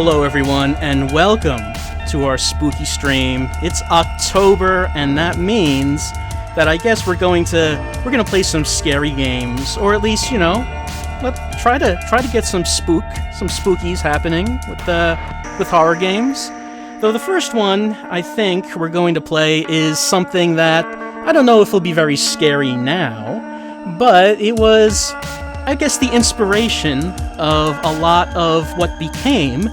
Hello everyone, and welcome to our spooky stream. It's October, and that means that I guess we're gonna play some scary games, or at least, let's try to get some spookies happening with horror games. Though the first one I think we're going to play is something that I don't know if it'll be very scary now, but it was, I guess, the inspiration of a lot of what became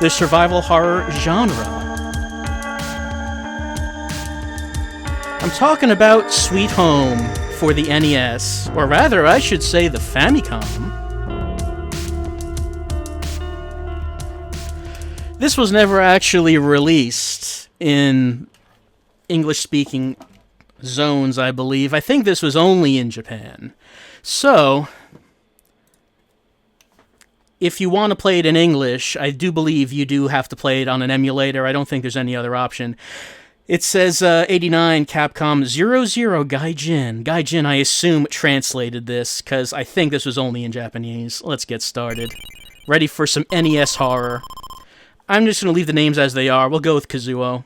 the survival horror genre. I'm talking about Sweet Home for the NES, or rather, I should say the Famicom. This was never actually released in English-speaking zones, I believe. I think this was only in Japan. So, if you want to play it in English, I do believe you do have to play it on an emulator. I don't think there's any other option. It says 89 Capcom 00 Gaijin. Gaijin, I assume, translated this, because I think this was only in Japanese. Let's get started. Ready for some NES horror. I'm just going to leave the names as they are. We'll go with Kazuo.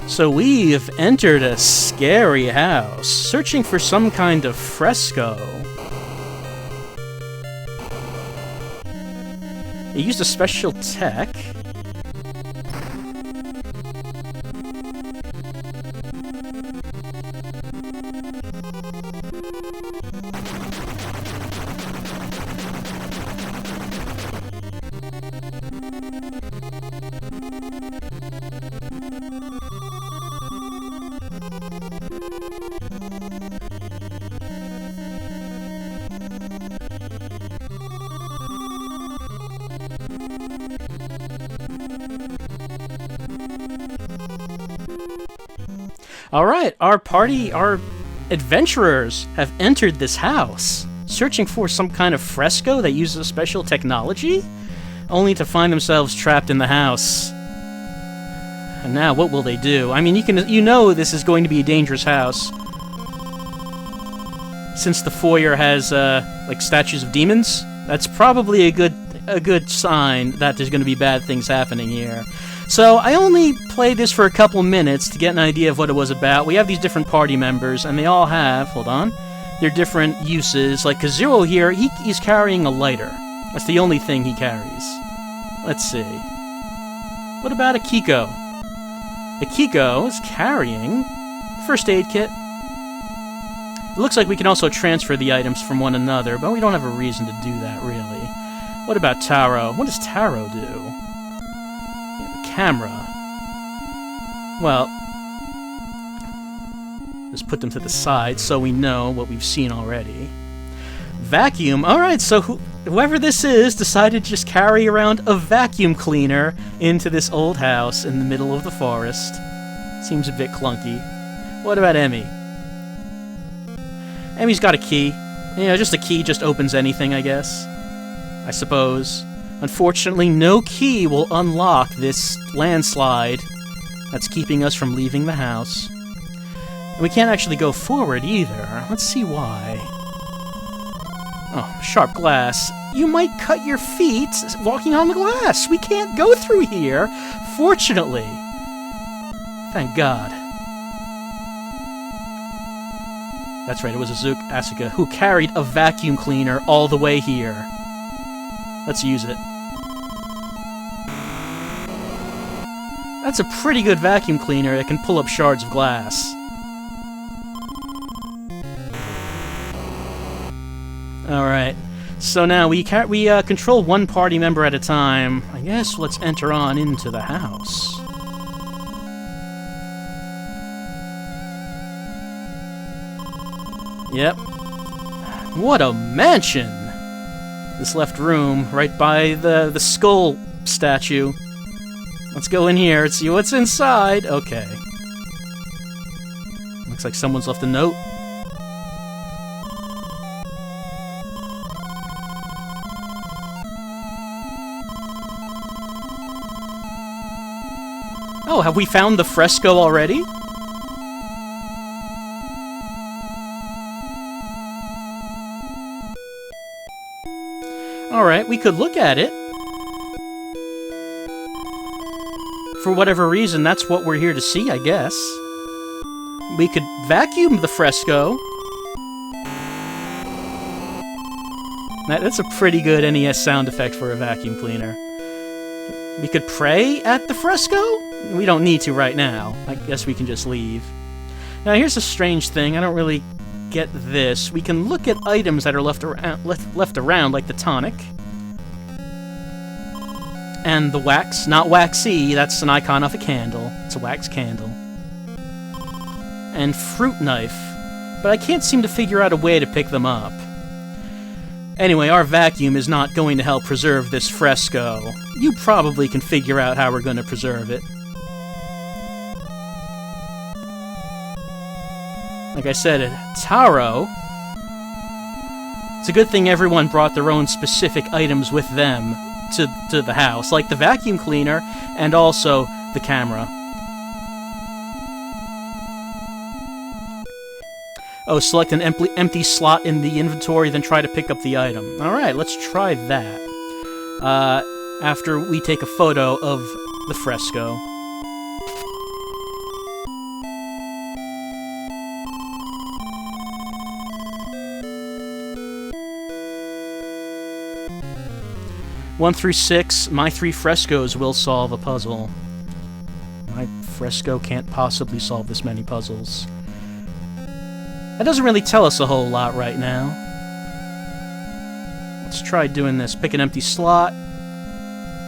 So we've entered a scary house, searching for some kind of fresco. It used a special tech. Alright, our adventurers have entered this house, searching for some kind of fresco that uses a special technology, only to find themselves trapped in the house. And now, what will they do? I mean, you know this is going to be a dangerous house, since the foyer has, like, statues of demons. That's probably a good sign that there's going to be bad things happening here. So, I only played this for a couple minutes to get an idea of what it was about. We have these different party members, and they all have, hold on, their different uses. Like Kazuo here, he's carrying a lighter. That's the only thing he carries. Let's see. What about Akiko? Akiko is carrying a first aid kit. It looks like we can also transfer the items from one another, but we don't have a reason to do that, really. What about Taro? What does Taro do? Camera. Well, just put them to the side so we know what we've seen already. Vacuum. Alright, so whoever this is decided to just carry around a vacuum cleaner into this old house in the middle of the forest. Seems a bit clunky. What about Emmy? Emmy's got a key. Just a key just opens anything, I guess. I suppose. Unfortunately, no key will unlock this landslide that's keeping us from leaving the house. And we can't actually go forward either. Let's see why. Oh, sharp glass. You might cut your feet walking on the glass. We can't go through here, fortunately. Thank God. That's right, it was Asuka who carried a vacuum cleaner all the way here. Let's use it. That's a pretty good vacuum cleaner that can pull up shards of glass. Alright, so now we control one party member at a time. I guess let's enter on into the house. Yep. What a mansion! This left room, right by the skull statue. Let's go in here and see what's inside. Okay. Looks like someone's left a note. Oh, have we found the fresco already? Alright, we could look at it. For whatever reason, that's what we're here to see, I guess. We could vacuum the fresco. That's a pretty good NES sound effect for a vacuum cleaner. We could pray at the fresco? We don't need to right now. I guess we can just leave. Now, here's a strange thing. I don't really get this. We can look at items that are left around, like the tonic. And the wax. Not waxy, that's an icon of a candle. It's a wax candle. And fruit knife. But I can't seem to figure out a way to pick them up. Anyway, our vacuum is not going to help preserve this fresco. You probably can figure out how we're going to preserve it. Like I said, taro. It's a good thing everyone brought their own specific items with them to the house, like the vacuum cleaner and also the camera. Oh, select an empty slot in the inventory, then try to pick up the item. Alright, let's try that. After we take a photo of the fresco. One through 6, my 3 frescoes will solve a puzzle. My fresco can't possibly solve this many puzzles. That doesn't really tell us a whole lot right now. Let's try doing this. Pick an empty slot.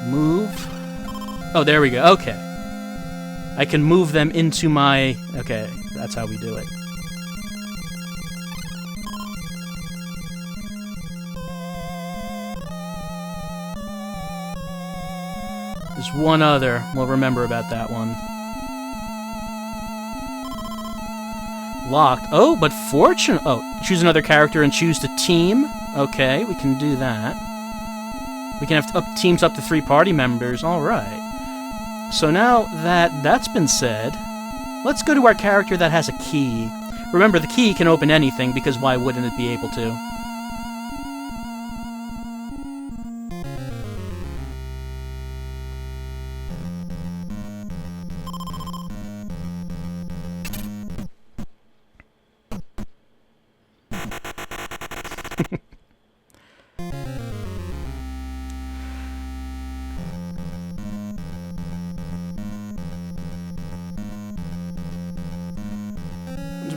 Move. Oh, there we go. Okay. I can move them into my... Okay, that's how we do it. There's one other. We'll remember about that one. Locked. Oh, but fortune... Oh, choose another character and choose the team. Okay, we can do that. We can have teams up to 3 party members. Alright. So now that that's been said, let's go to our character that has a key. Remember, the key can open anything, because why wouldn't it be able to?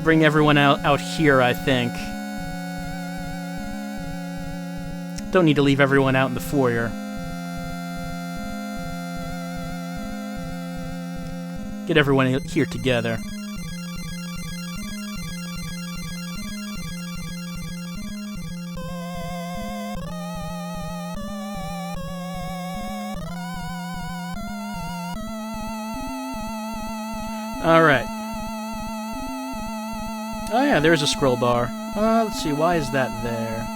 Bring everyone out here, I think. Don't need to leave everyone out in the foyer. Get everyone here together. Alright. Oh yeah, there's a scroll bar. Let's see, why is that there?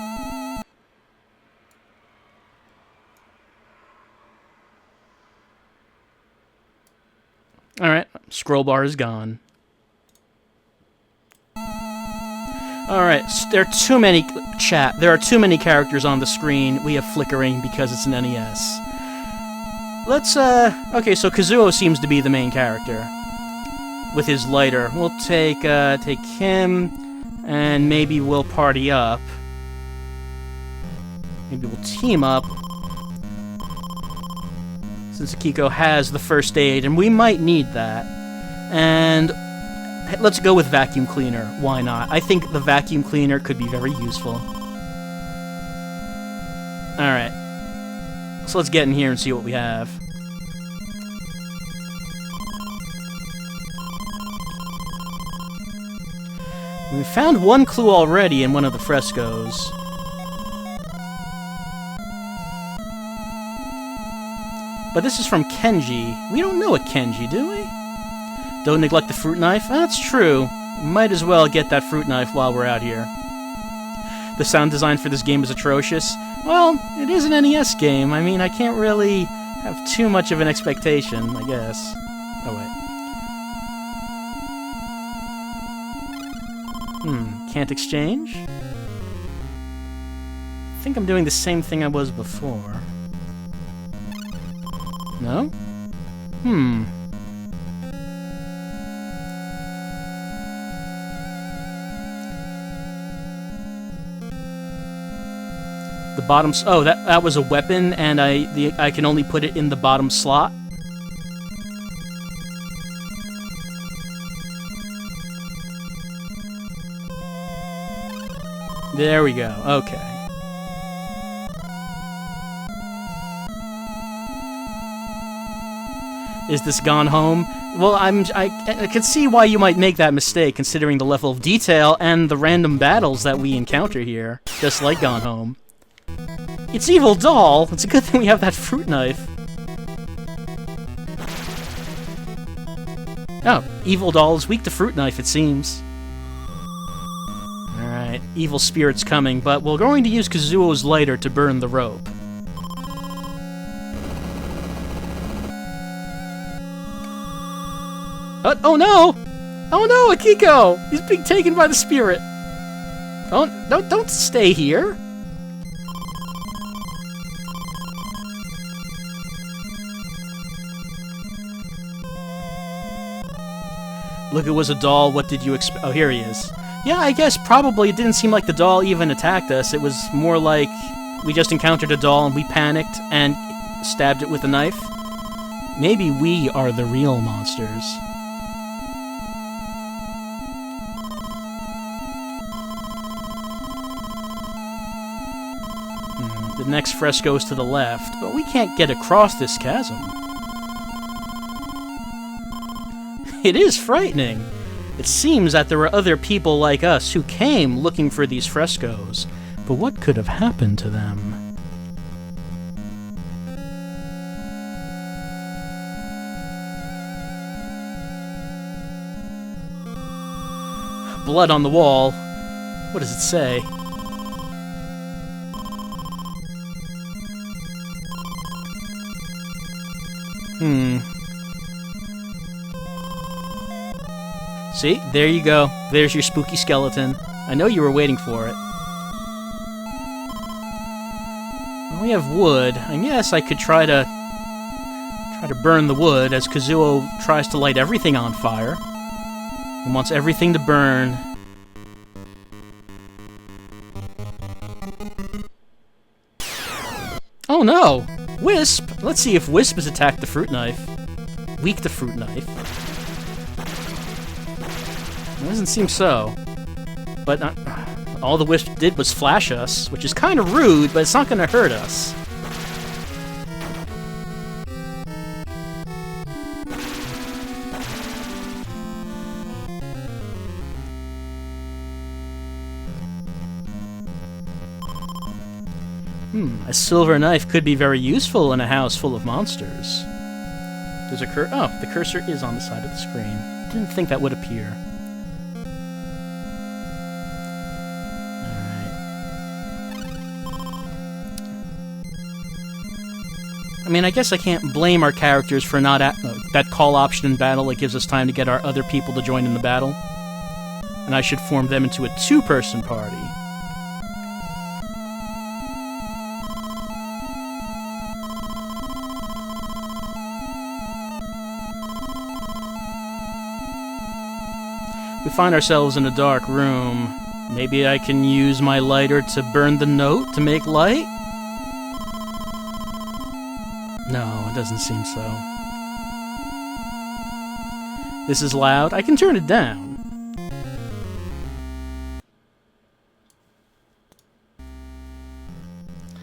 Alright, scroll bar is gone. Alright, there are too many... Chat, there are too many characters on the screen. We have flickering because it's an NES. Let's, okay, so Kazuo seems to be the main character. With his lighter. We'll take him, and maybe we'll party up. Maybe we'll team up. Since Akiko has the first aid, and we might need that. And let's go with vacuum cleaner. Why not? I think the vacuum cleaner could be very useful. Alright. So let's get in here and see what we have. We found one clue already in one of the frescoes. But this is from Kenji. We don't know a Kenji, do we? Don't neglect the fruit knife. That's true. Might as well get that fruit knife while we're out here. The sound design for this game is atrocious. Well, it is an NES game. I mean, I can't really have too much of an expectation, I guess. Oh, wait. Can't exchange? I think I'm doing the same thing I was before. No? The bottom... Oh, that was a weapon, and I can only put it in the bottom slot? There we go. Okay. Is this Gone Home? Well, I can see why you might make that mistake, considering the level of detail and the random battles that we encounter here, just like Gone Home. It's Evil Doll! It's a good thing we have that fruit knife. Oh, Evil Doll is weak to fruit knife, it seems. Alright, evil spirit's coming, but we're going to use Kazuo's lighter to burn the rope. Oh no! Oh no, Akiko! He's being taken by the spirit! Oh, don't stay here! Look, it was a doll, what did you expect? Oh, here he is. Yeah, I guess probably it didn't seem like the doll even attacked us. It was more like we just encountered a doll and we panicked and stabbed it with a knife. Maybe we are the real monsters. The next fresco is to the left, but we can't get across this chasm. It is frightening. It seems that there were other people like us who came looking for these frescoes, but what could have happened to them? Blood on the wall. What does it say? See? There you go. There's your spooky skeleton. I know you were waiting for it. Well, we have wood. I guess I could try to burn the wood as Kazuo tries to light everything on fire. He wants everything to burn. Oh no! Wisp! Let's see if Wisp has attacked the fruit knife. Weak to fruit knife. It doesn't seem so. But all the Wisp did was flash us, which is kind of rude, but it's not going to hurt us. A silver knife could be very useful in a house full of monsters. There's a the cursor is on the side of the screen. Didn't think that would appear. I mean, I guess I can't blame our characters for not that call option in battle that gives us time to get our other people to join in the battle. And I should form them into a two-person party. We find ourselves in a dark room. Maybe I can use my lighter to burn the note to make light? No, it doesn't seem so. This is loud. I can turn it down.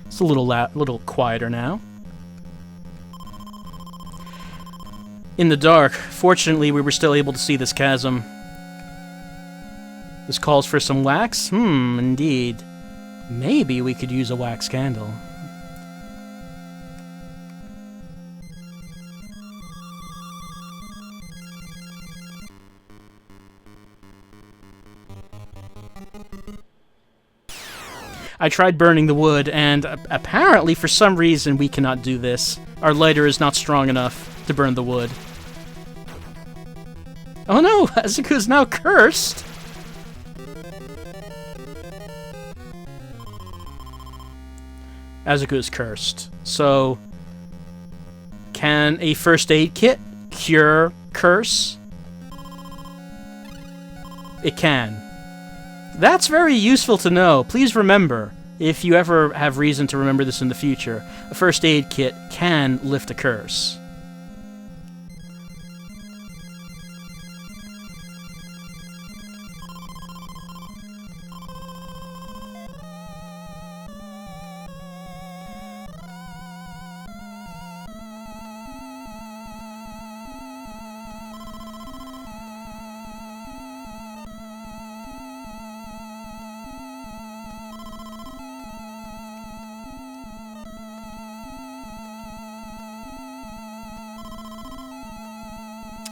It's a little quieter now. In the dark, fortunately, we were still able to see this chasm. This calls for some wax? Indeed. Maybe we could use a wax candle. I tried burning the wood, and apparently for some reason we cannot do this. Our lighter is not strong enough to burn the wood. Oh no, Asuka is now cursed! Asuka is cursed. So, can a first aid kit cure curse? It can. That's very useful to know. Please remember, if you ever have reason to remember this in the future, a first aid kit can lift a curse.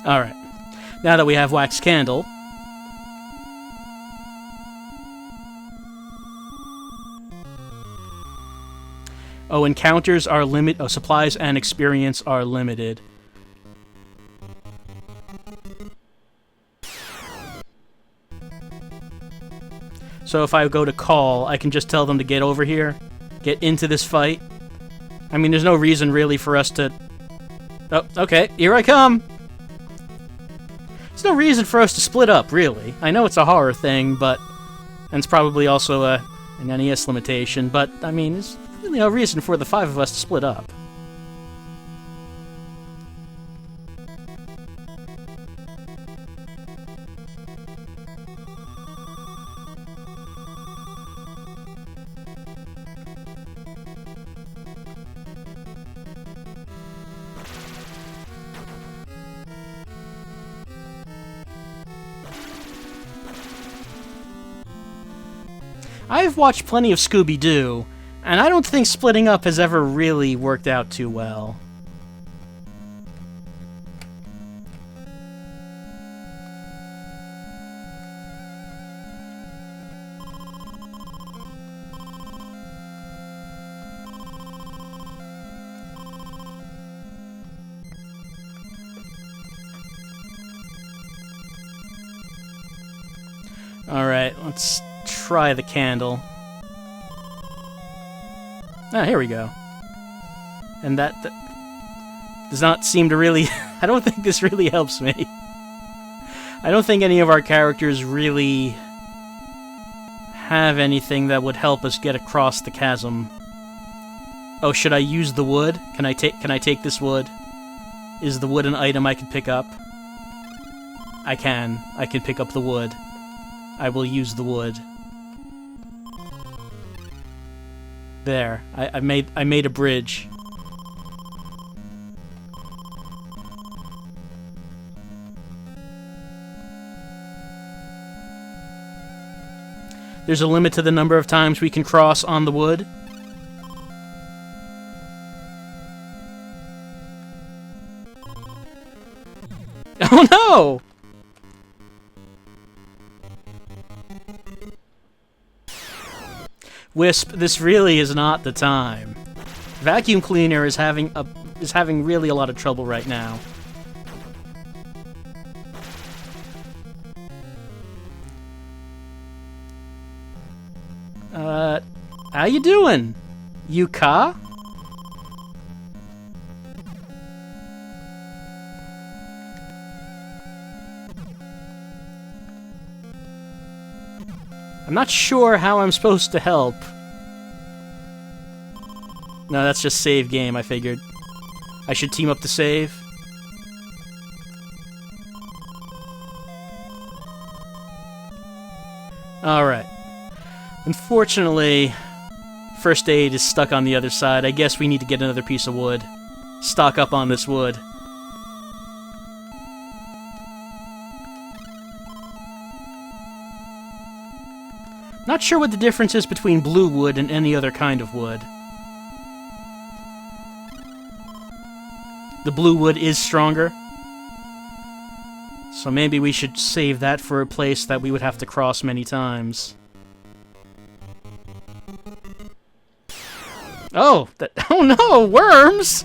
Alright, now that we have wax candle, encounters are supplies and experience are limited. So if I go to call, I can just tell them to get over here, get into this fight. I mean, there's no reason really for us to... Oh, okay, here I come! There's no reason for us to split up, really. I know it's a horror thing, but... And it's probably also an NES limitation, but, I mean, there's really no reason for the 5 of us to split up. I've watched plenty of Scooby-Doo, and I don't think splitting up has ever really worked out too well. Alright, let's try the candle. Ah, here we go. And that does not seem to really... I don't think this really helps me. I don't think any of our characters really have anything that would help us get across the chasm. Oh, should I use the wood? Can I take this wood? Is the wood an item I can pick up? I can. I can pick up the wood. I will use the wood. There. I made a bridge. There's a limit to the number of times we can cross on the wood. Oh no! Wisp, this really is not the time. Vacuum cleaner is having really a lot of trouble right now. How you doing? Yuka? I'm not sure how I'm supposed to help. No, that's just save game, I figured. I should team up to save. Alright. Unfortunately, first aid is stuck on the other side. I guess we need to get another piece of wood. Stock up on this wood. Not sure what the difference is between blue wood and any other kind of wood. The blue wood is stronger. So maybe we should save that for a place that we would have to cross many times. Oh, oh no, worms!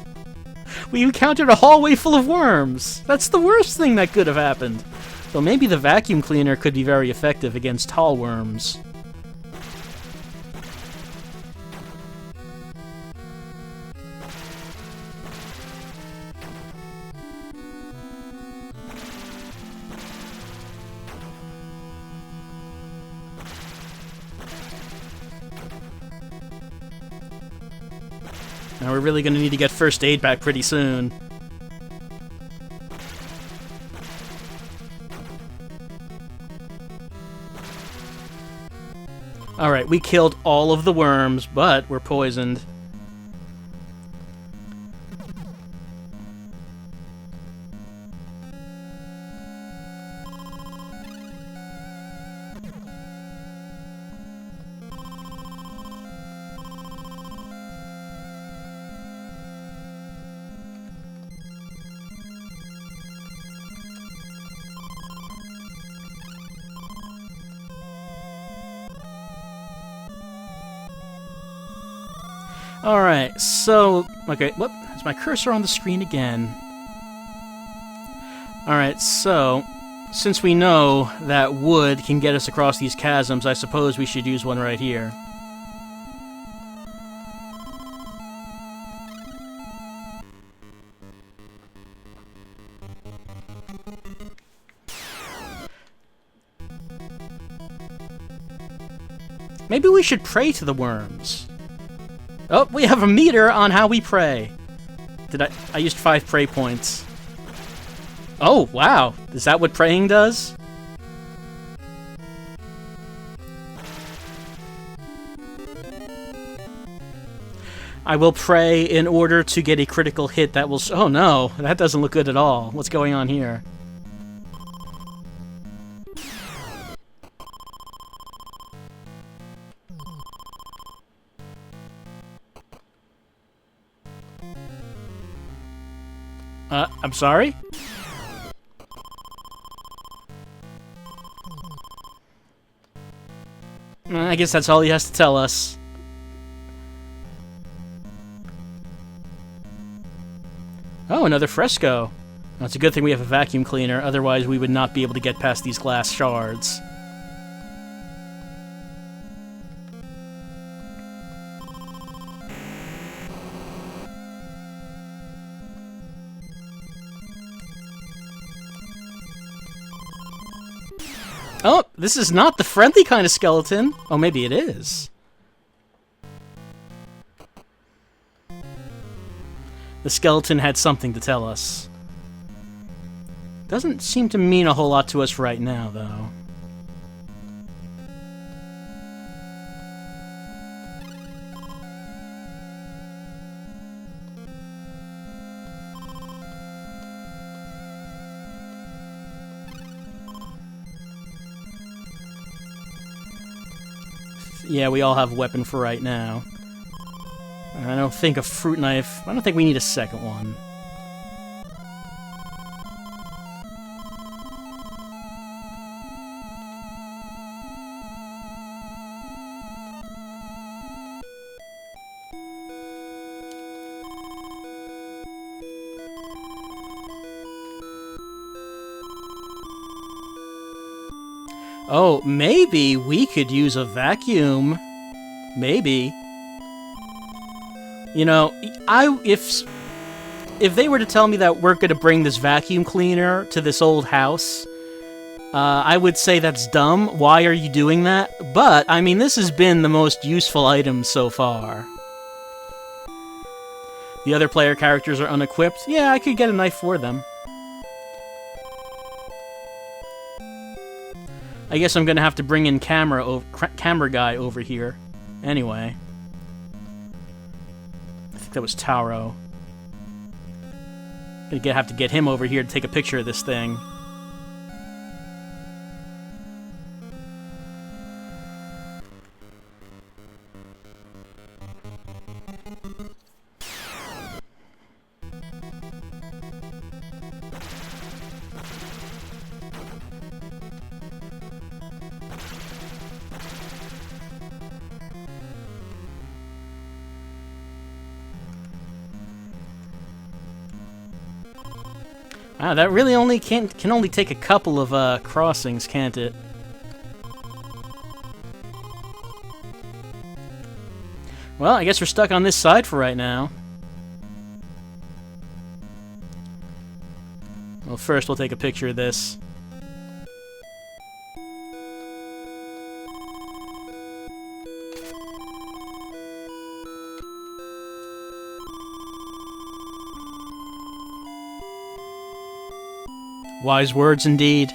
We encountered a hallway full of worms. That's the worst thing that could have happened. Though maybe the vacuum cleaner could be very effective against tall worms. Now we're really going to need to get first aid back pretty soon. Alright, we killed all of the worms, but we're poisoned. Alright, so... Okay, whoop, there's my cursor on the screen again. Alright, so... Since we know that wood can get us across these chasms, I suppose we should use one right here. Maybe we should pray to the worms. Oh, we have a meter on how we pray. I used 5 pray points. Oh, wow. Is that what praying does? I will pray in order to get a critical hit that will... Oh no, that doesn't look good at all. What's going on here? I'm sorry? I guess that's all he has to tell us. Oh, another fresco. Well, it's a good thing we have a vacuum cleaner, otherwise we would not be able to get past these glass shards. Oh, this is not the friendly kind of skeleton. Oh, maybe it is. The skeleton had something to tell us. Doesn't seem to mean a whole lot to us right now, though. Yeah, we all have a weapon for right now. I don't think a fruit knife... I don't think we need a second one. Oh, maybe we could use a vacuum. Maybe. You know, if they were to tell me that we're going to bring this vacuum cleaner to this old house, I would say that's dumb. Why are you doing that? But, I mean, this has been the most useful item so far. The other player characters are unequipped. Yeah, I could get a knife for them. I guess I'm gonna have to bring in camera guy over here. Anyway. I think that was Taro. Gonna have to get him over here to take a picture of this thing. Wow, that really only can only take a couple of crossings, can't it? Well, I guess we're stuck on this side for right now. Well, first we'll take a picture of this. Wise words indeed.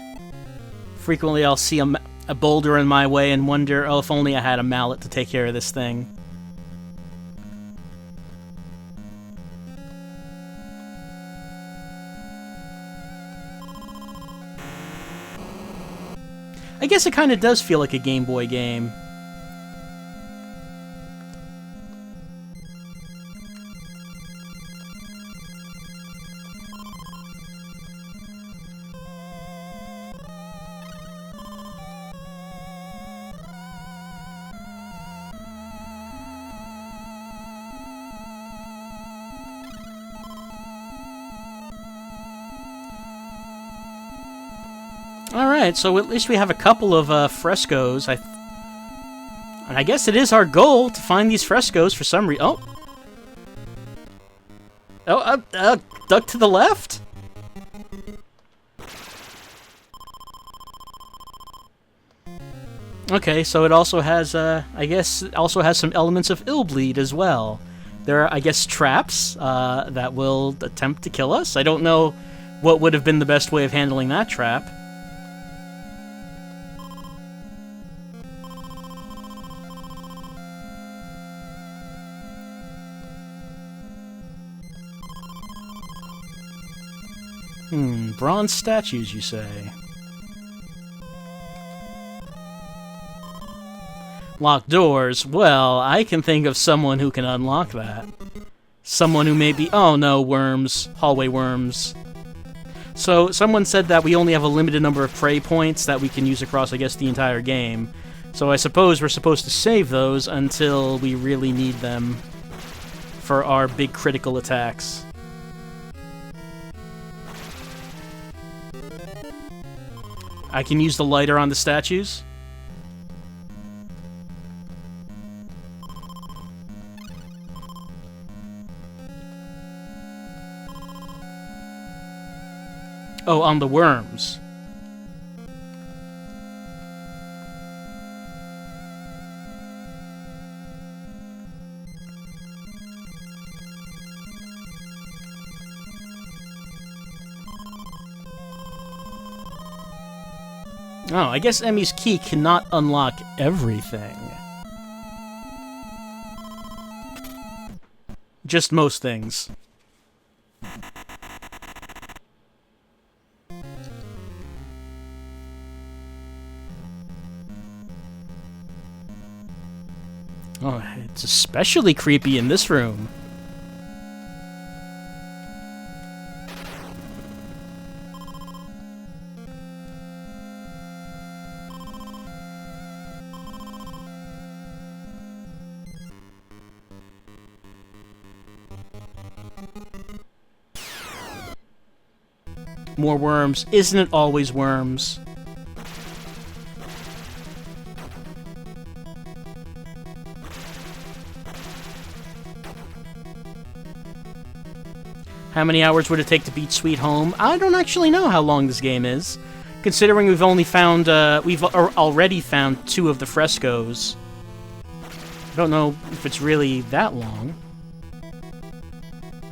Frequently I'll see a boulder in my way and wonder, oh, if only I had a mallet to take care of this thing. I guess it kind of does feel like a Game Boy game. Alright, so at least we have a couple of frescoes. And I guess it is our goal to find these frescoes for some reason. Duck to the left? Okay, so it also has, I guess, it also has some elements of ill bleed as well. There are, I guess, traps that will attempt to kill us. I don't know what would have been the best way of handling that trap. Bronze statues, you say? Locked doors? Well, I can think of someone who can unlock that. Someone who may be... Oh no, worms. Hallway worms. So, someone said that we only have a limited number of prey points that we can use across, I guess, the entire game. So I suppose we're supposed to save those until we really need them for our big critical attacks. I can use the lighter on the statues? Oh, on the worms. Oh, I guess Emmy's key cannot unlock everything. Just most things. Oh, it's especially creepy in this room. More worms. Isn't it always worms? How many hours would it take to beat Sweet Home? I don't actually know how long this game is, considering we've only found, we've already found 2 of the frescoes. I don't know if it's really that long.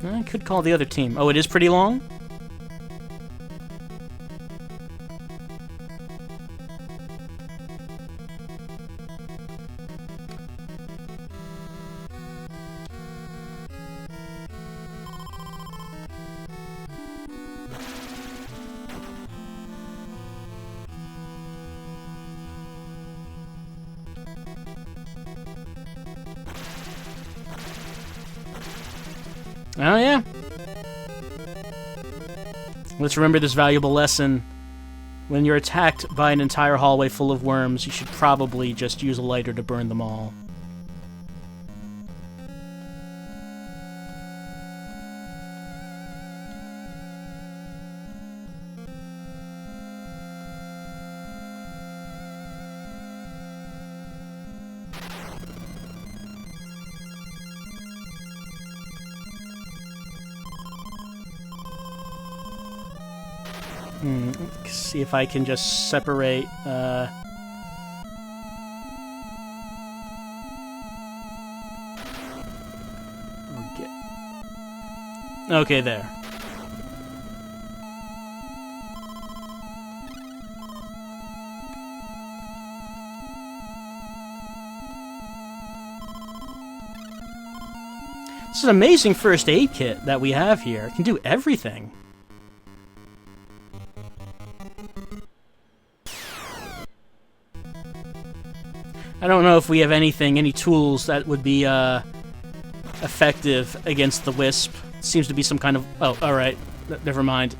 I could call the other team. Oh, it is pretty long? Oh, yeah. Let's remember this valuable lesson. When you're attacked by an entire hallway full of worms, you should probably just use a lighter to burn them all. See if I can just separate, Okay, there. This is an amazing first aid kit that we have here. It can do everything. I don't know if we have any tools that would be, effective against the wisp. It seems to be some kind of... Oh, alright. Never mind.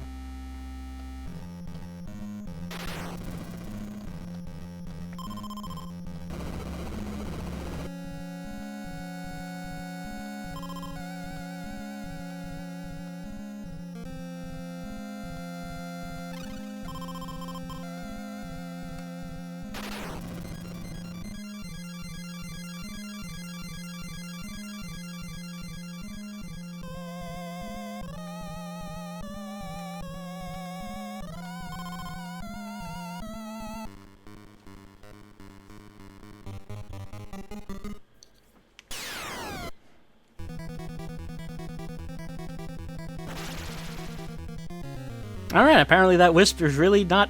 Alright, apparently that wisp is really not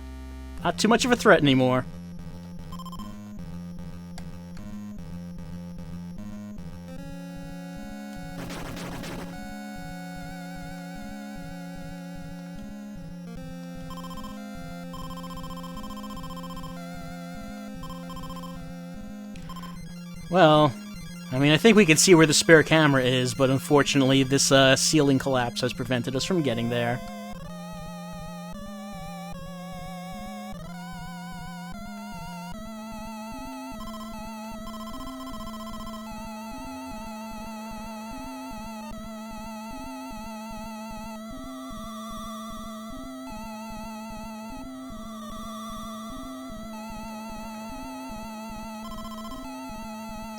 too much of a threat anymore. Well, I mean, I think we can see where the spare camera is, but unfortunately this ceiling collapse has prevented us from getting there.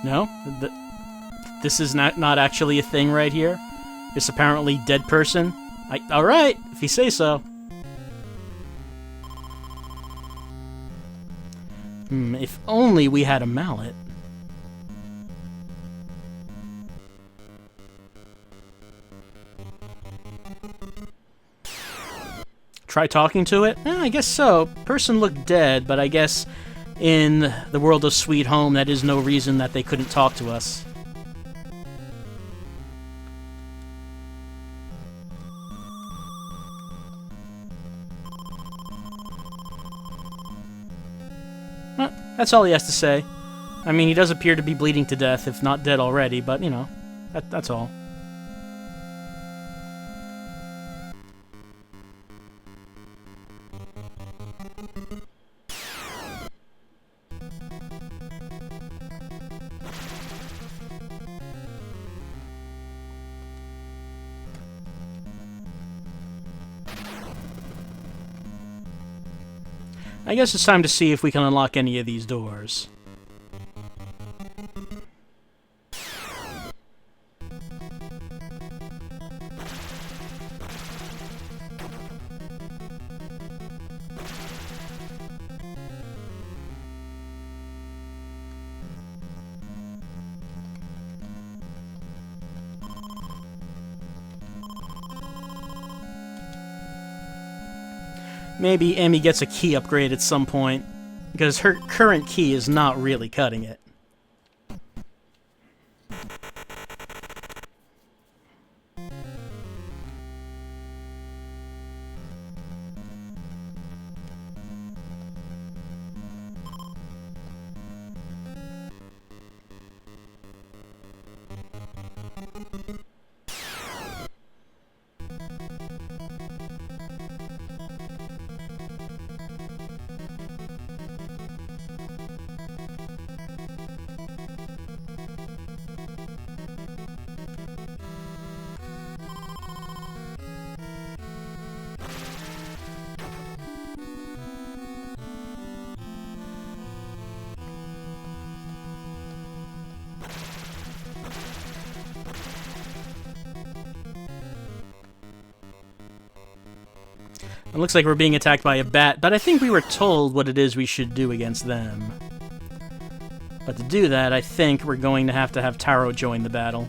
No? This is not actually a thing right here? This apparently dead person? Alright, if you say so. If only we had a mallet. Try talking to it? I guess so. Person looked dead, but I guess in the world of Sweet Home, that is no reason that they couldn't talk to us. Well, that's all he has to say. I mean, he does appear to be bleeding to death, if not dead already, but, you know, that's all. I guess it's time to see if we can unlock any of these doors. Maybe Emmy gets a key upgrade at some point, because her current key is not really cutting it. It looks like we're being attacked by a bat, but I think we were told what it is we should do against them. But to do that, I think we're going to have Taro join the battle.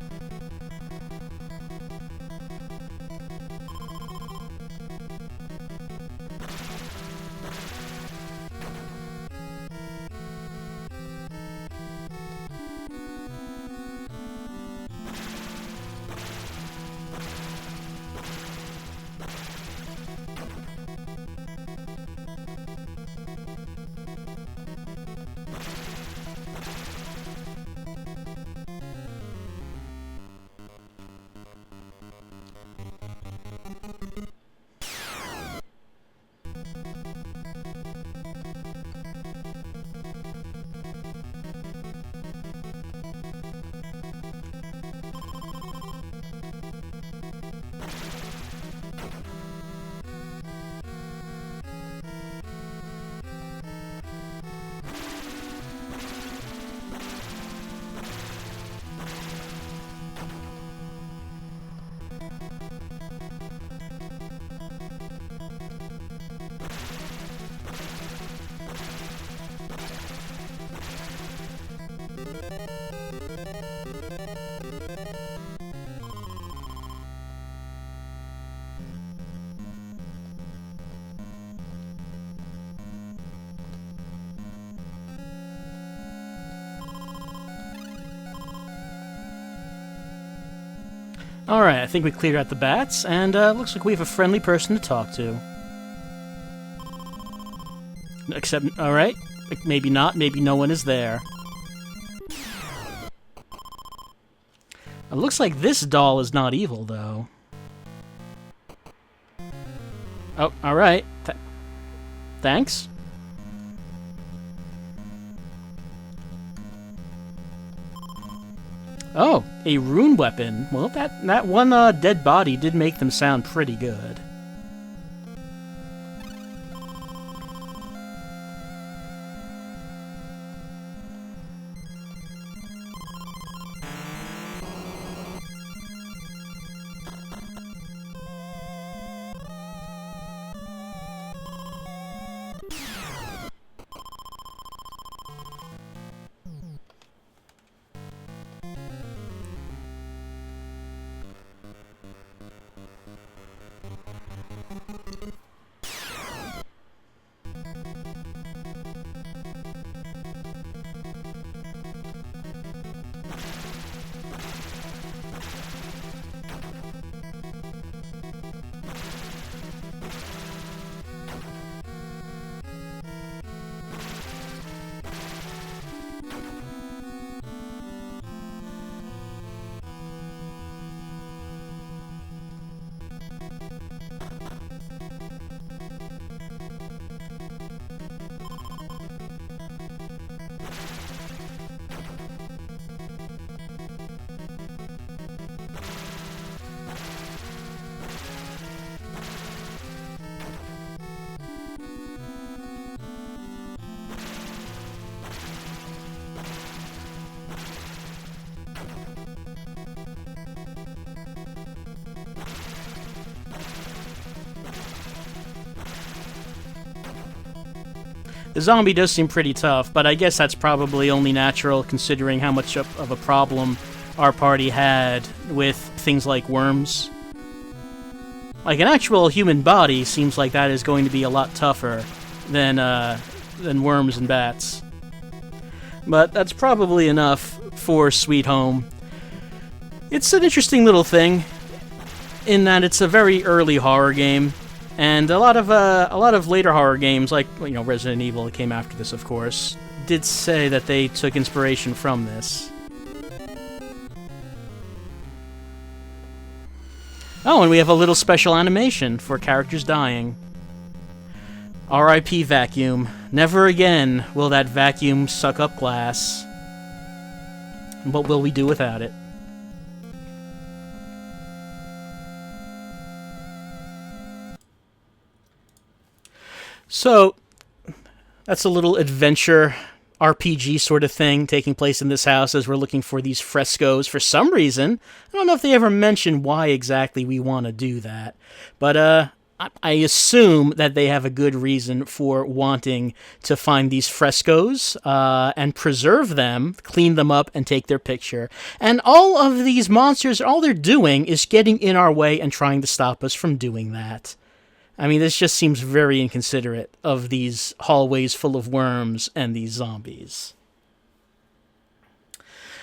Alright, I think we cleared out the bats, and looks like we have a friendly person to talk to. Except, alright, maybe not, maybe no one is there. It looks like this doll is not evil, though. Oh, alright. Thanks. Oh, a rune weapon. Well, that one dead body did make them sound pretty good. The zombie does seem pretty tough, but I guess that's probably only natural considering how much of a problem our party had with things like worms. Like, an actual human body seems like that is going to be a lot tougher than worms and bats. But that's probably enough for Sweet Home. It's an interesting little thing, in that it's a very early horror game. And a lot of later horror games, like, you know, Resident Evil, that came after this, of course, did say that they took inspiration from this. Oh, and we have a little special animation for characters dying. R.I.P. Vacuum. Never again will that vacuum suck up glass. What will we do without it? So, that's a little adventure RPG sort of thing taking place in this house as we're looking for these frescoes for some reason. I don't know if they ever mention why exactly we want to do that. But I assume that they have a good reason for wanting to find these frescoes and preserve them, clean them up, and take their picture. And all of these monsters, all they're doing is getting in our way and trying to stop us from doing that. I mean, this just seems very inconsiderate of these hallways full of worms and these zombies.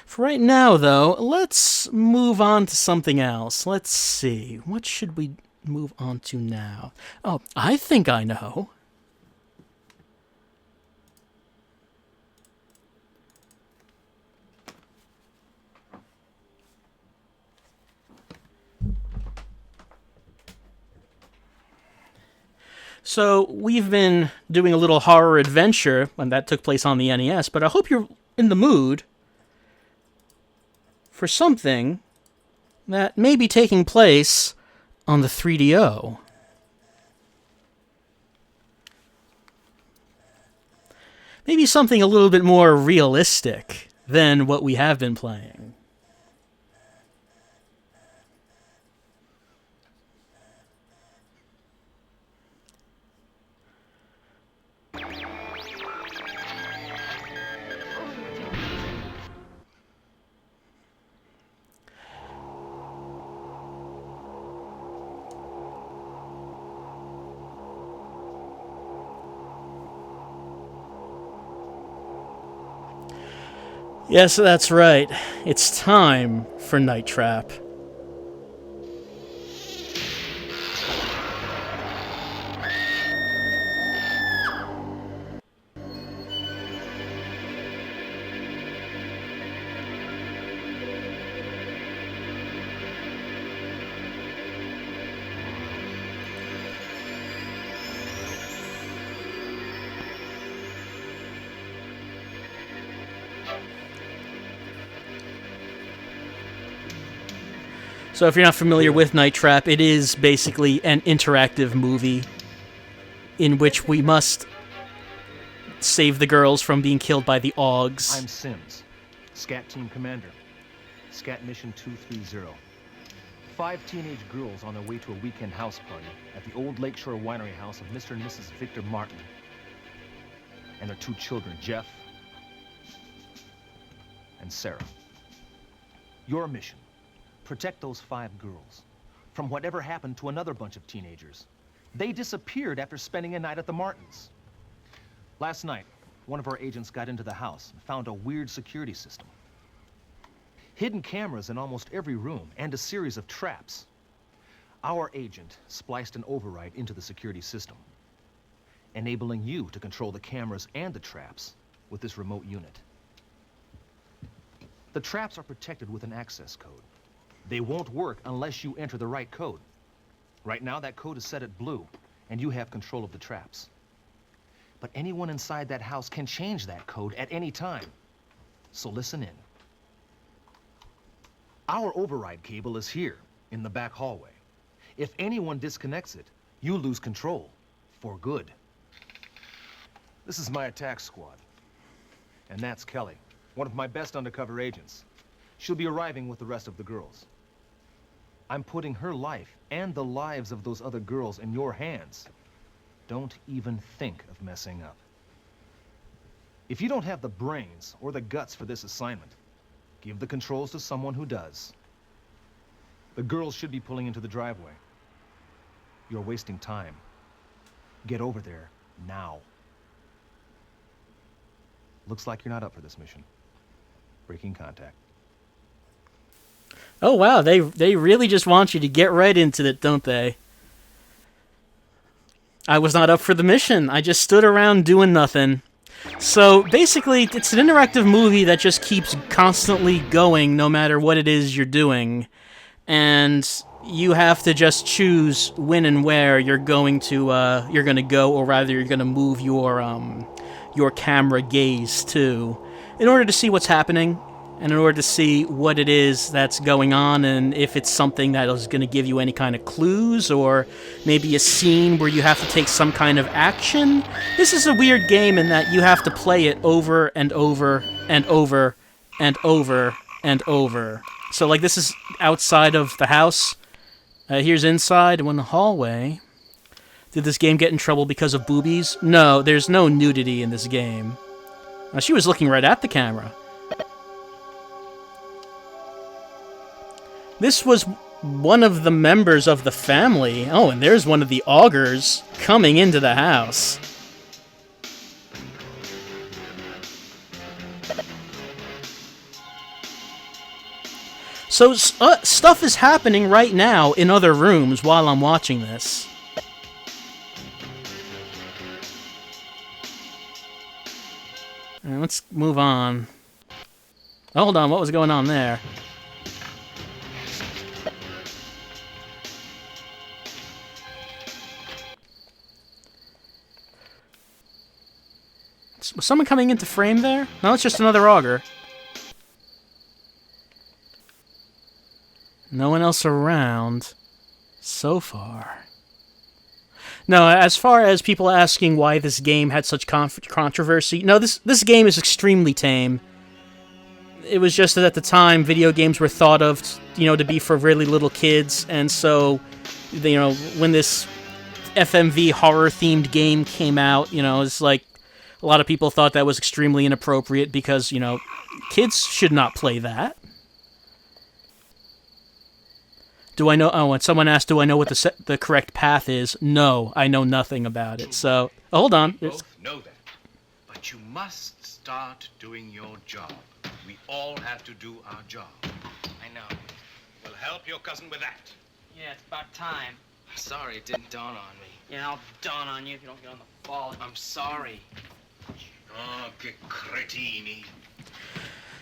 For right now, though, let's move on to something else. Let's see. What should we move on to now? Oh, I think I know. So, we've been doing a little horror adventure, and that took place on the NES, but I hope you're in the mood for something that may be taking place on the 3DO. Maybe something a little bit more realistic than what we have been playing. Yes, that's right. It's time for Night Trap. So if you're not familiar with Night Trap, it is basically an interactive movie in which we must save the girls from being killed by the Augs. I'm Sims, Scat Team Commander. Scat Mission 230. 5 teenage girls on their way to a weekend house party at the old Lakeshore Winery house of Mr. and Mrs. Victor Martin. And their 2 children, Jeff and Sarah. Your mission: protect those 5 girls from whatever happened to another bunch of teenagers. They disappeared after spending a night at the Martins. Last night, one of our agents got into the house and found a weird security system. Hidden cameras in almost every room and a series of traps. Our agent spliced an override into the security system, enabling you to control the cameras and the traps with this remote unit. The traps are protected with an access code. They won't work unless you enter the right code. Right now, that code is set at blue, and you have control of the traps. But anyone inside that house can change that code at any time. So listen in. Our override cable is here, in the back hallway. If anyone disconnects it, you lose control, for good. This is my attack squad. And that's Kelly, one of my best undercover agents. She'll be arriving with the rest of the girls. I'm putting her life and the lives of those other girls in your hands. Don't even think of messing up. If you don't have the brains or the guts for this assignment, give the controls to someone who does. The girls should be pulling into the driveway. You're wasting time. Get over there now. Looks like you're not up for this mission. Breaking contact. Oh wow, they really just want you to get right into it, don't they? I was not up for the mission. I just stood around doing nothing. So basically, it's an interactive movie that just keeps constantly going no matter what it is you're doing. And you have to just choose when and where you're going to go, or rather you're going to move your camera gaze to, in order to see what's happening, and in order to see what it is that's going on, and if it's something that is going to give you any kind of clues, or maybe a scene where you have to take some kind of action. This is a weird game in that you have to play it over and over and over and over and over. So, like, this is outside of the house. Here's inside, and in the hallway. Did this game get in trouble because of boobies? No, there's no nudity in this game. Now, she was looking right at the camera. This was one of the members of the family. Oh, and there's one of the augurs coming into the house. So, stuff is happening right now in other rooms while I'm watching this. Alright, let's move on. Oh, hold on, what was going on there? Was someone coming into frame there? No, it's just another augur. No one else around so far. No, as far as people asking why this game had such controversy, no, this game is extremely tame. It was just that at the time, video games were thought of, to be for really little kids, and so, when this FMV horror-themed game came out, it's like a lot of people thought that was extremely inappropriate because, kids should not play that. Do I know? Oh, and someone asked, do I know what the correct path is? No, I know nothing about it. So, hold on. We both know that. But you must start doing your job. We all have to do our job. I know. We'll help your cousin with that. Yeah, it's about time. Sorry, it didn't dawn on me. Yeah, I'll dawn on you if you don't get on the ball. I'm sorry. Oh, che cretini.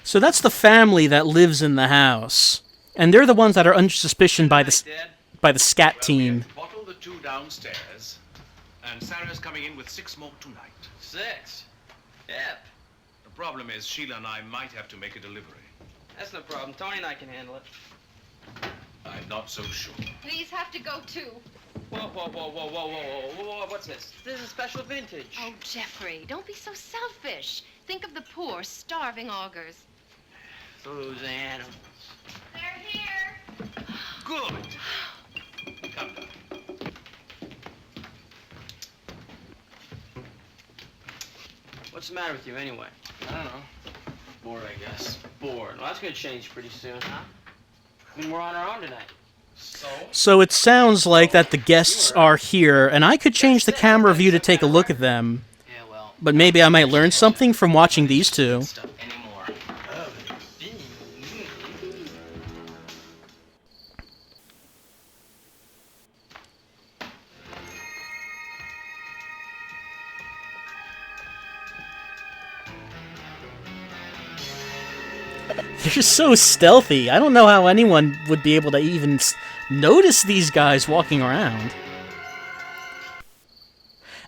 So that's the family that lives in the house. And they're the ones that are under suspicion by the SCAT team. We have to bottle the 2 downstairs, and Sarah's coming in with 6 more tonight. 6? Yep. The problem is Sheila and I might have to make a delivery. That's no problem. Tony and I can handle it. I'm not so sure. These have to go too. Whoa. What's this? This is special vintage. Oh, Jeffrey, don't be so selfish. Think of the poor, starving augurs. Susanna. They're here. Good. Come down. What's the matter with you, anyway? I don't know. Bored, I guess. Bored. Well, that's gonna change pretty soon, huh? I mean, we're on our own tonight. So it sounds like that the guests are here, and I could change the camera view to take a look at them. Yeah, well. But maybe I might learn something from watching these two. Stuff anymore. They're so stealthy. I don't know how anyone would be able to even notice these guys walking around.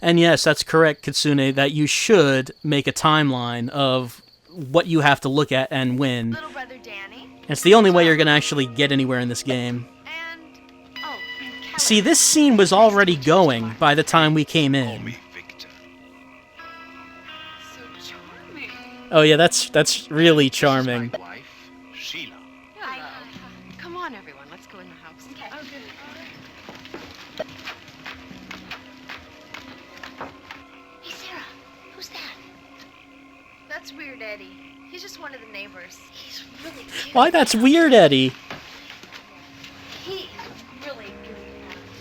And yes, that's correct, Kitsune, that you should make a timeline of what you have to look at and when. Little brother Danny. It's the only way you're going to actually get anywhere in this game. And, oh, See, this scene was already going by the time we came in. so charming. Oh yeah, that's really charming. My wife, Sheila. Hello. Come on, everyone. Let's go in the house. Okay. Oh, good. Hey, Sarah. Who's that? That's Weird Eddie. He's just one of the neighbors. He's really cute. Why, that's weird, Eddie. He's really good.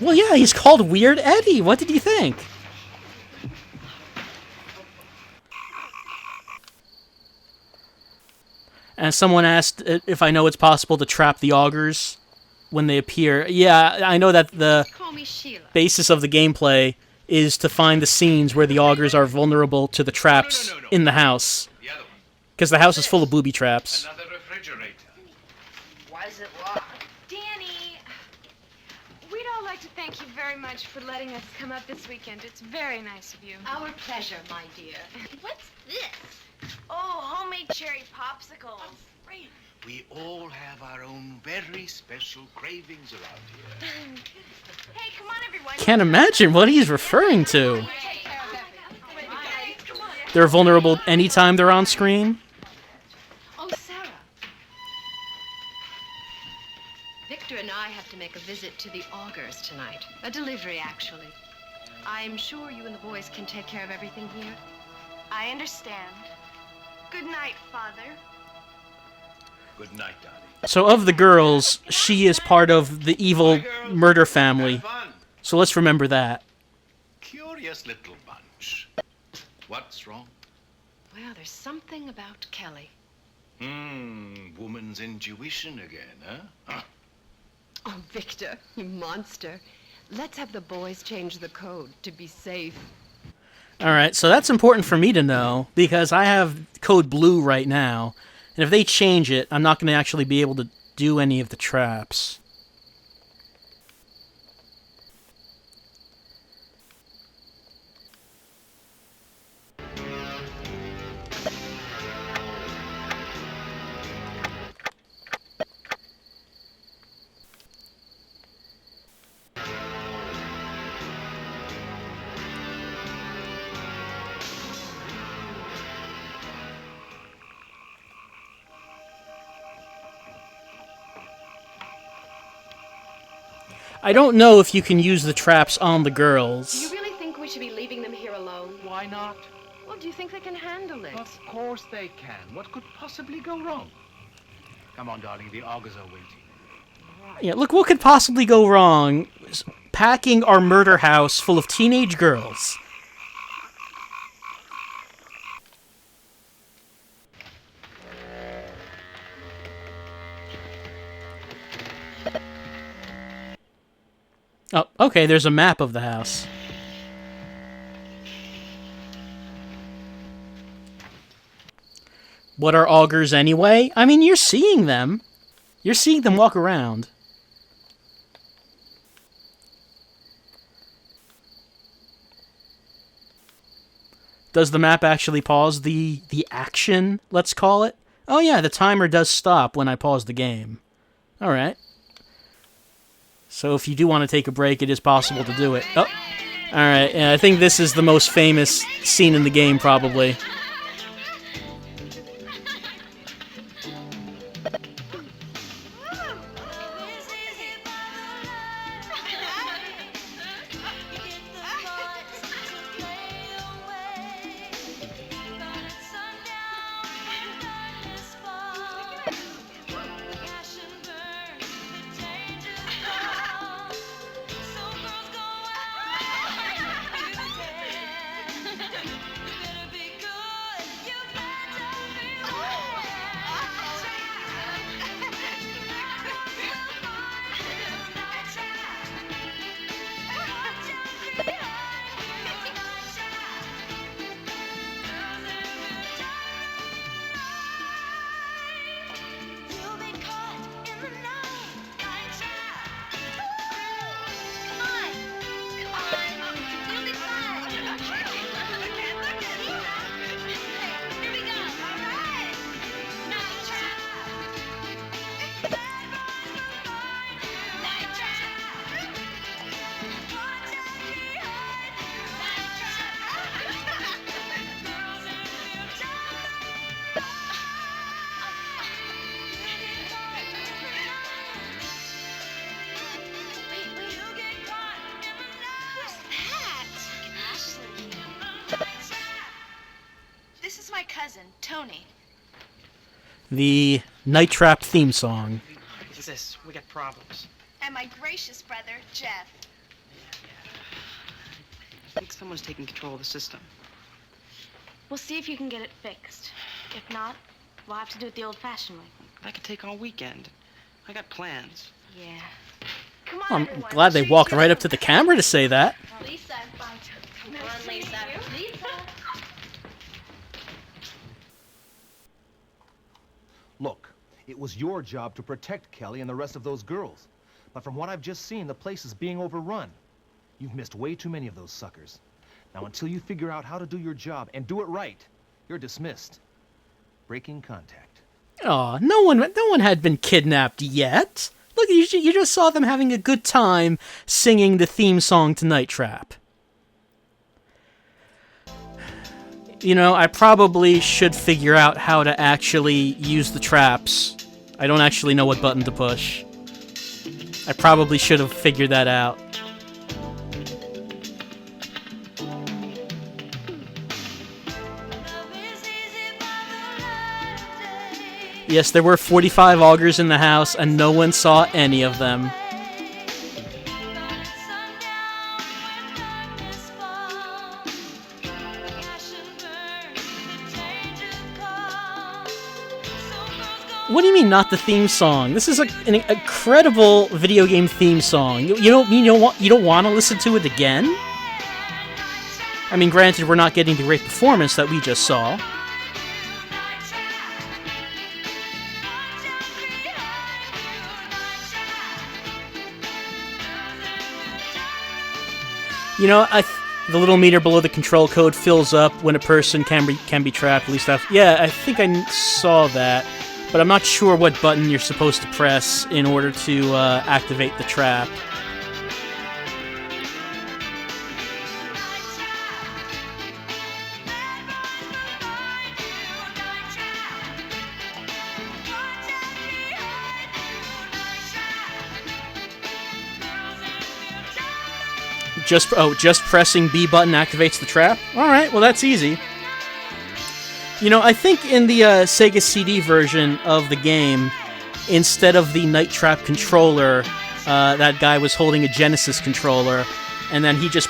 Well, yeah, he's called Weird Eddie. What did you think? And someone asked if I know it's possible to trap the augurs when they appear. Yeah, I know that the Call me Sheila. basis of the gameplay is to find the scenes where the augurs are vulnerable to the traps No. in the house. The other one. Because the house is full of booby traps. Another refrigerator. Why is it locked? Danny, we'd all like to thank you very much for letting us come up this weekend. It's very nice of you. Our pleasure, my dear. What's this? Oh, homemade cherry popsicles. Great. We all have our own very special cravings around here. Hey, come on, everyone. Can't imagine what he's referring to. Take care of everything. Come on. They're vulnerable anytime they're on screen. Oh, Sarah. Victor and I have to make a visit to the augurs tonight. A delivery, actually. I'm sure you and the boys can take care of everything here. I understand. Good night, Father. Good night, darling. So of the girls, she is part of the evil murder family. Have fun. So let's remember that. Curious little bunch. What's wrong? Well, there's something about Kelly. Woman's intuition again, huh? Oh, Victor, you monster. Let's have the boys change the code to be safe. Alright, so that's important for me to know, because I have code blue right now, and if they change it, I'm not going to actually be able to do any of the traps. I don't know if you can use the traps on the Do girls. you really think we should be leaving them here alone? Why not? Well, do you think they can handle it? Of course they can. What could possibly go wrong? Come on, darling. The augurs are waiting. Yeah, look, what could possibly go wrong? Packing our murder house full of teenage girls. Oh, okay, there's a map of the house. What are augurs anyway? I mean, you're seeing them. You're seeing them walk around. Does the map actually pause the action, let's call it? Oh yeah, the timer does stop when I pause the game. Alright. So if you do want to take a break, it is possible to do it. Oh, alright, yeah, I think this is the most famous scene in the game, probably. This is my cousin, Tony. The Night Trap theme song. What's this? We got problems. And my gracious brother, Jeff. I think someone's taking control of the system. We'll see if you can get it fixed. If not, we'll have to do it the old-fashioned way. That could take all weekend. I got plans. Yeah. Come on, I'm everyone. glad they walked right up to the camera to say that. Lisa. Come Nice on, to meet Lisa. you. Lisa. Look, it was your job to protect Kelly and the rest of those girls. But from what I've just seen, the place is being overrun. You've missed way too many of those suckers. Now, until you figure out how to do your job and do it right, you're dismissed. Breaking contact. Aw, no one had been kidnapped yet. Look, you just saw them having a good time singing the theme song to Night Trap. You know, I probably should figure out how to actually use the traps. I don't actually know what button to push. I probably should have figured that out. Yes, there were 45 augurs in the house, and no one saw any of them. What do you mean, not the theme song? This is an incredible video game theme song. You don't want to listen to it again? I mean, granted, we're not getting the great performance that we just saw. You know, the little meter below the control code fills up when a person can be trapped. At least I think I saw that. But I'm not sure what button you're supposed to press in order to activate the trap. Just pressing B button activates the trap? Alright, well that's easy. You know, I think in the Sega CD version of the game, instead of the Night Trap controller, that guy was holding a Genesis controller, and then he just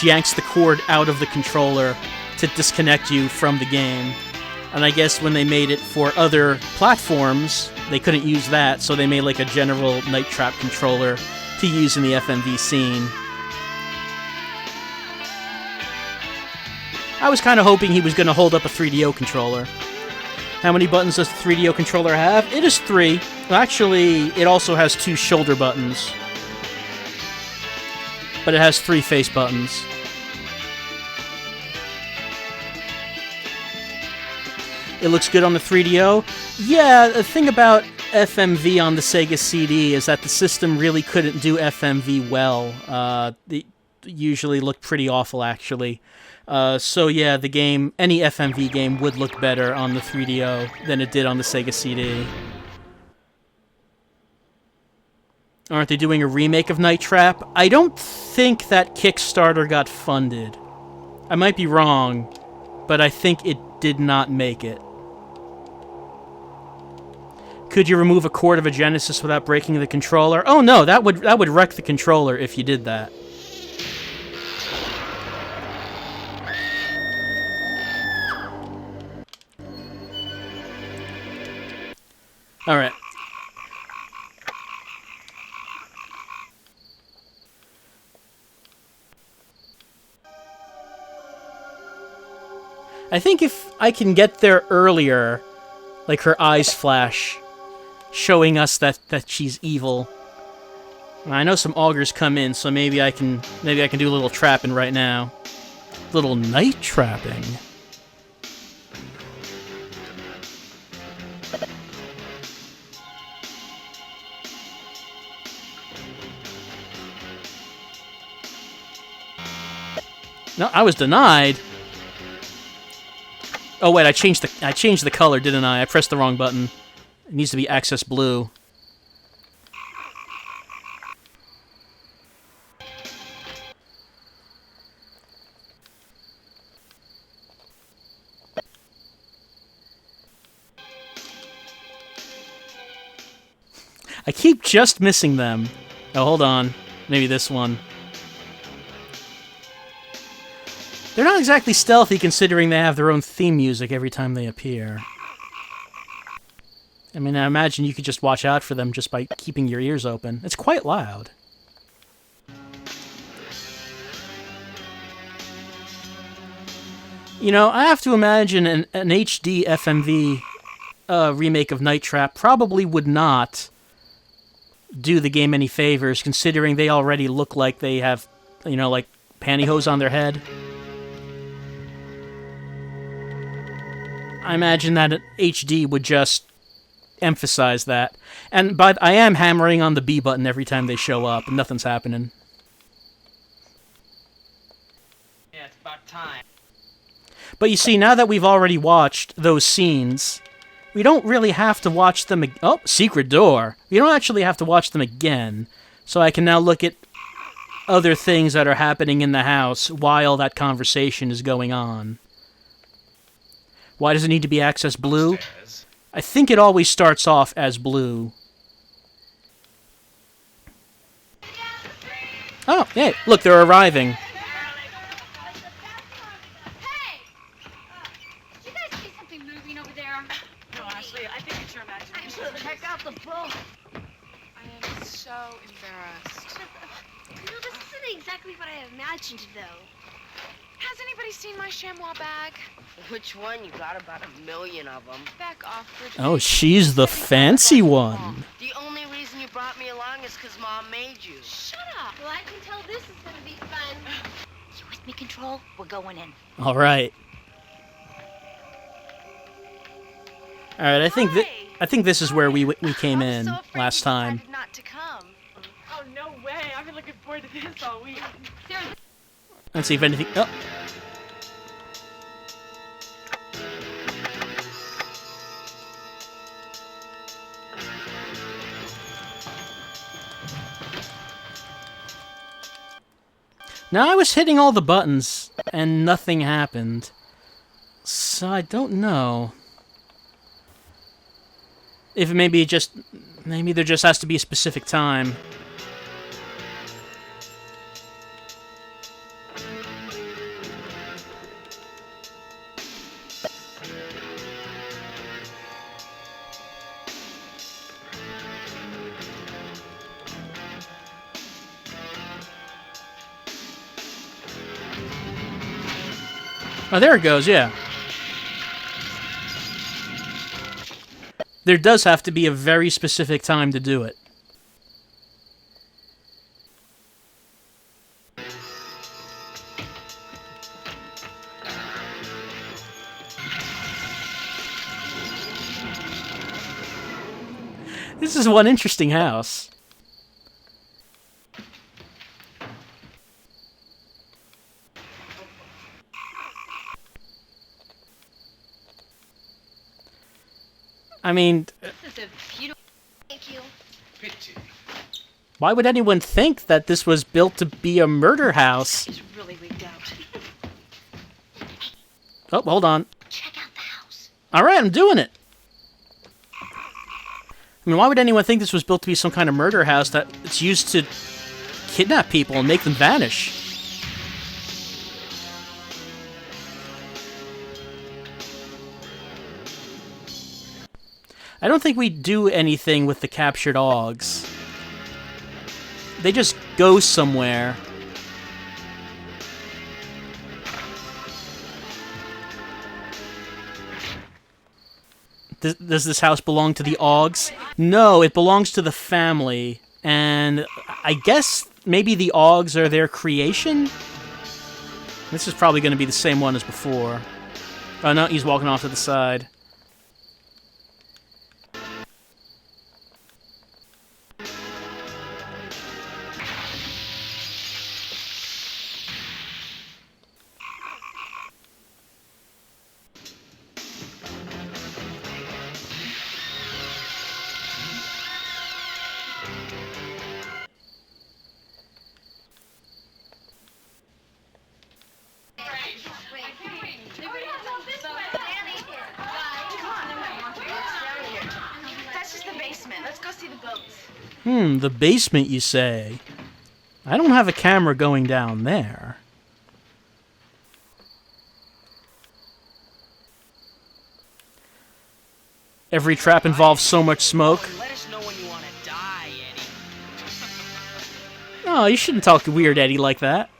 yanks the cord out of the controller to disconnect you from the game. And I guess when they made it for other platforms, they couldn't use that, so they made like a general Night Trap controller to use in the FMV scene. I was kind of hoping he was going to hold up a 3DO controller. How many buttons does the 3DO controller have? It is 3. Well, actually, it also has 2 shoulder buttons. But it has 3 face buttons. It looks good on the 3DO. Yeah, the thing about FMV on the Sega CD is that the system really couldn't do FMV well. It usually looked pretty awful, actually. So yeah, the game, any FMV game would look better on the 3DO than it did on the Sega CD. Aren't they doing a remake of Night Trap? I don't think that Kickstarter got funded. I might be wrong, but I think it did not make it. Could you remove a cord of a Genesis without breaking the controller? Oh no, that would wreck the controller if you did that. Alright. I think if I can get there earlier, like her eyes flash, showing us that she's evil. I know some augurs come in, so maybe I can do a little trapping right now. Little night trapping. No, I was denied. Oh wait, I changed the color, didn't I? I pressed the wrong button. It needs to be access blue. I keep just missing them. Oh, hold on. Maybe this one. They're not exactly stealthy considering they have their own theme music every time they appear. I mean, I imagine you could just watch out for them just by keeping your ears open. It's quite loud. You know, I have to imagine an HD FMV remake of Night Trap probably would not do the game any favors, considering they already look like they have, you know, like pantyhose on their head. I imagine that HD would just emphasize that. But I am hammering on the B button every time they show up, and nothing's happening. Yeah, it's about time. But you see, now that we've already watched those scenes, we don't really have to watch them oh, secret door. We don't actually have to watch them again. So I can now look at other things that are happening in the house while that conversation is going on. Why does it need to be access blue? Upstairs, I think it always starts off as blue. Oh, hey, look, they're arriving. Hey! Did you guys see something moving over there? No, Ashley, I think it's your imagination. Check out the boat. I am so embarrassed. This isn't exactly what I imagined, though. Has anybody seen my chamois bag? Which one? You got about 1 million of them. Back off, Bridget. Oh, she's the fancy one. The only reason you brought me along is because Mom made you. Shut up. Well, I can tell this is going to be fun. You with me, Control? We're going in. All right. All right, I think this is where we came in So afraid last you time. decided not to come. Oh, no way. I've been looking forward to this all week. Let's see if anything. Oh. Now I was hitting all the buttons and nothing happened. So I don't know. If maybe there just has to be a specific time. Oh, there it goes, yeah. There does have to be a very specific time to do it. This is one interesting house. I mean, This is a beautiful... Thank you. Pity. why would anyone think that this was built to be a murder house? He's really wigged out. Oh, hold on. Check out the house. All right, I'm doing it. I mean, why would anyone think this was built to be some kind of murder house that it's used to kidnap people and make them vanish? I don't think we do anything with the captured Augs. They just go somewhere. Does this house belong to the Augs? No, it belongs to the family. And I guess maybe the Augs are their creation? This is probably going to be the same one as before. Oh no, he's walking off to the side. That's just the basement. Let's go see the boats. The basement, you say? I don't have a camera going down there. Every trap involves so much smoke. Let us know when you want to die, Eddie. Oh, you shouldn't talk to Weird Eddie like that.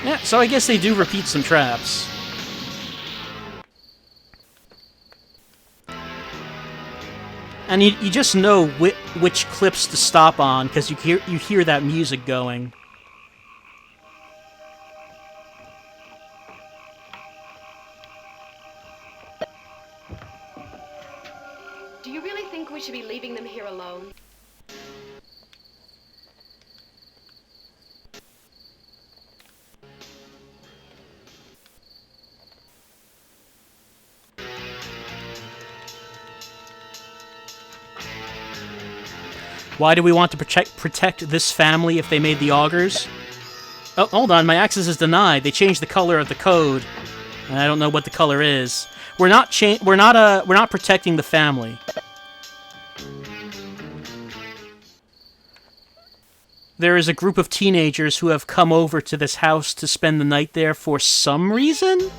Yeah, so I guess they do repeat some traps. And you just know which clips to stop on because you hear that music going. Do you really think we should be leaving them here alone? Why do we want to protect this family if they made the augers? Oh, hold on, my access is denied. They changed the color of the code, and I don't know what the color is. We're not protecting the family. There is a group of teenagers who have come over to this house to spend the night there for some reason?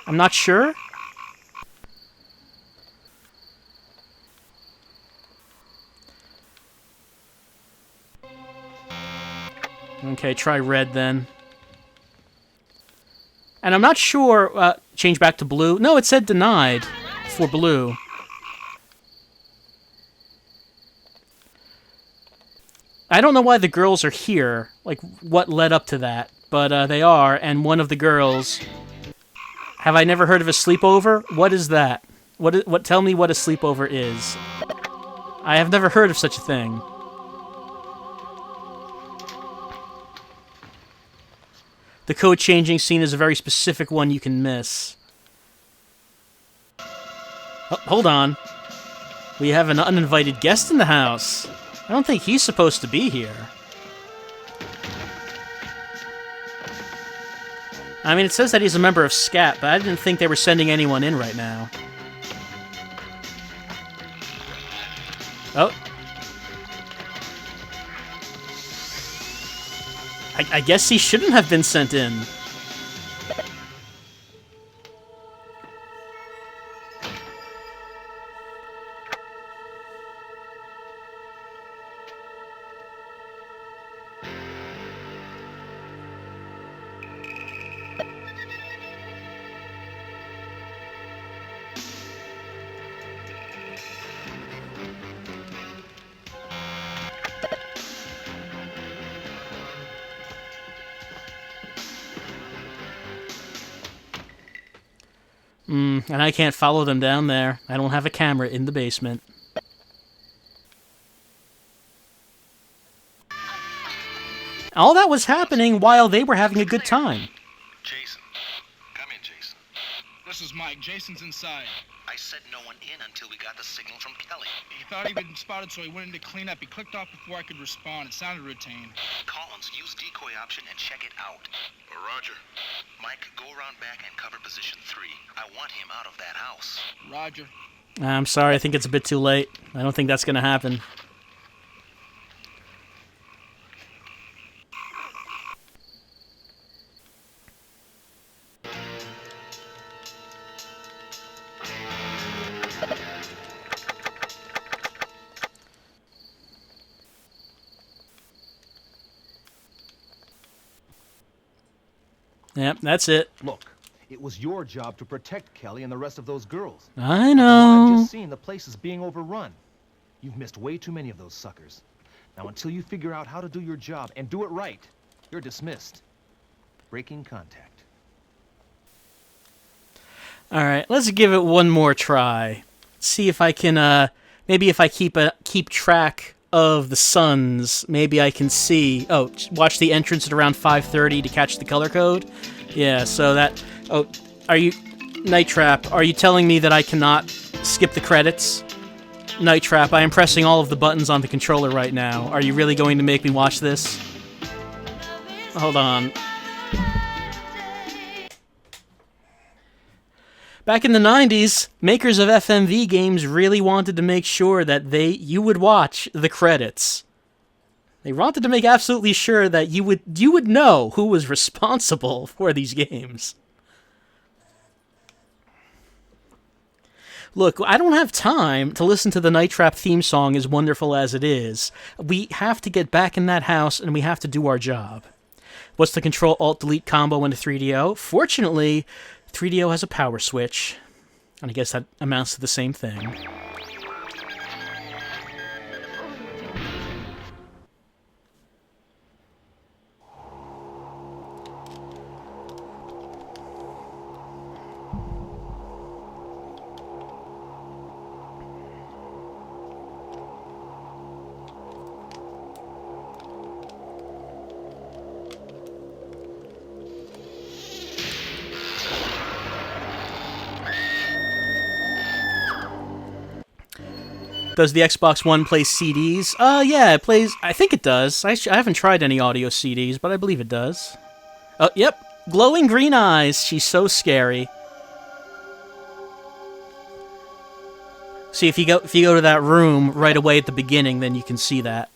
I'm not sure. Okay, try red then. And I'm not sure... change back to blue? No, it said denied for blue. I don't know why the girls are here, like what led up to that, but they are, and one of the girls... Have I never heard of a sleepover? What is that? Tell me what a sleepover is. I have never heard of such a thing. The code-changing scene is a very specific one you can miss. Oh, hold on. We have an uninvited guest in the house. I don't think he's supposed to be here. I mean, it says that he's a member of SCAT, but I didn't think they were sending anyone in right now. Oh. I guess he shouldn't have been sent in. And I can't follow them down there. I don't have a camera in the basement. All that was happening while they were having a good time. Jason. Come in, Jason. This is Mike. Jason's inside. I said no one in until we got the signal from Kelly. He thought he'd been spotted, so he went in to clean up. He clicked off before I could respond. It sounded routine. Collins, use decoy option and check it out. Roger. Mike, go around back and cover position 3. I want him out of that house. Roger. I'm sorry, I think it's a bit too late. I don't think that's going to happen. Yep, that's it. Look, it was your job to protect Kelly and the rest of those girls. I From what I've know. just seen, the place is being overrun. You've missed way too many of those suckers. Now, until you figure out how to do your job and do it right, you're dismissed. Breaking contact. Alright, let's give it one more try. See if I can, maybe if I keep track of the suns, maybe I can see... Oh, watch the entrance at around 5:30 to catch the color code? Yeah, so that... Oh, are you... Night Trap, are you telling me that I cannot skip the credits? Night Trap, I am pressing all of the buttons on the controller right now. Are you really going to make me watch this? Hold on. Back in the 90s, makers of FMV games really wanted to make sure that you would watch the credits. They wanted to make absolutely sure that you would know who was responsible for these games. Look, I don't have time to listen to the Night Trap theme song, as wonderful as it is. We have to get back in that house, and we have to do our job. What's the Control-Alt-Delete combo into 3DO? Fortunately, 3DO has a power switch, and I guess that amounts to the same thing. Does the Xbox One play CDs? Yeah, it plays... I think it does. I haven't tried any audio CDs, but I believe it does. Oh, yep. Glowing green eyes. She's so scary. See, if you go to that room right away at the beginning, then you can see that.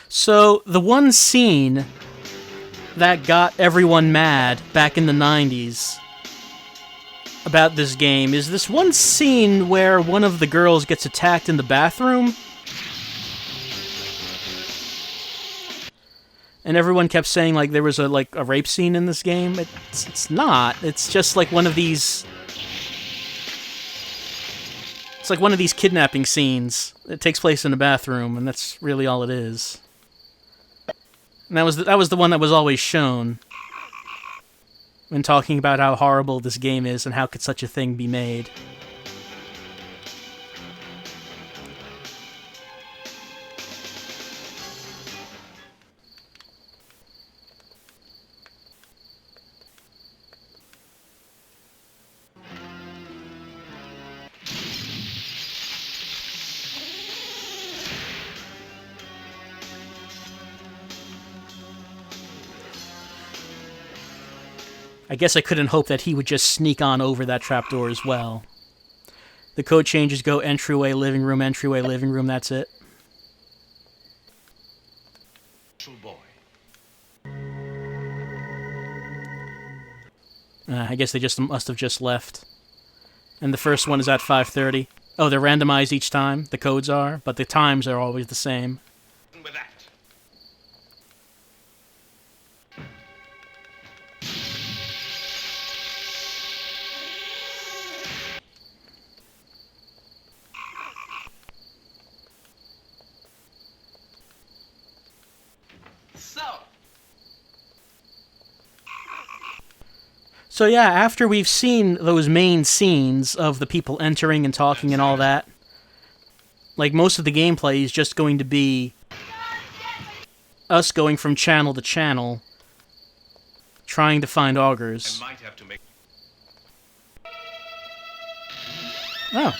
So, the one scene that got everyone mad back in the 90s about this game is this one scene where one of the girls gets attacked in the bathroom. And everyone kept saying like there was a rape scene in this game. It's not. It's just like one of these... It's like one of these kidnapping scenes. It takes place in a bathroom, and that's really all it is. And that was the one that was always shown when talking about how horrible this game is and how could such a thing be made. I guess I couldn't hope that he would just sneak on over that trapdoor as well. The code changes go entryway, living room, that's it. I guess they just must have just left. And the first one is at 5:30. Oh, they're randomized each time, the codes are, but the times are always the same. With that. So yeah, after we've seen those main scenes of the people entering and talking and all that, like most of the gameplay is just going to be us going from channel to channel, trying to find augurs. Oh.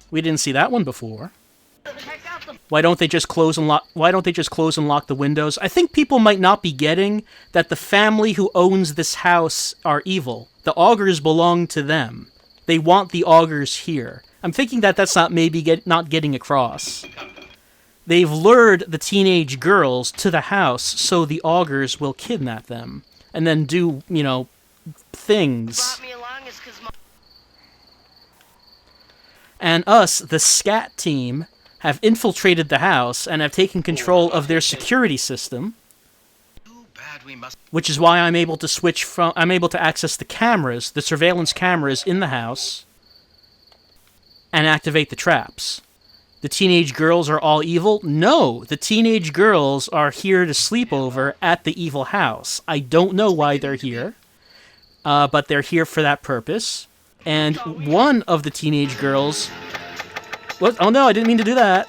We didn't see that one before. Why don't they just close and lock? Why don't they just close and lock the windows? I think people might not be getting that the family who owns this house are evil. The augurs belong to them. They want the augurs here. I'm thinking that that's not not getting across. They've lured the teenage girls to the house so the augurs will kidnap them and then do, you know, things. And us, the SCAT team, have infiltrated the house and have taken control of their security system, which is why I'm able to access the cameras, the surveillance cameras in the house, and activate the traps. The teenage girls are all evil? No, the teenage girls are here to sleep over at the evil house. I don't know why they're here, but they're here for that purpose. And one of the teenage girls... What? Oh no, I didn't mean to do that.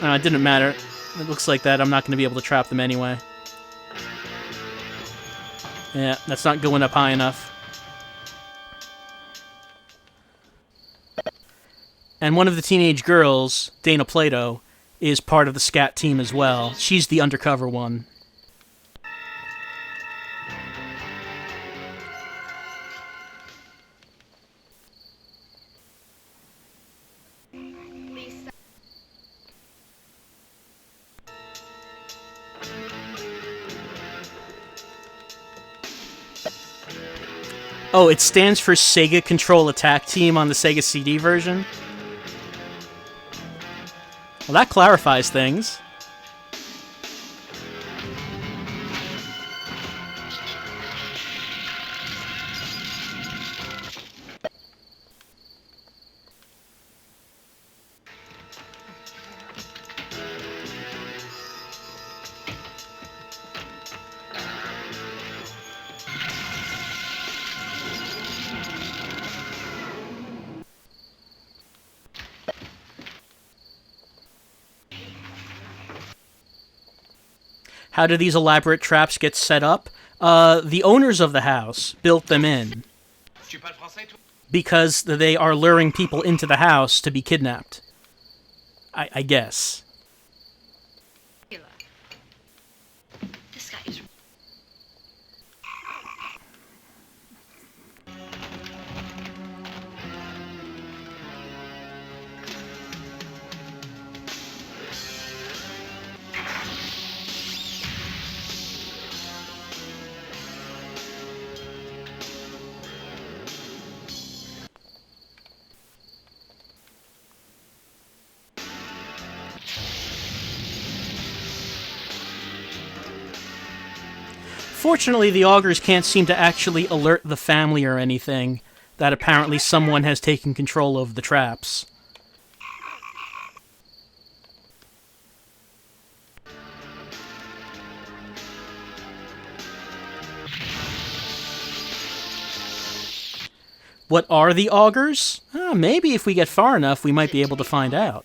No, it didn't matter. It looks like that I'm not going to be able to trap them anyway. Yeah, that's not going up high enough. And one of the teenage girls, Dana Plato, is part of the SCAT team as well. She's the undercover one. Oh, it stands for Sega Control Attack Team on the Sega CD version? Well, that clarifies things. How do these elaborate traps get set up? The owners of the house built them in because they are luring people into the house to be kidnapped. I guess. This guy is... Fortunately, the augurs can't seem to actually alert the family or anything that apparently someone has taken control of the traps. What are the augurs? Maybe if we get far enough, we might be able to find out.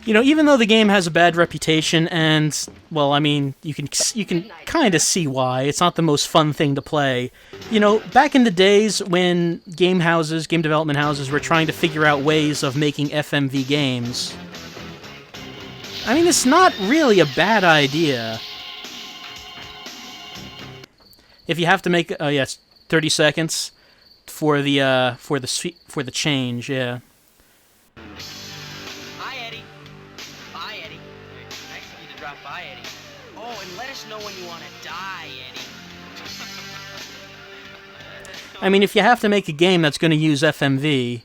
You know, even though the game has a bad reputation, and, well, I mean, you can kind of see why. It's not the most fun thing to play. You know, back in the days when game development houses, were trying to figure out ways of making FMV games, I mean, it's not really a bad idea. If you have to make, oh yes, 30 seconds for the change, yeah. Hi, Eddie. Bye, Eddie. Nice of you to drop by, Eddie. Oh, and let us know when you want to die, Eddie. I mean, if you have to make a game that's going to use FMV,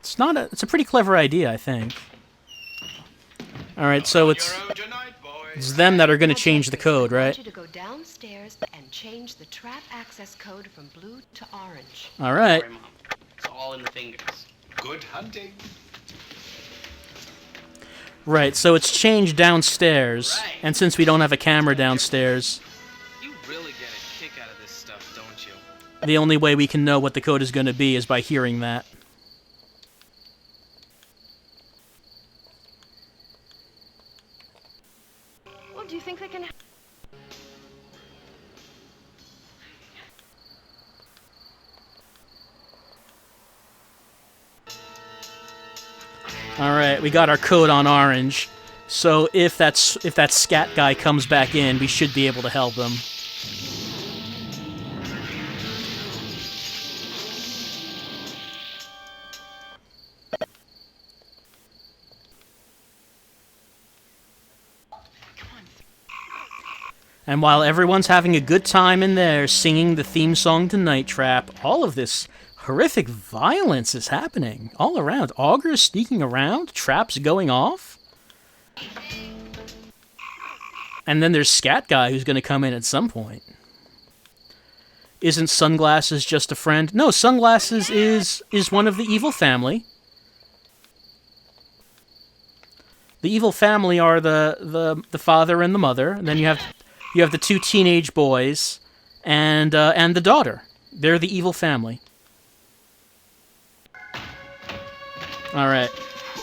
it's a pretty clever idea, I think. Alright, so it's them that are going to change the code, right? I want you to go downstairs and change the trap access code from blue to orange. Alright. Sorry, Mom. It's all in the fingers. Good hunting. Right, so it's changed downstairs, Right. and since we don't have a camera downstairs, You really get a kick out of this stuff, don't you? the only way we can know what the code is going to be is by hearing that. Well, do you think they can... Alright, we got our code on orange, so if that scat guy comes back in, we should be able to help him. And while everyone's having a good time in there singing the theme song to Night Trap, all of this horrific violence is happening all around. Augurs sneaking around, traps going off. And then there's Scat Guy who's going to come in at some point. Isn't Sunglasses just a friend? No, Sunglasses is one of the evil family. The evil family are the father and the mother, and then you have the two teenage boys and the daughter. They're the evil family. All right,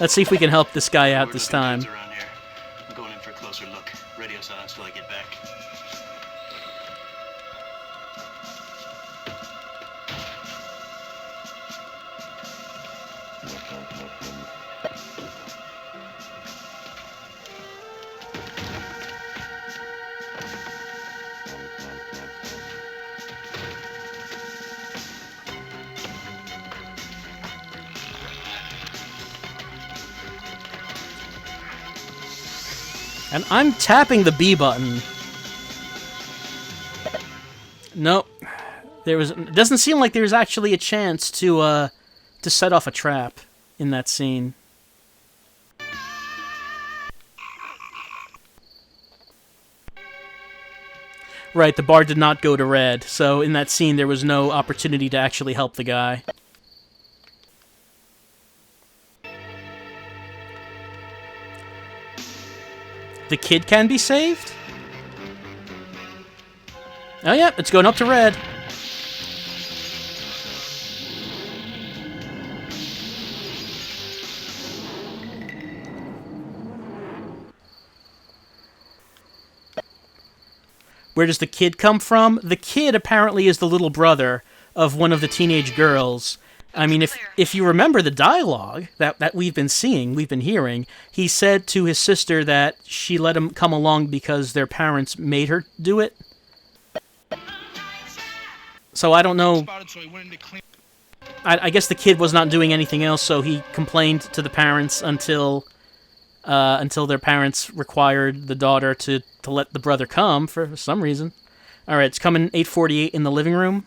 let's see if we can help this guy out this time. Around here. I'm going in for a closer look. Radio silence till I get back. And I'm tapping the B button. Nope. It doesn't seem like there's actually a chance to set off a trap in that scene. Right, the bar did not go to red, so in that scene there was no opportunity to actually help the guy. The kid can be saved? Oh yeah, it's going up to red. where does the kid come from? The kid apparently is the little brother of one of the teenage girls. I mean, if you remember the dialogue that we've been hearing, he said to his sister that she let him come along because their parents made her do it. So I don't know. I guess the kid was not doing anything else, so he complained to the parents until their parents required the daughter to let the brother come for some reason. All right, it's coming 8:48 in the living room.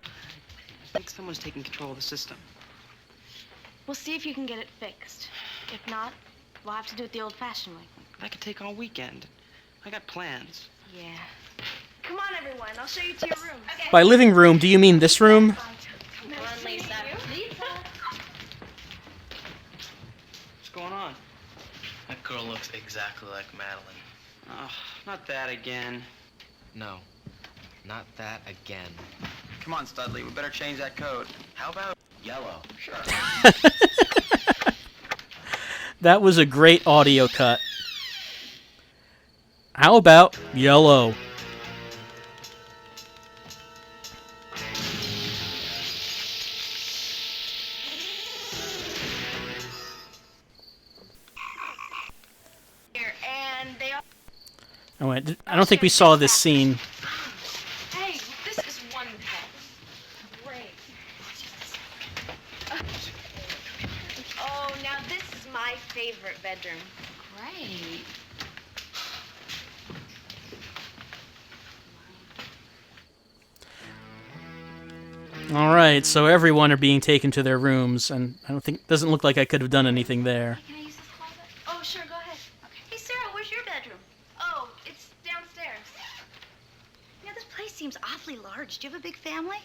I think someone's taking control of the system. We'll see if you can get it fixed. If not, we'll have to do it the old-fashioned way. That could take all weekend. I got plans. Yeah. Come on, everyone. I'll show you to your room. Okay. By living room, do you mean this room? Come on, Lisa. Lisa. What's going on? That girl looks exactly like Madeline. Oh, not that again. No, not that again. Come on, Studley. We better change that code. How about yellow? Sure. That was a great audio cut. How about yellow? And they all... Oh, wait, I don't think we saw this scene. Hey, this is wonderful. Great. Oh, now this is my favorite bedroom. Great. All right, so everyone are being taken to their rooms, and doesn't look like I could have done anything there. Can I use this closet? Oh, sure, go ahead. Okay. Hey, Sarah, where's your bedroom? Oh, it's downstairs. You know, this place seems awfully large. Do you have a big family?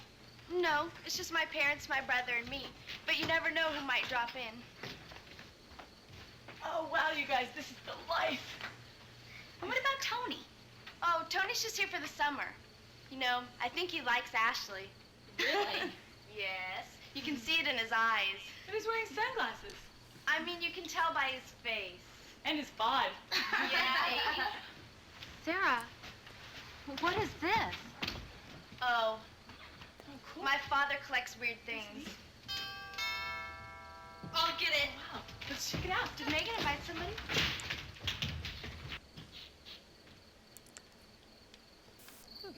No, it's just my parents, my brother, and me. But you never know who might drop in. Oh, wow, you guys, this is the life. And what about Tony? Oh, Tony's just here for the summer. You know, I think he likes Ashley. Really? Yes. You can see it in his eyes. And he's wearing sunglasses. I mean, you can tell by his face. And his bod. Yeah. Sarah, what is this? Oh, Cool. my father collects weird things. I'll get it. Wow, let's check it out. Did Megan invite somebody?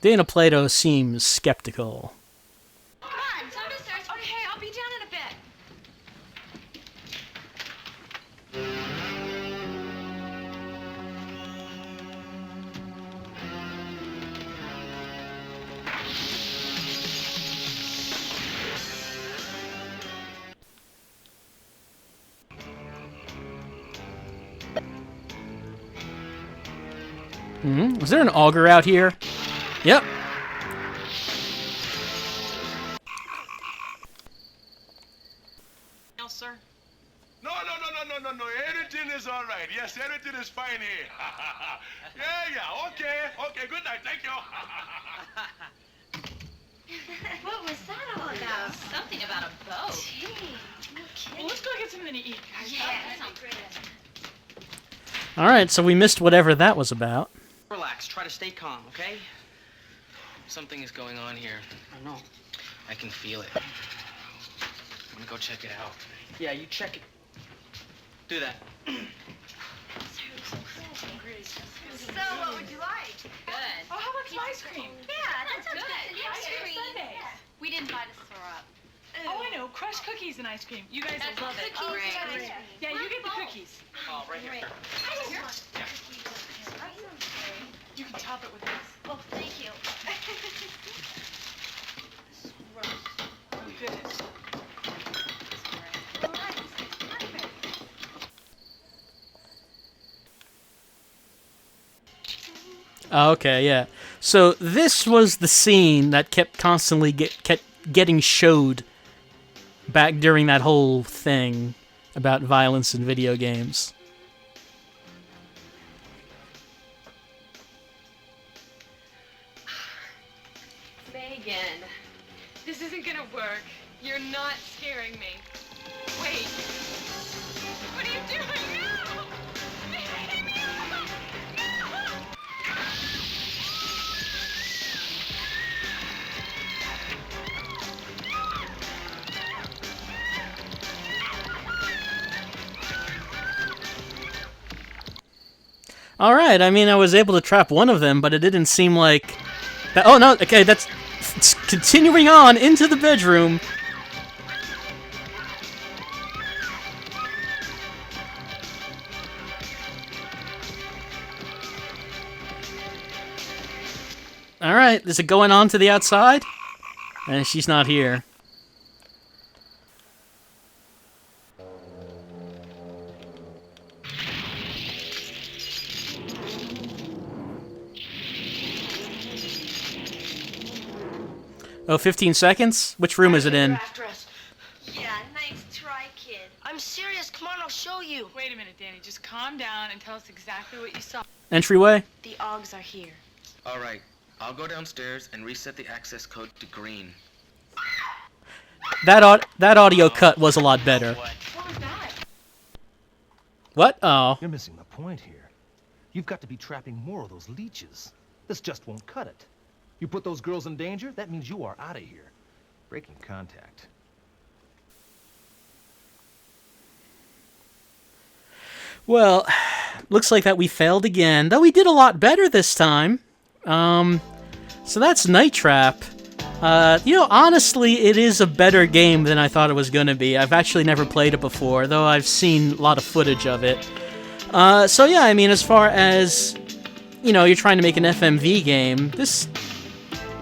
Dana Plato seems skeptical. Come on, somebody starts. Okay, I'll be down in a bit. Was there an auger out here? Yep. Else, sir? No. Everything is all right. Yes, everything is fine here. Yeah. Okay. Good night. Thank you. What was that all about? Something about a boat. Well, let's go get something to eat, guys. Yeah, that sounds great. All right, so we missed whatever that was about. Relax. Try to stay calm, okay? Something is going on here. I know. I can feel it. I'm gonna go check it out. Yeah, you check it. Do that. So, what would you like? Good. Oh, how about some ice cream? Yeah, that sounds good. good. Ice cream. Sundays. We didn't buy to throw up. Oh, I know. Crushed cookies and ice cream. You guys will love it. Cookies and ice cream. Yeah, you get the cookies. Oh, right here. You can top it with this. Oh, thank you. Oh, goodness. Okay, yeah. So this was the scene that kept constantly kept getting showed back during that whole thing about violence in video games. Megan, this isn't gonna work. You're not scaring me. Wait. What are you doing? No! Leave me alone! No! Alright, I mean, I was able to trap one of them, but it didn't seem like... That, oh, no, okay, that's... It's continuing on into the bedroom. Alright, is it going on to the outside? And she's not here. Oh, 15 seconds? Which room is it in? After us. Yeah, nice try, kid. I'm serious. Come on, I'll show you. Wait a minute, Danny. Just calm down and tell us exactly what you saw. Entryway? The Augs are here. All right, I'll go downstairs and reset the access code to green. That audio cut was a lot better. What was that? What? Oh. You're missing the point here. You've got to be trapping more of those leeches. This just won't cut it. You put those girls in danger, that means you are out of here. Breaking contact. Well, looks like that we failed again, though we did a lot better this time. So that's Night Trap. You know, honestly, it is a better game than I thought it was going to be. I've actually never played it before, though I've seen a lot of footage of it. So yeah, I mean, as far as, you know, you're trying to make an FMV game,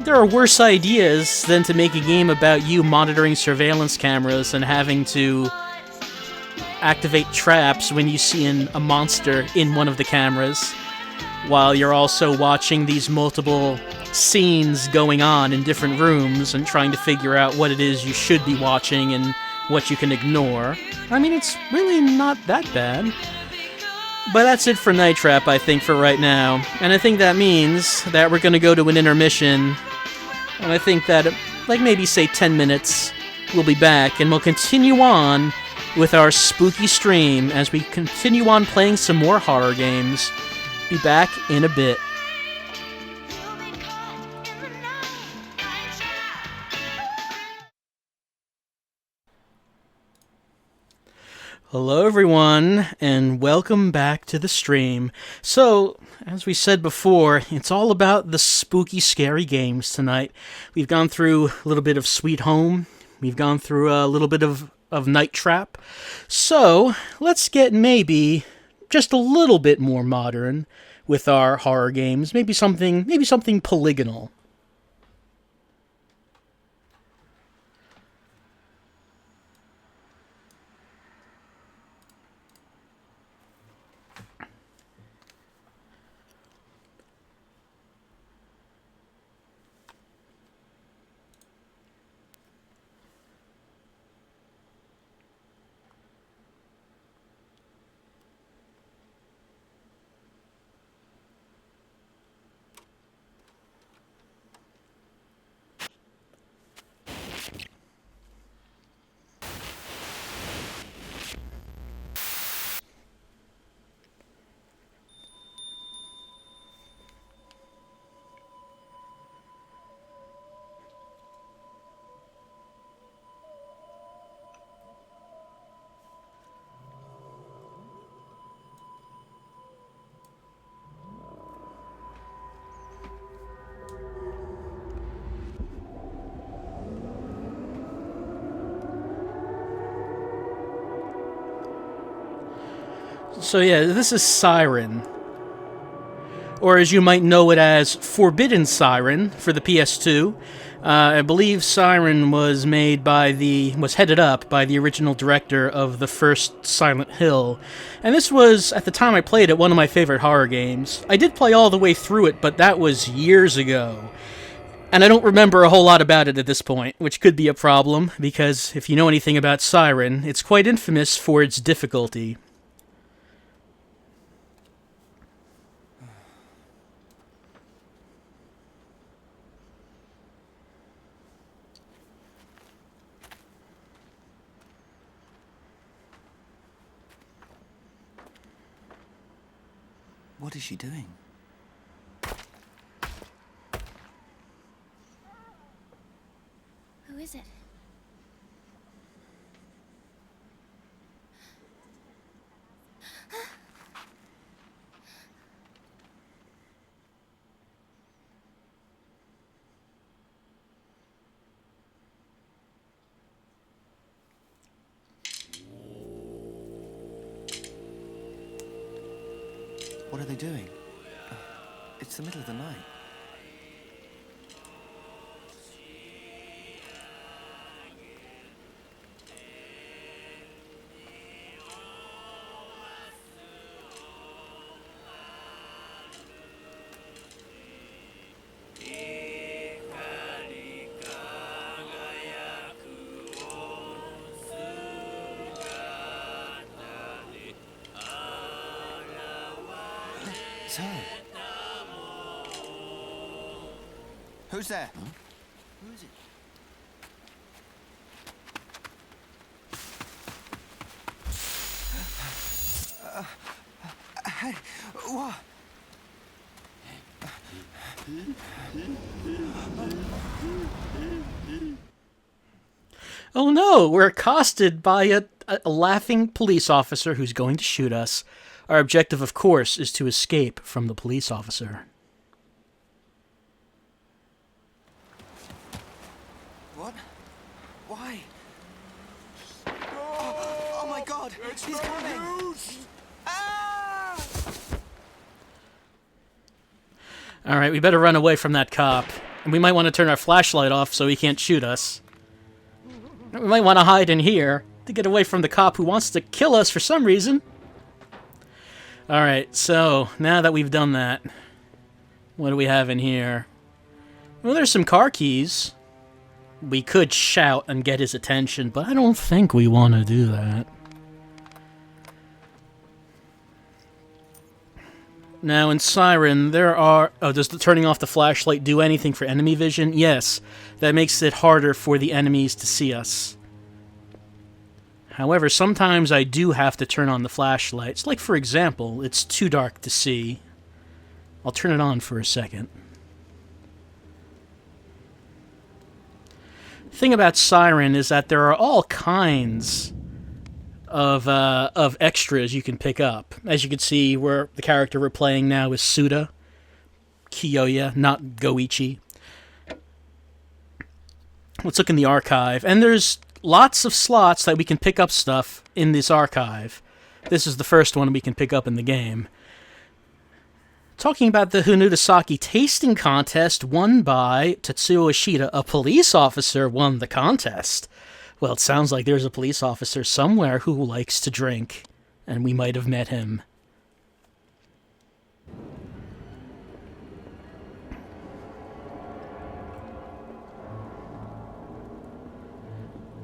there are worse ideas than to make a game about you monitoring surveillance cameras and having to activate traps when you see a monster in one of the cameras, while you're also watching these multiple scenes going on in different rooms and trying to figure out what it is you should be watching and what you can ignore. I mean, it's really not that bad. But that's it for Night Trap, I think, for right now. And I think that means that we're going to go to an intermission. And I think that, like, maybe, say, 10 minutes, we'll be back, and we'll continue on with our spooky stream as we continue on playing some more horror games. Be back in a bit. Hello everyone, and welcome back to the stream. So, as we said before, it's all about the spooky, scary games tonight. We've gone through a little bit of Sweet Home, we've gone through a little bit of Night Trap. So, let's get maybe just a little bit more modern with our horror games. Maybe something polygonal. So yeah, this is Siren. Or as you might know it as, Forbidden Siren for the PS2. I believe Siren was headed up by the original director of the first Silent Hill. And this was, at the time I played it, one of my favorite horror games. I did play all the way through it, but that was years ago. And I don't remember a whole lot about it at this point, which could be a problem, because if you know anything about Siren, it's quite infamous for its difficulty. What is she doing? Who is it? What are they doing? It's the middle of the night. Siren. Who's there? Huh? Who is it? Hey, what? Oh no, we're accosted by a laughing police officer who's going to shoot us. Our objective, of course, is to escape from the police officer. What? Why? Oh my God! He's coming! Ah! Alright, we better run away from that cop. And we might want to turn our flashlight off so he can't shoot us. We might want to hide in here to get away from the cop who wants to kill us for some reason. Alright, so now that we've done that, what do we have in here? Well, there's some car keys. We could shout and get his attention, but I don't think we want to do that. Now, in Siren, there are... Oh, does turning off the flashlight do anything for enemy vision? Yes. That makes it harder for the enemies to see us. However, sometimes I do have to turn on the flashlights. Like, for example, it's too dark to see. I'll turn it on for a second. The thing about Siren is that there are all kinds of extras you can pick up. As you can see, the character we're playing now is Suda. Kiyoya, not Goichi. Let's look in the archive. And there's lots of slots that we can pick up stuff in this archive. This is the first one we can pick up in the game. Talking about the Hunudasaki tasting contest won by Tetsuo Ishida, a police officer won the contest. Well, it sounds like there's a police officer somewhere who likes to drink, and we might have met him.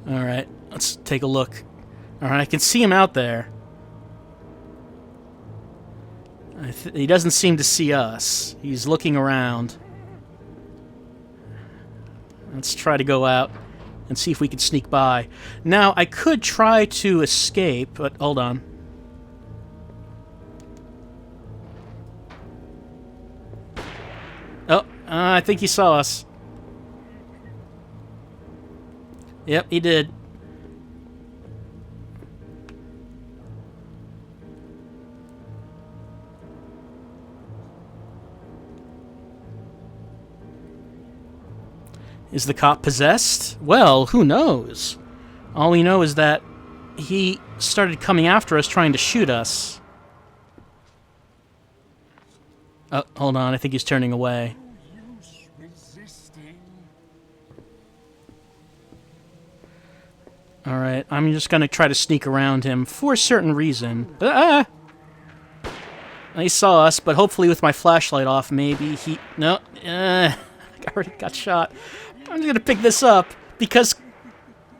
Alright, let's take a look. Alright, I can see him out there. He doesn't seem to see us. He's looking around. Let's try to go out and see if we can sneak by. Now, I could try to escape, but hold on. Oh, I think he saw us. Yep, he did. Is the cop possessed? Well, who knows? All we know is that he started coming after us, trying to shoot us. Oh, hold on, I think he's turning away. Alright, I'm just gonna try to sneak around him for a certain reason. He saw us, but hopefully with my flashlight off, maybe he... No, I already got shot. I'm gonna pick this up, because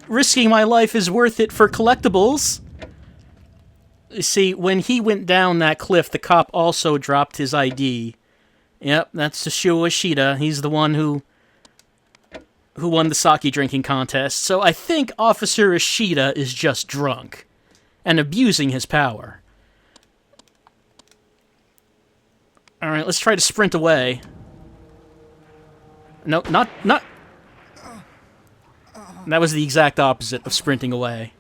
risking my life is worth it for collectibles. You see, when he went down that cliff, the cop also dropped his ID. Yep, that's Tetsuo Ishida. He's the one who won the sake drinking contest. So I think Officer Ishida is just drunk and abusing his power. Alright, let's try to sprint away. No, not... That was the exact opposite of sprinting away.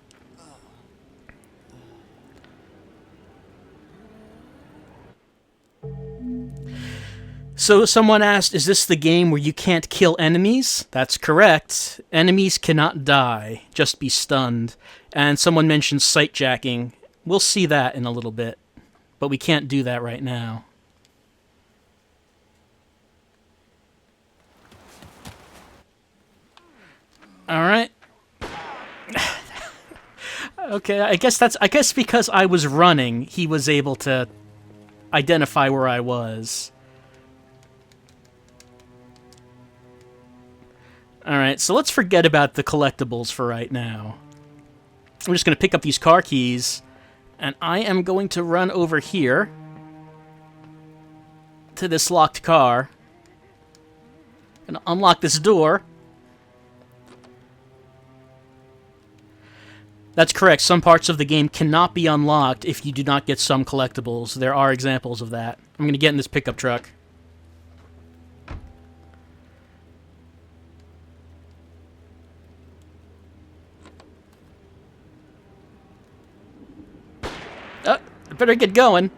So someone asked, is this the game where you can't kill enemies? That's correct. Enemies cannot die, just be stunned. And someone mentioned sight jacking. We'll see that in a little bit. But we can't do that right now. All right. Okay, I guess because I was running, he was able to identify where I was. Alright, so let's forget about the collectibles for right now. I'm just going to pick up these car keys, and I am going to run over here to this locked car and unlock this door. That's correct. Some parts of the game cannot be unlocked if you do not get some collectibles. There are examples of that. I'm going to get in this pickup truck. I better get going.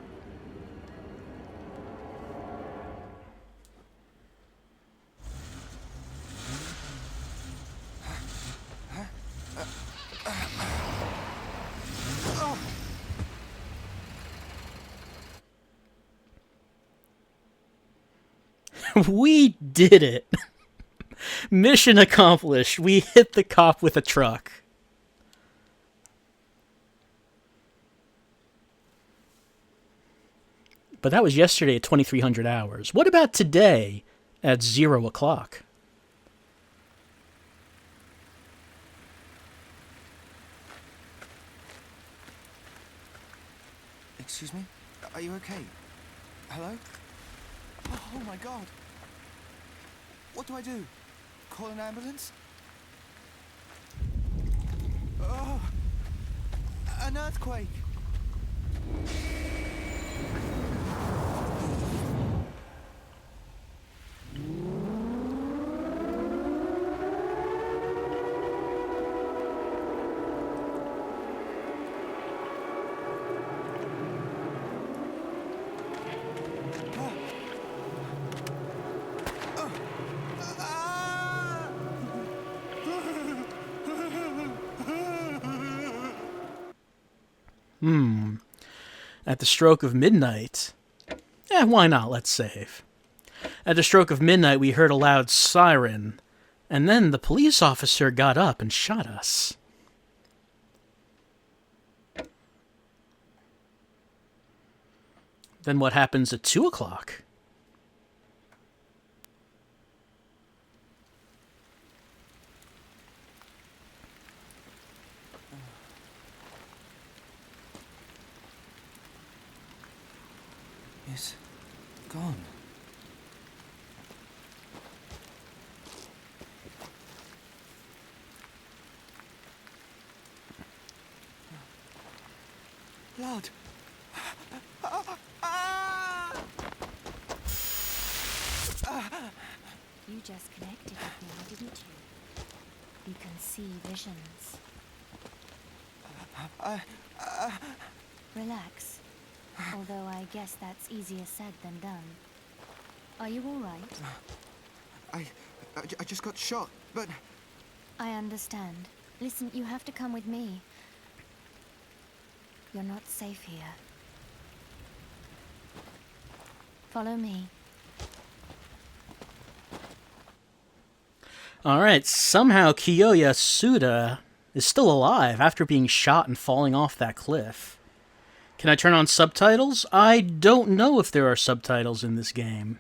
We did it. Mission accomplished. We hit the cop with a truck. But that was yesterday at 2300 hours. What about today at 0 o'clock? Excuse me? Are you okay? Hello? Oh my god. What do I do? Call an ambulance? Oh, an earthquake. At the stroke of midnight... why not? Let's save. At the stroke of midnight, we heard a loud siren, and then the police officer got up and shot us. Then what happens at 2 o'clock? It's gone. Blood. You just connected with me, didn't you? You can see visions. Relax. Although I guess that's easier said than done. Are you all right? I just got shot, but... I understand. Listen, you have to come with me. You're not safe here. Follow me. Alright, somehow Kiyoya Suda is still alive after being shot and falling off that cliff. Can I turn on subtitles? I don't know if there are subtitles in this game.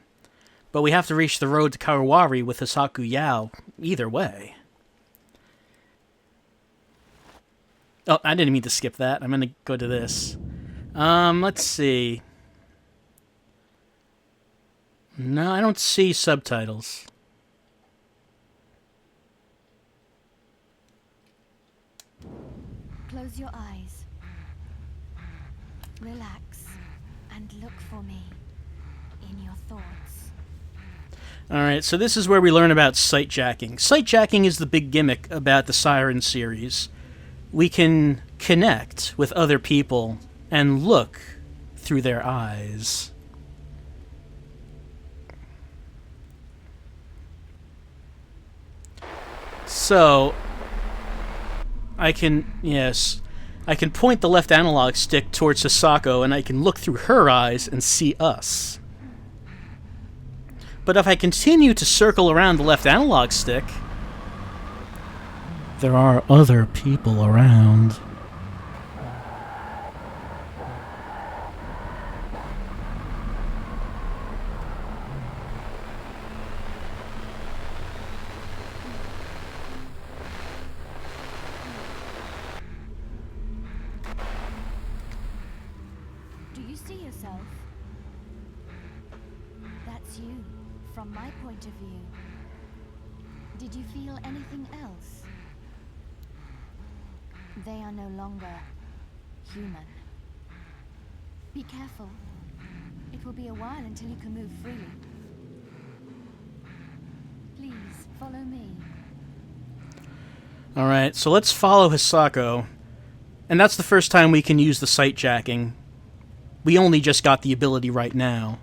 But we have to reach the road to Kawari with Hisaku Yao either way. Oh, I didn't mean to skip that. I'm going to go to this. Let's see. No, I don't see subtitles. Close your eyes. Relax and look for me in your thoughts. Alright, so this is where we learn about sightjacking. Sightjacking is the big gimmick about the Siren series. We can connect with other people and look through their eyes. So, I can point the left analog stick towards Sasako, and I can look through her eyes and see us. But if I continue to circle around the left analog stick, There are other people around. Do you see yourself? That's you, from my point of view. Did you feel anything else? They are no longer human. Be careful. It will be a while until you can move freely. Please, follow me. Alright, so let's follow Hisako. And that's the first time we can use the sight jacking. We only just got the ability right now.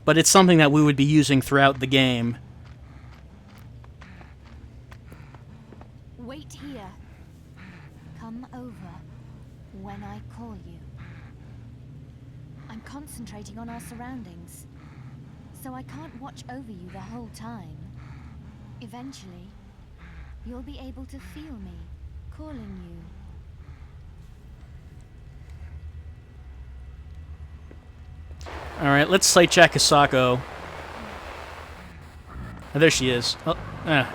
But it's something that we would be using throughout the game. Wait here. Come over when I call you. I'm concentrating on our surroundings, so I can't watch over you the whole time. Eventually, you'll be able to feel me calling you. Alright, let's sight check Hisako. Oh, there she is. Oh,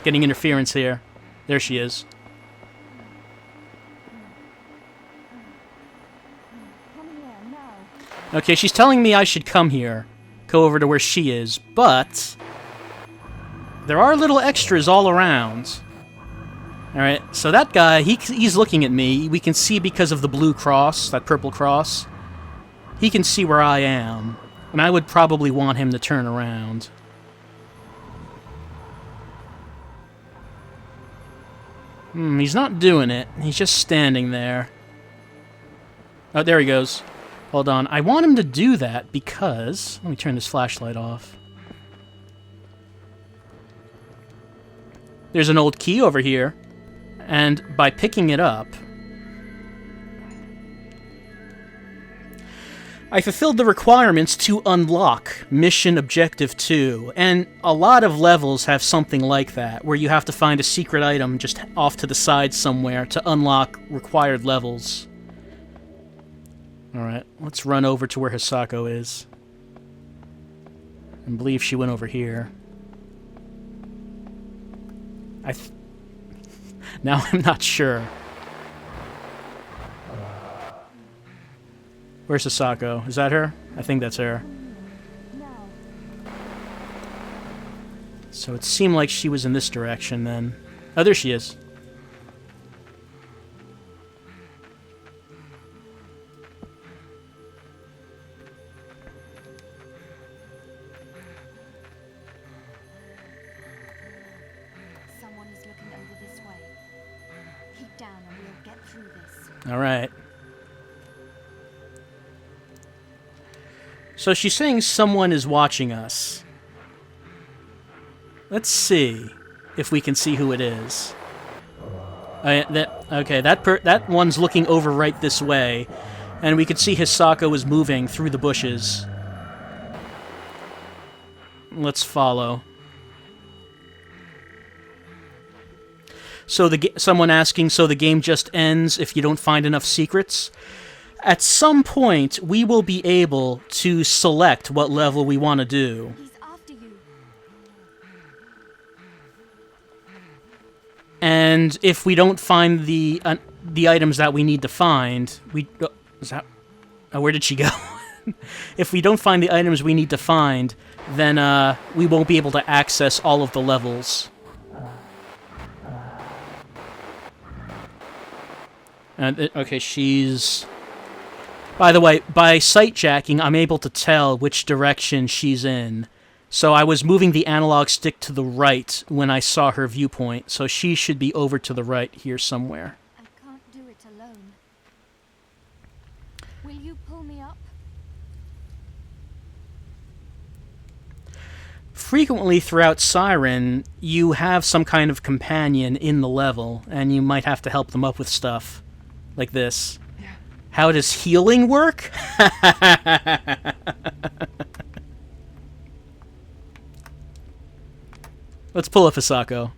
getting interference here. There she is. Okay, she's telling me I should come here. Go over to where she is, but there are little extras all around. Alright, so that guy, he's looking at me. We can see because of the blue cross, that purple cross. He can see where I am. And I would probably want him to turn around. He's not doing it. He's just standing there. Oh, there he goes. Hold on. I want him to do that because... Let me turn this flashlight off. There's an old key over here. And by picking it up... I fulfilled the requirements to unlock Mission Objective 2, and a lot of levels have something like that, where you have to find a secret item just off to the side somewhere to unlock required levels. Alright, let's run over to where Hisako is. I believe she went over here. Now I'm not sure. Where's Hisako? Is that her? I think that's her. So it seemed like she was in this direction then. Oh, there she is. Someone is looking over this way. Keep down and we'll get through this. All right. So she's saying someone is watching us. Let's see if we can see who it is. That one's looking over right this way, and we could see Hisako is moving through the bushes. Let's follow. So someone asking, so the game just ends if you don't find enough secrets? At some point, we will be able to select what level we want to do. He's after you. And if we don't find the items that we need to find, where did she go? If we don't find the items we need to find, then we won't be able to access all of the levels. Okay, she's... By the way, by sight jacking, I'm able to tell which direction she's in. So I was moving the analog stick to the right when I saw her viewpoint, so she should be over to the right here somewhere. I can't do it alone. Will you pull me up? Frequently throughout Siren, you have some kind of companion in the level, and you might have to help them up with stuff. Like this. How does healing work? Let's pull up Hisako.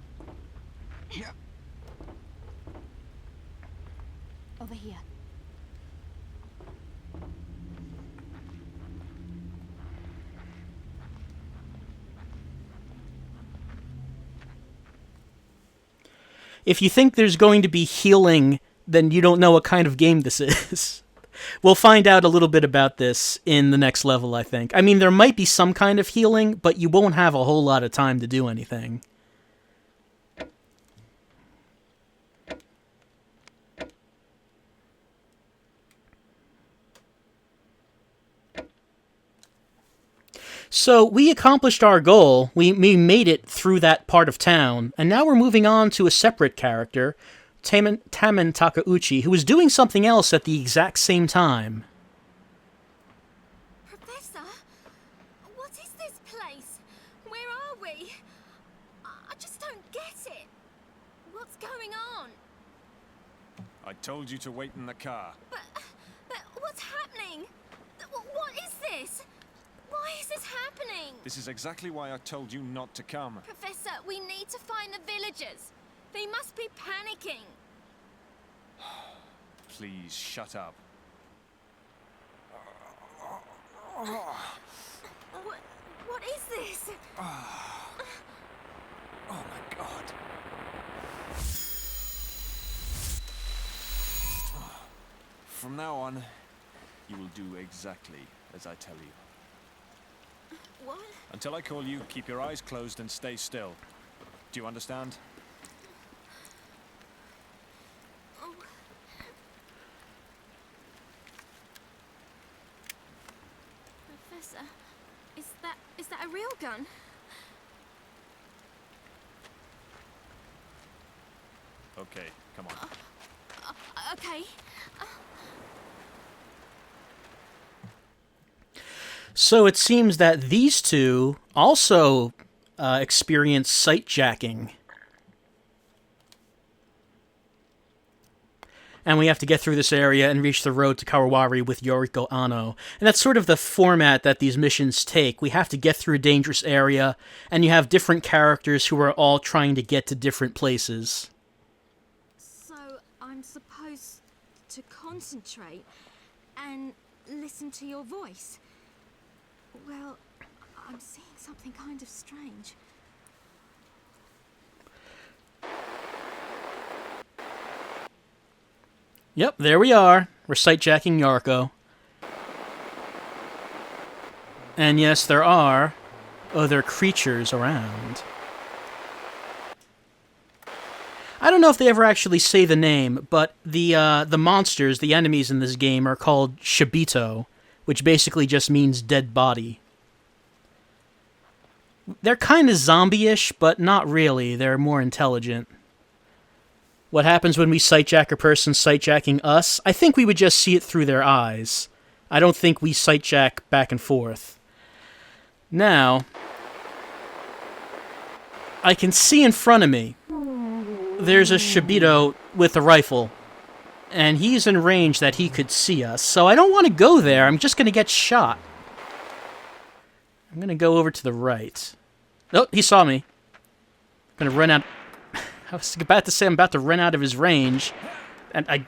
If you think there's going to be healing, then you don't know what kind of game this is. We'll find out a little bit about this in the next level, I think. I mean, there might be some kind of healing, but you won't have a whole lot of time to do anything. So we accomplished our goal. We made it through that part of town, and now we're moving on to a separate character, Tamen Takeuchi, who is doing something else at the exact same time. Professor, what is this place? Where are we? I just don't get it. What's going on? I told you to wait in the car. But what's happening? What is this? Why is this happening? This is exactly why I told you not to come. Professor, we need to find the villagers. They must be panicking. Please, shut up. What is this? Oh my God. From now on, you will do exactly as I tell you. What? Until I call you, keep your eyes closed and stay still. Do you understand? Oh. Professor, is that a real gun? Okay, come on. Okay. So it seems that these two also experience sight jacking. And we have to get through this area and reach the road to Kawawari with Yoriko Ano. And that's sort of the format that these missions take. We have to get through a dangerous area, and you have different characters who are all trying to get to different places. So I'm supposed to concentrate and listen to your voice. Well, I'm seeing something kind of strange. Yep, there we are. We're sight-jacking Yoriko. And yes, there are other creatures around. I don't know if they ever actually say the name, but the monsters, the enemies in this game, are called Shibito, which basically just means dead body. They're kind of zombie-ish, but not really. They're more intelligent. What happens when we sightjack a person sightjacking us? I think we would just see it through their eyes. I don't think we sightjack back and forth. Now, I can see in front of me, there's a Shibito with a rifle. And he's in range that he could see us, so I don't want to go there. I'm just going to get shot. I'm going to go over to the right. Oh, he saw me. I'm going to run out. I was about to say I'm about to run out of his range, and I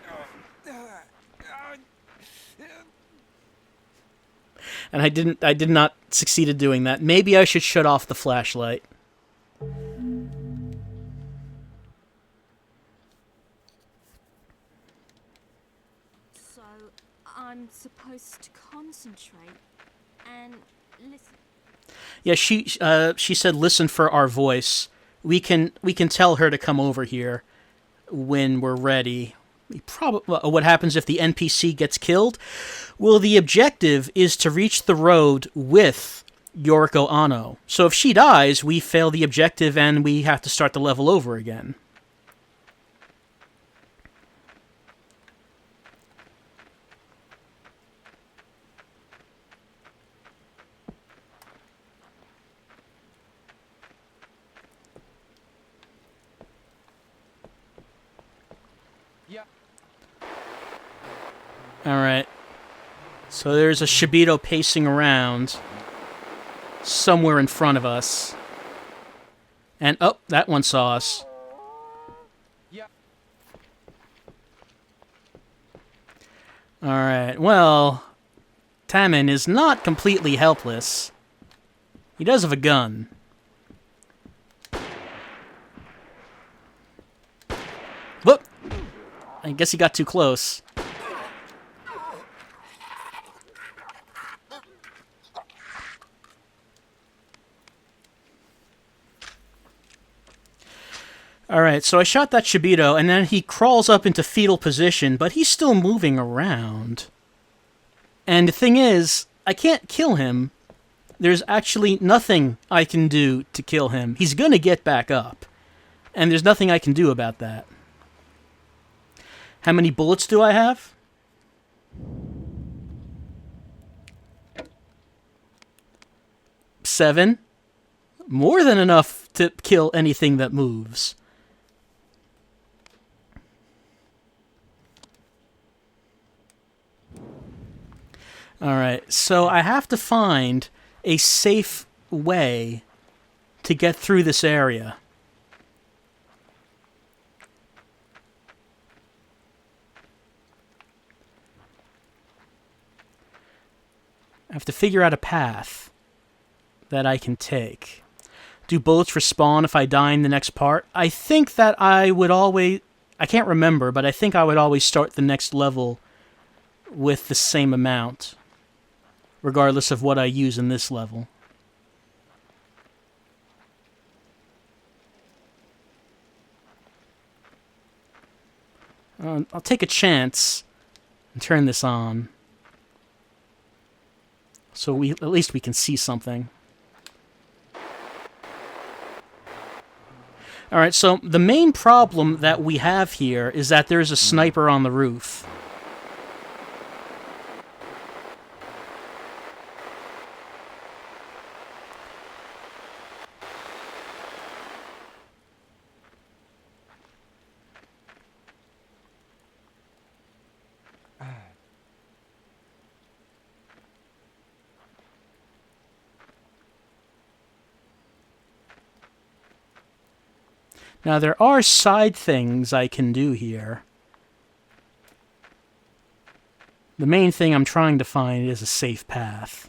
did not succeed at doing that. Maybe I should shut off the flashlight. So I'm supposed to concentrate and listen. Yeah, she said listen for our voice. We can tell her to come over here when we're ready. What happens if the NPC gets killed? Well, the objective is to reach the road with Yoriko Ano. So if she dies, we fail the objective and we have to start the level over again. Alright. So there's a Shibito pacing around somewhere in front of us. And, oh, that one saw us. Alright, well, Tamen is not completely helpless. He does have a gun. Whoop! I guess he got too close. Alright, so I shot that Shibito, and then he crawls up into fetal position, but he's still moving around. And the thing is, I can't kill him. There's actually nothing I can do to kill him. He's gonna get back up. And there's nothing I can do about that. How many bullets do I have? Seven. More than enough to kill anything that moves. Alright, so I have to find a safe way to get through this area. I have to figure out a path that I can take. Do bullets respawn if I die in the next part? I think that I would always... I can't remember, but I think I would always start the next level with the same amount, regardless of what I use in this level. I'll take a chance and turn this on, so at least we can see something. Alright, so the main problem that we have here is that there's a sniper on the roof. Now, there are side things I can do here. The main thing I'm trying to find is a safe path.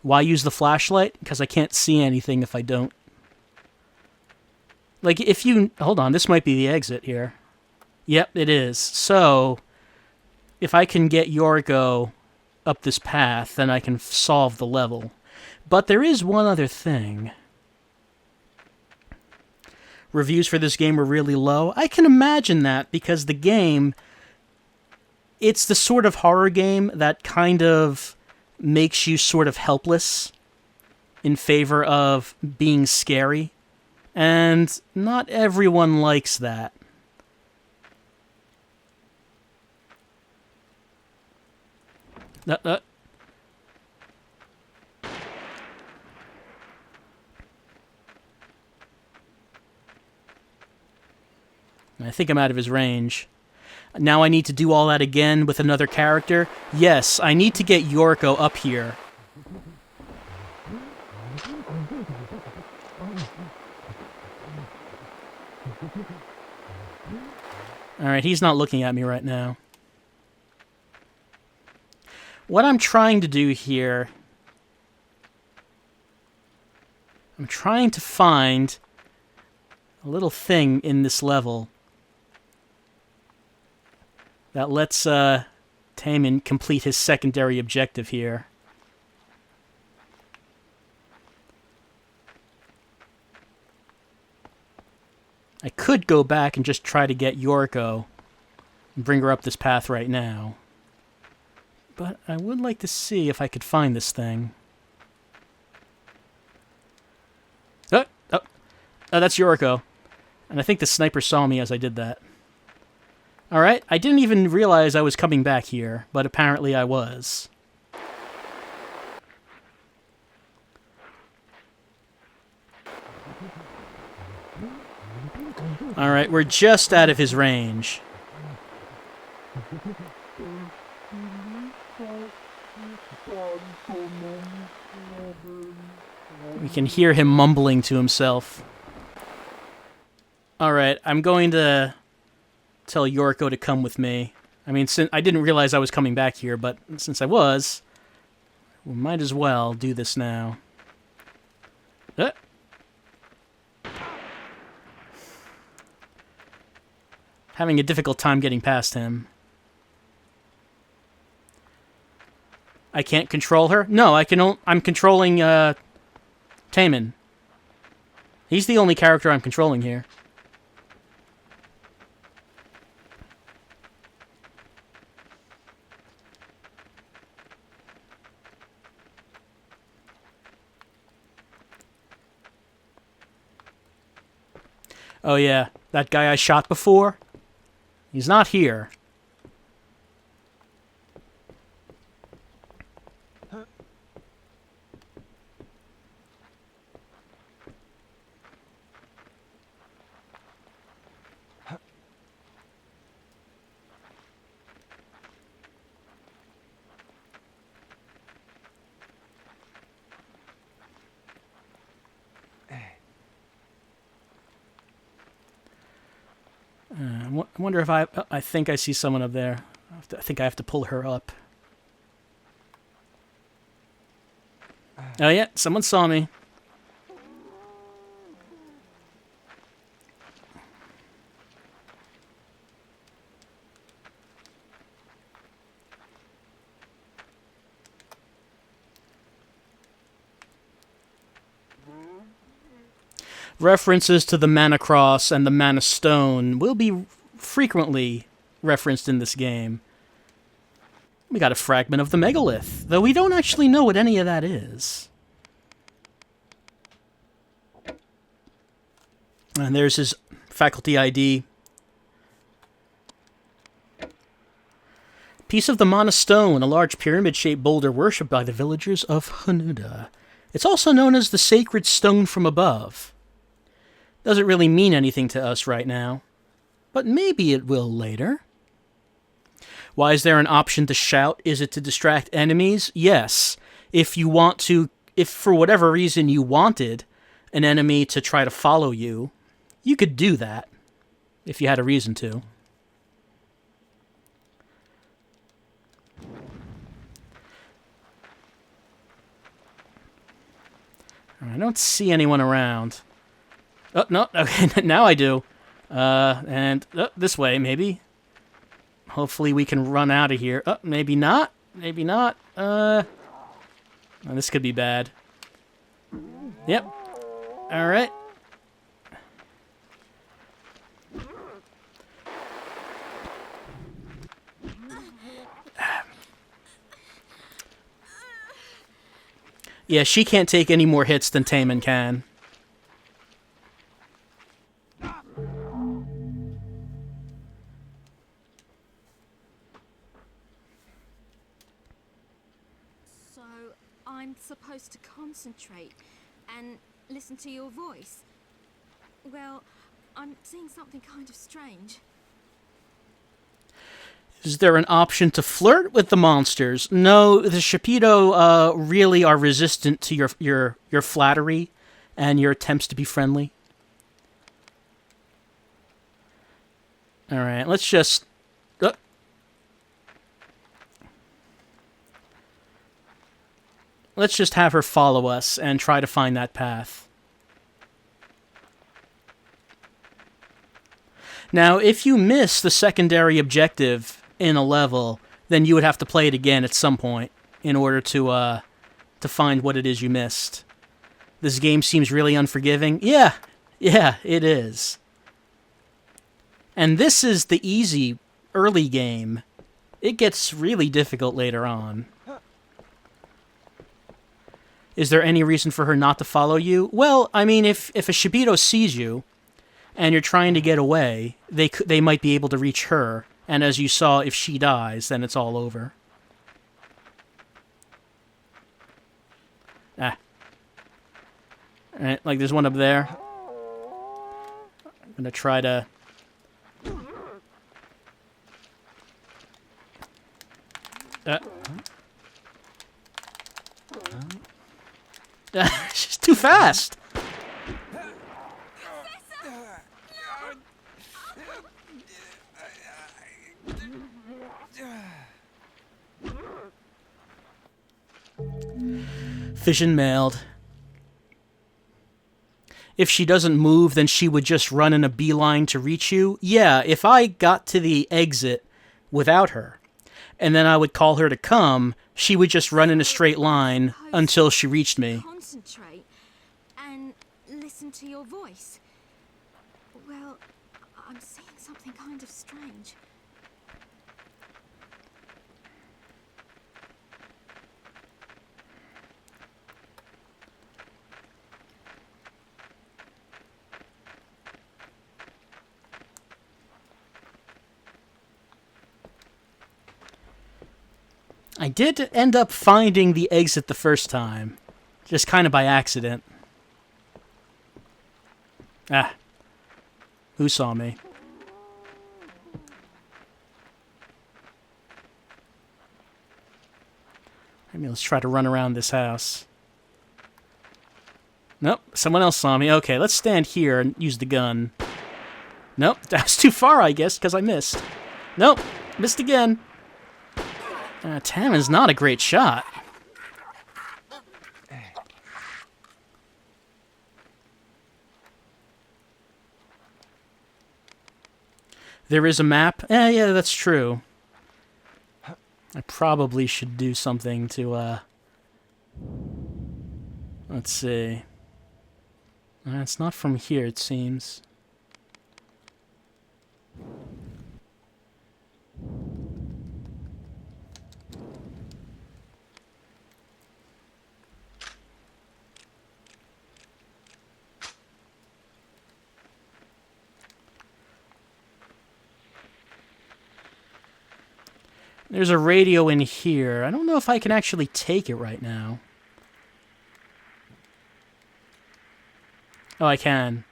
Why use the flashlight? Because I can't see anything if I don't. Like, if you... Hold on, this might be the exit here. Yep, it is. So, if I can get Yorgo up this path, then I can solve the level. But there is one other thing. Reviews for this game were really low. I can imagine that, because the game, it's the sort of horror game that kind of makes you sort of helpless in favor of being scary. And not everyone likes that. I think I'm out of his range. Now I need to do all that again with another character? Yes, I need to get Yorko up here. Alright, he's not looking at me right now. What I'm trying to do here... I'm trying to find a little thing in this level that lets Taman complete his secondary objective here. I could go back and just try to get Yorko and bring her up this path right now. But I would like to see if I could find this thing. Oh, that's Yorko. And I think the sniper saw me as I did that. Alright, I didn't even realize I was coming back here, but apparently I was. Alright, we're just out of his range. We can hear him mumbling to himself. Alright, I'm going to tell Yorko to come with me. I mean, I didn't realize I was coming back here, but since I was, we might as well do this now. having a difficult time getting past him. I can't control her? No, I'm controlling, Taman. He's the only character I'm controlling here. Oh yeah, that guy I shot before? He's not here. I wonder if I think I see someone up there. I think I have to pull her up. Oh yeah, someone saw me. References to the Mana Cross and the Mana Stone will be frequently referenced in this game. We got a fragment of the megalith, though we don't actually know what any of that is. And there's his faculty ID. Piece of the Mana Stone, a large pyramid-shaped boulder worshipped by the villagers of Hanuda. It's also known as the Sacred Stone from Above. Doesn't really mean anything to us right now, but maybe it will later. Why is there an option to shout? Is it to distract enemies? Yes. If for whatever reason you wanted an enemy to try to follow you, you could do that, if you had a reason to. I don't see anyone around. Oh, no, okay, now I do. And this way, maybe. Hopefully we can run out of here. Oh, maybe not. Maybe not. Oh, this could be bad. Yep. Alright. Yeah, she can't take any more hits than Taman can. So, I'm supposed to concentrate and listen to your voice? Well, I'm seeing something kind of strange. Is there an option to flirt with the monsters? No, the Shapido really are resistant to your flattery and your attempts to be friendly. Alright, let's just... let's just have her follow us and try to find that path. Now, if you miss the secondary objective in a level, then you would have to play it again at some point in order to find what it is you missed. This game seems really unforgiving. Yeah, it is. And this is the easy early game. It gets really difficult later on. Is there any reason for her not to follow you? Well, I mean, if a Shibito sees you and you're trying to get away, they might be able to reach her. And as you saw, if she dies, then it's all over. Ah. Alright, like there's one up there. I'm gonna try to... she's too fast! Vision mailed. if she doesn't move, then she would just run in a beeline to reach you. Yeah, if I got to the exit without her, and then I would call her to come, she would just run in a straight line until she reached me. Concentrate and listen to your voice. Well, I'm seeing something kind of strange. I did end up finding the exit the first time, just kind of by accident. Ah. Who saw me? Maybe let's try to run around this house. Nope, someone else saw me. Okay, let's stand here and use the gun. Nope, that's too far, I guess, because I missed. Nope, missed again. Tammy's not a great shot. There is a map? Yeah, that's true. I probably should do something to, let's see. It's not from here, it seems. There's a radio in here. I don't know if I can actually take it right now. Oh, I can.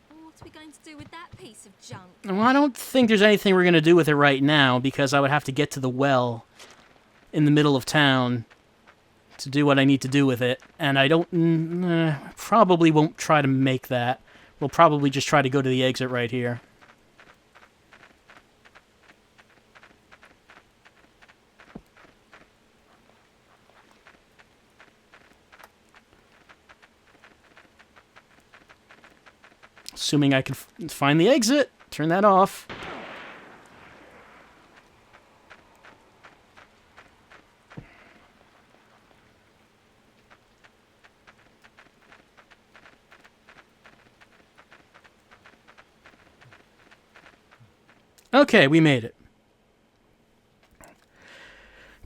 What are we going to do with that piece of junk? Well, I don't think there's anything we're going to do with it right now, because I would have to get to the well in the middle of town to do what I need to do with it. And I don't... probably won't try to make that. We'll probably just try to go to the exit right here. Assuming I can find the exit. Turn that off. Okay, we made it.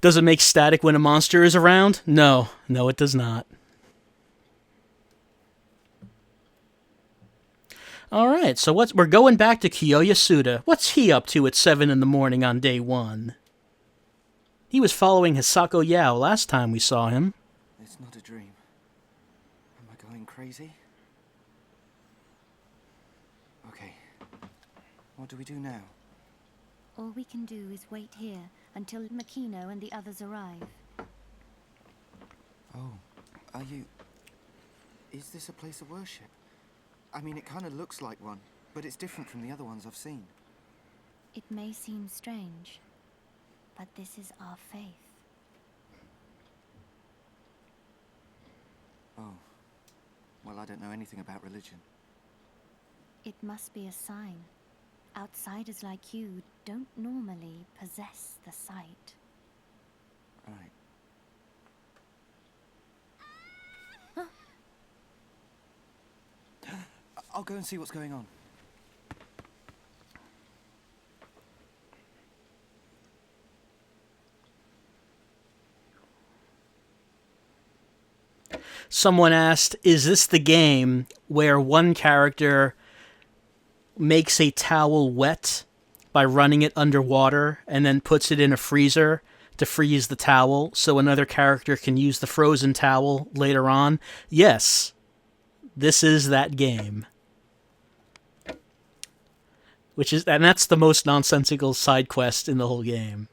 Does it make static when a monster is around? No. No, it does not. Alright, so we're going back to Kiyoyasuda. What's he up to at 7 in the morning on day 1? He was following Hisako Yao last time we saw him. It's not a dream. Am I going crazy? Okay. What do we do now? All we can do is wait here until Makino and the others arrive. Oh, are you... Is this a place of worship? I mean, it kind of looks like one, but it's different from the other ones I've seen. It may seem strange, but this is our faith. Oh. Well, I don't know anything about religion. It must be a sign. Outsiders like you don't normally possess the sight. Right. I'll go and see what's going on. Someone asked, is this the game where one character makes a towel wet by running it underwater and then puts it in a freezer to freeze the towel so another character can use the frozen towel later on? Yes, this is that game. And that's the most nonsensical side quest in the whole game.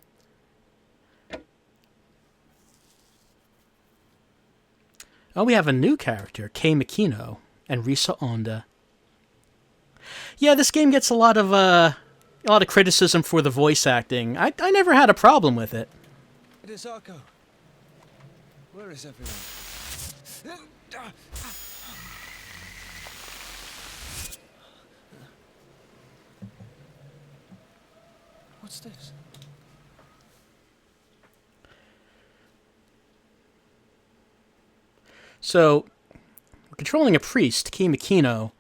Oh, we have a new character, Kei Makino and Risa Onda. Yeah, this game gets a lot of criticism for the voice acting. I never had a problem with it. It is Arko. Where is everyone? this? So, we're controlling a priest, Key Makino,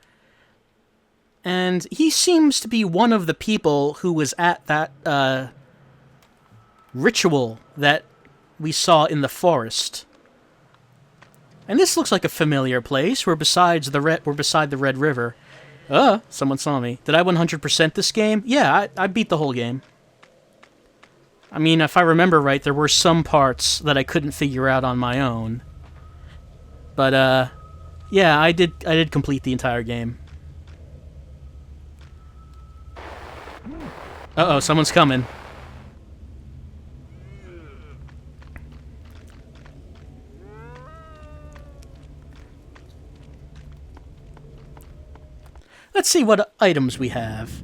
and he seems to be one of the people who was at that ritual that we saw in the forest. And this looks like a familiar place. We're beside the Red River. Someone saw me. Did I 100% this game? Yeah, I beat the whole game. I mean, if I remember right, there were some parts that I couldn't figure out on my own. But, yeah, I did complete the entire game. Uh-oh, someone's coming. Let's see what items we have.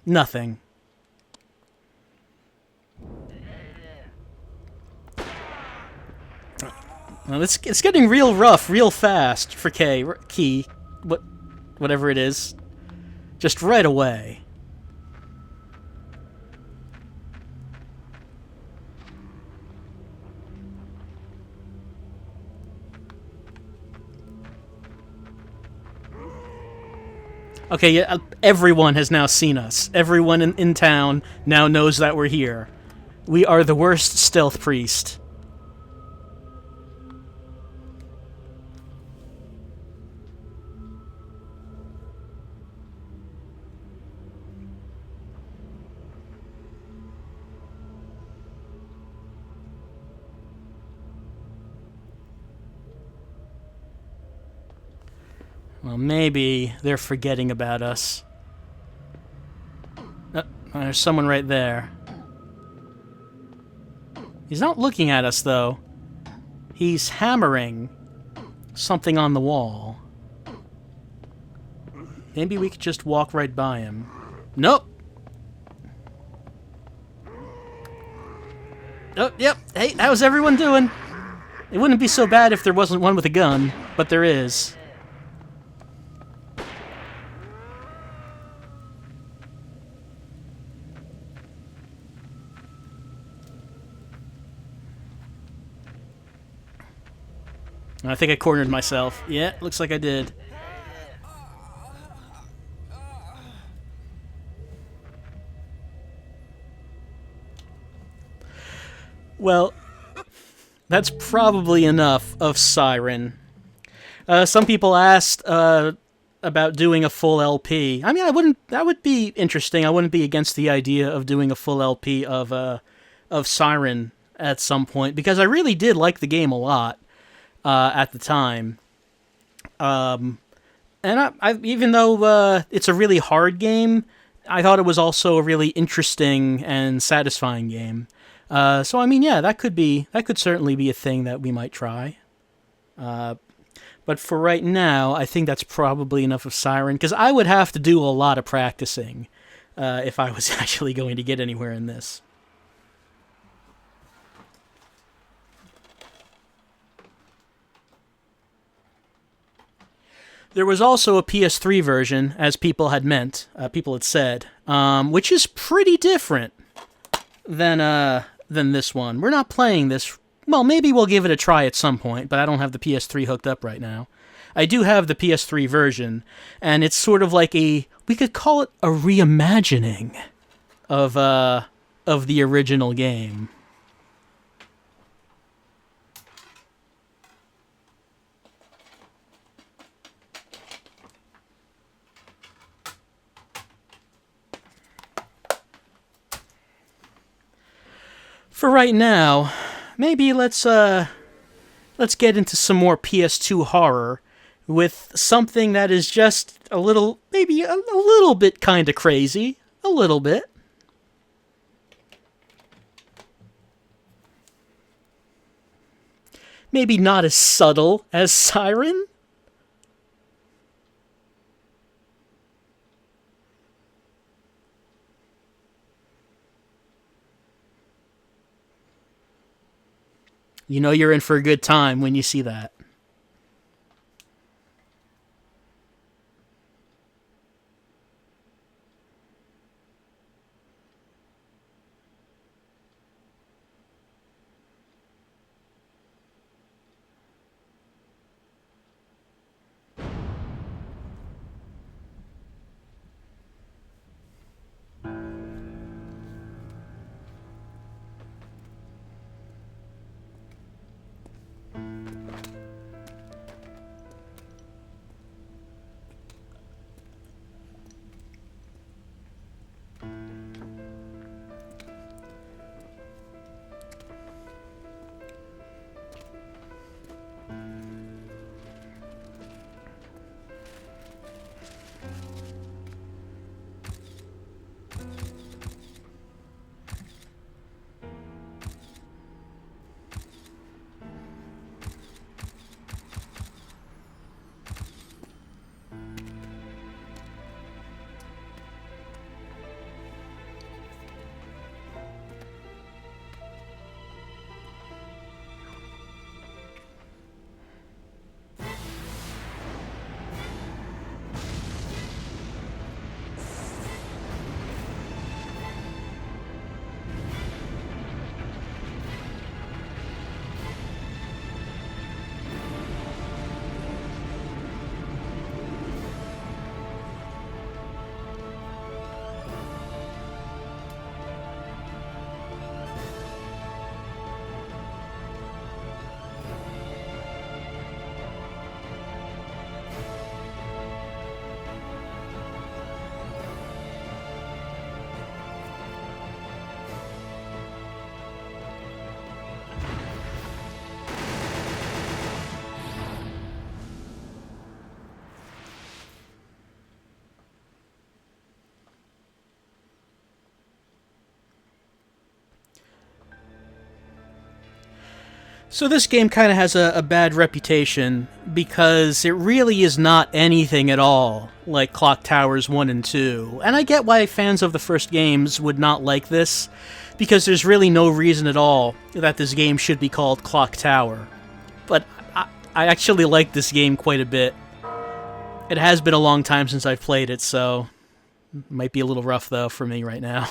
Nothing. Well, it's getting real rough, real fast for Key, whatever it is, just right away. Okay, yeah, everyone has now seen us. Everyone in town now knows that we're here. We are the worst stealth priest. Well, maybe they're forgetting about us. There's someone right there. He's not looking at us, though. He's hammering something on the wall. Maybe we could just walk right by him. Nope. Oh, yep. Hey, how's everyone doing? It wouldn't be so bad if there wasn't one with a gun, but there is. I think I cornered myself. Yeah, looks like I did. Well, that's probably enough of Siren. Some people asked about doing a full LP. I mean, that would be interesting. I wouldn't be against the idea of doing a full LP of Siren at some point, because I really did like the game a lot. At the time, and I even though it's a really hard game, I thought it was also a really interesting and satisfying game. So I mean, yeah, that could certainly be a thing that we might try. But for right now, I think that's probably enough of Siren, because I would have to do a lot of practicing if I was actually going to get anywhere in this. There was also a PS3 version, as people had said, which is pretty different than this one. We're not playing this. Well, maybe we'll give it a try at some point, but I don't have the PS3 hooked up right now. I do have the PS3 version, and it's sort of like we could call it a reimagining of the original game. For right now, maybe let's get into some more PS2 horror with something that is just a little, maybe a little bit kind of crazy. A little bit. Maybe not as subtle as Siren. You know you're in for a good time when you see that. So this game kind of has a bad reputation because it really is not anything at all like Clock Towers 1 and 2. And I get why fans of the first games would not like this, because there's really no reason at all that this game should be called Clock Tower. But I actually like this game quite a bit. It has been a long time since I've played it, so it might be a little rough though for me right now.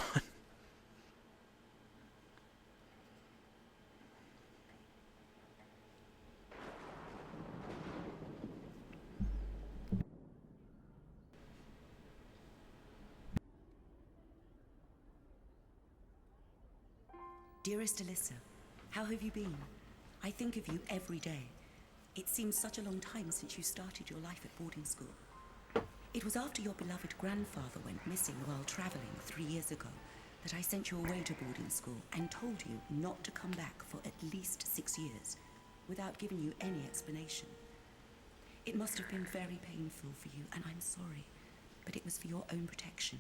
Dearest Alyssa, how have you been? I think of you every day. It seems such a long time since you started your life at boarding school. It was after your beloved grandfather went missing while traveling 3 years ago that I sent you away to boarding school and told you not to come back for at least 6 years without giving you any explanation. It must have been very painful for you, and I'm sorry, but it was for your own protection.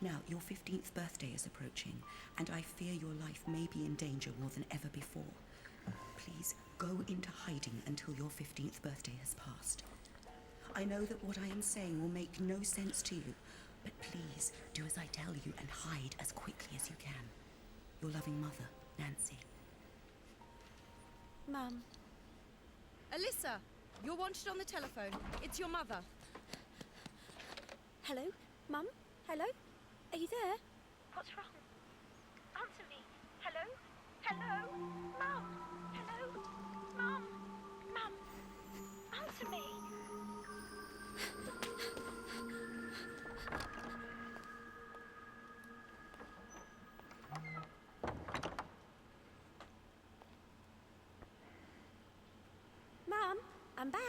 Now, your 15th birthday is approaching, and I fear your life may be in danger more than ever before. Please, go into hiding until your 15th birthday has passed. I know that what I am saying will make no sense to you, but please, do as I tell you and hide as quickly as you can. Your loving mother, Nancy. Mum. Alyssa, you're wanted on the telephone. It's your mother. Hello? Mum? Hello? Are you there? What's wrong? Answer me. Hello? Hello? Mum? Hello? Mum? Mum? Answer me. Mum, I'm back.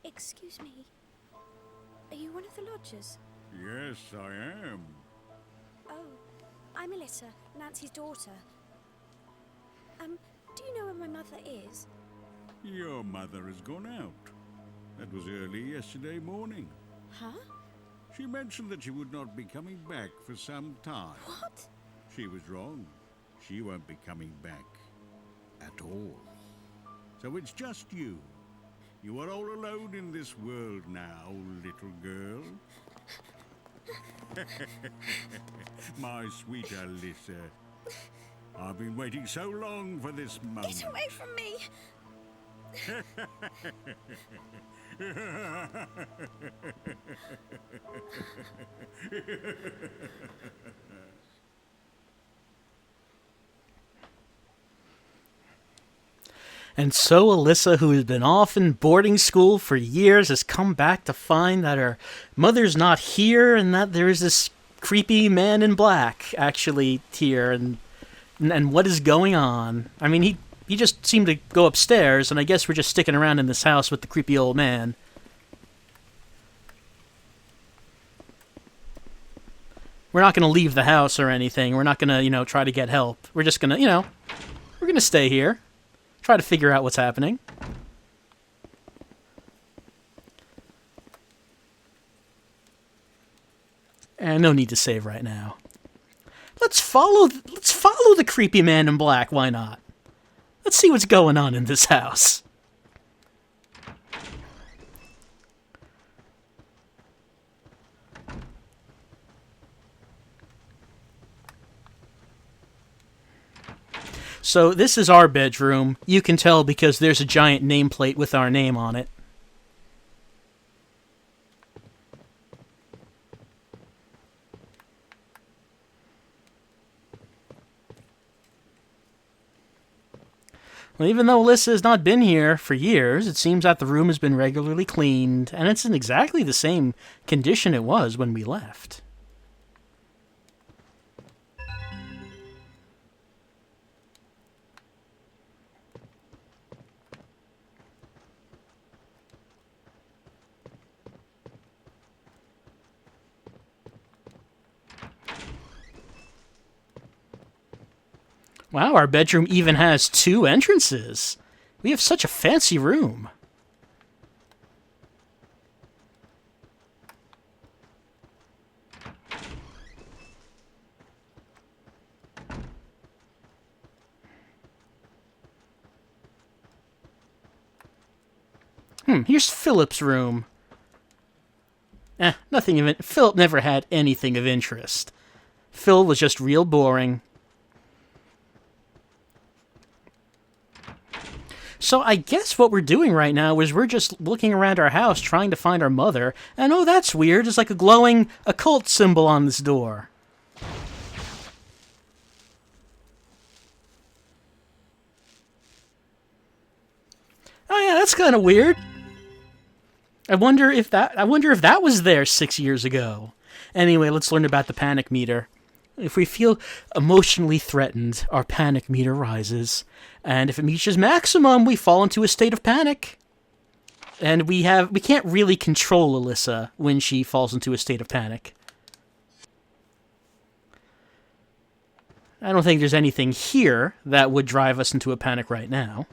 Excuse me. Are you one of the lodgers? Yes, I am. Oh, I'm Alyssa, Nancy's daughter. Do you know where my mother is? Your mother has gone out. That was early yesterday morning. Huh? She mentioned that she would not be coming back for some time. What? She was wrong. She won't be coming back at all. So it's just you. You are all alone in this world now, little girl. My sweet Alyssa. I've been waiting so long for this moment. Get away from me! And so Alyssa, who has been off in boarding school for years, has come back to find that her mother's not here and that there is this creepy man in black actually here. And what is going on? I mean, he just seemed to go upstairs, and I guess we're just sticking around in this house with the creepy old man. We're not going to leave the house or anything. We're not going to, try to get help. We're just going to, we're going to stay here. Try to figure out what's happening. And no need to save right now. Let's follow the creepy man in black, why not? Let's see what's going on in this house. So this is our bedroom. You can tell because there's a giant nameplate with our name on it. Well, even though Alyssa has not been here for years, it seems that the room has been regularly cleaned, and it's in exactly the same condition it was when we left. Wow, our bedroom even has 2 entrances. We have such a fancy room. Here's Philip's room. Nothing of it. Philip never had anything of interest. Phil was just real boring. So I guess what we're doing right now is we're just looking around our house trying to find our mother, and oh, that's weird, there's like a glowing occult symbol on this door. Oh yeah, that's kind of weird. I wonder if that was there 6 years ago. Anyway, let's learn about the panic meter. If we feel emotionally threatened, our panic meter rises, and if it reaches maximum, we fall into a state of panic. And we can't really control Alyssa when she falls into a state of panic. I don't think there's anything here that would drive us into a panic right now.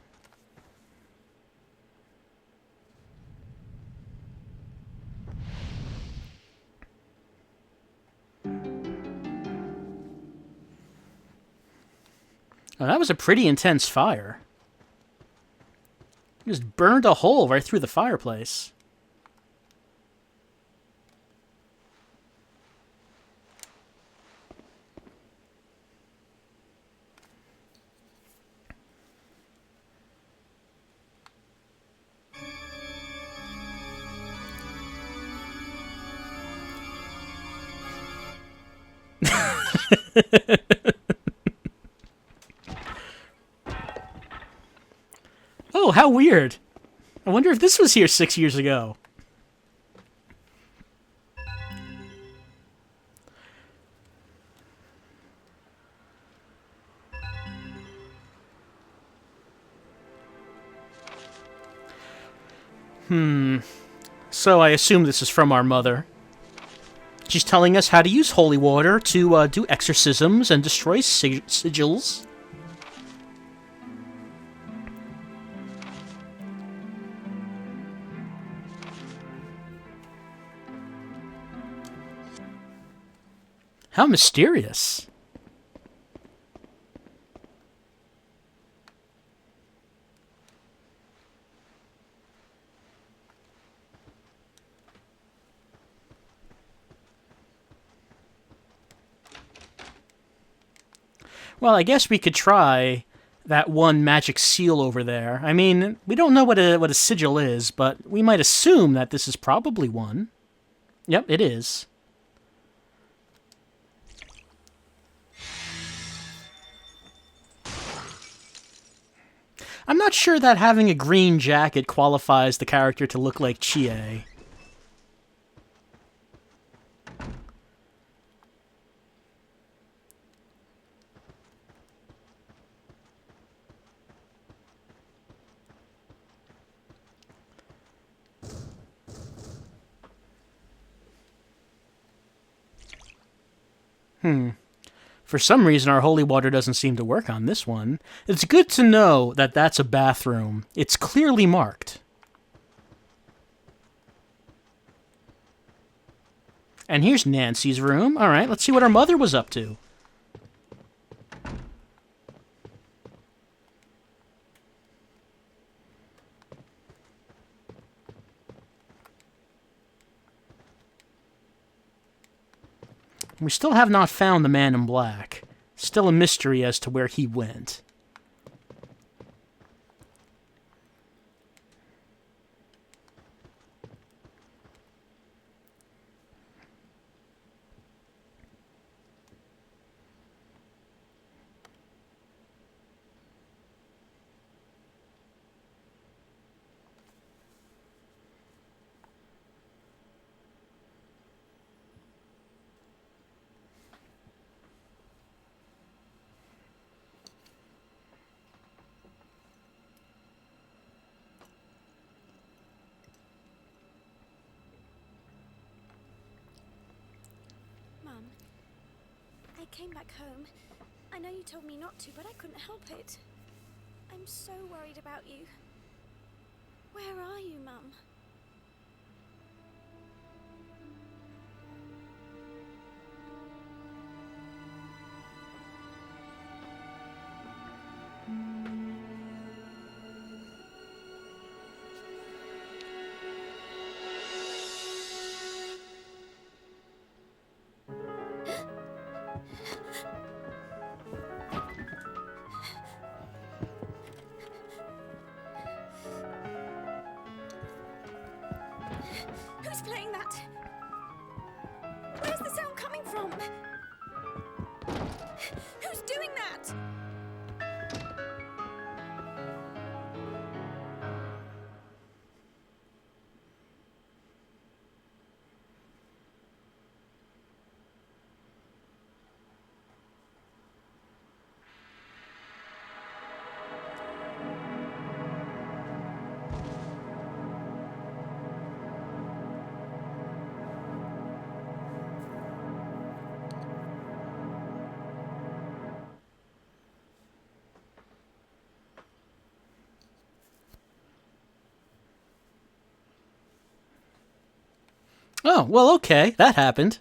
Oh, that was a pretty intense fire. It just burned a hole right through the fireplace. Oh, how weird. I wonder if this was here 6 years ago. So I assume this is from our mother. She's telling us how to use holy water to do exorcisms and destroy sigils. How mysterious. Well, I guess we could try that one magic seal over there. I mean, we don't know what a sigil is, but we might assume that this is probably one. Yep, it is. I'm not sure that having a green jacket qualifies the character to look like Chie. For some reason, our holy water doesn't seem to work on this one. It's good to know that that's a bathroom. It's clearly marked. And here's Nancy's room. All right, let's see what our mother was up to. We still have not found the man in black. Still a mystery as to where he went. I came back home. I know you told me not to, but I couldn't help it. I'm so worried about you. Where are you, Mum? Who's playing that? Where's the sound coming from? Who's doing that? Oh, well, okay. That happened.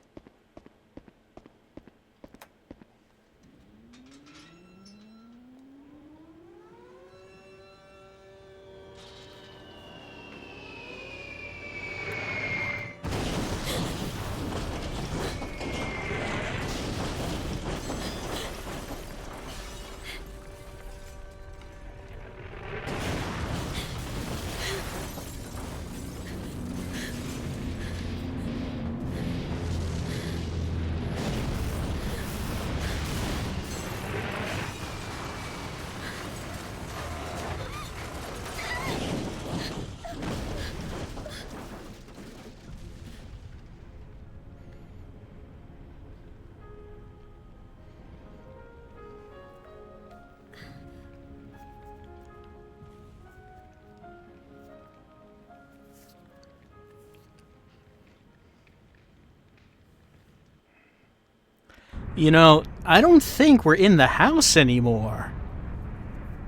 You know, I don't think we're in the house anymore.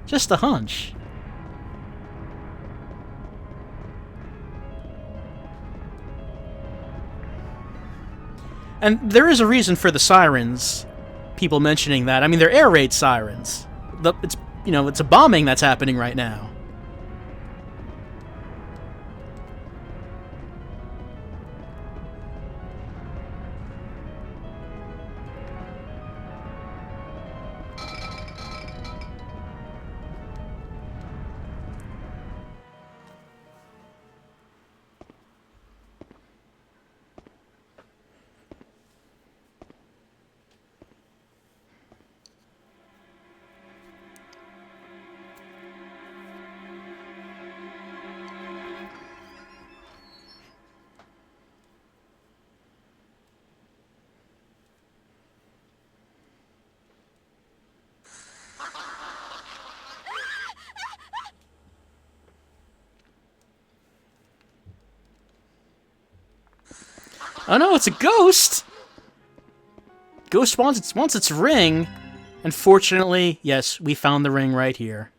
Just a hunch. And there is a reason for the sirens. People mentioning that. I mean, they're air raid sirens. It's a bombing that's happening right now. Oh no, it's a ghost! Ghost wants its ring. And fortunately, yes, we found the ring right here.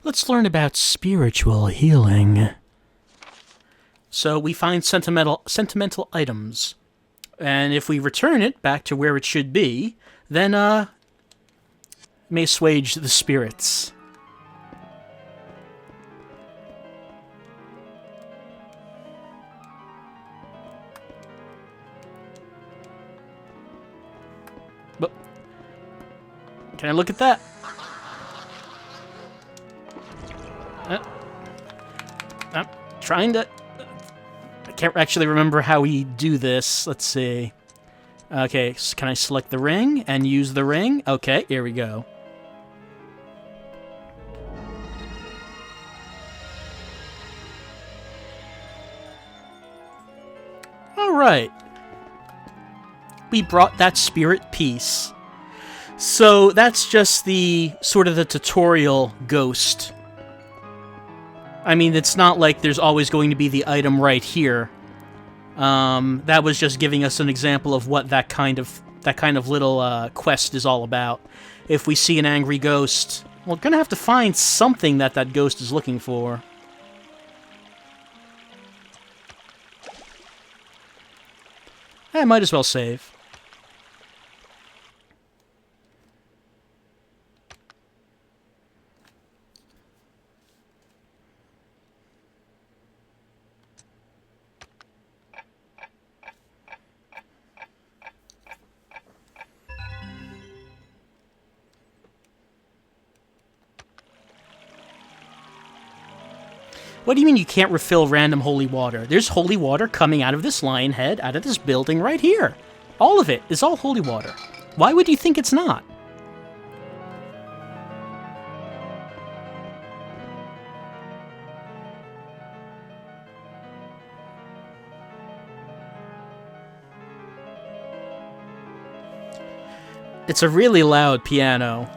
Let's learn about spiritual healing. So we find sentimental items. And if we return it back to where it should be, then it may assuage the spirits. But can I look at that? I'm trying to... I can't actually remember how we do this. Let's see. Okay, so can I select the ring and use the ring? Okay, here we go. Alright. We brought that spirit piece. So that's just the sort of the tutorial ghost. I mean, it's not like there's always going to be the item right here. That was just giving us an example of what that kind of little quest is all about. If we see an angry ghost, we're gonna have to find something that ghost is looking for. I might as well save. What do you mean you can't refill random holy water? There's holy water coming out of this lion head, out of this building right here. All of it is all holy water. Why would you think it's not? It's a really loud piano.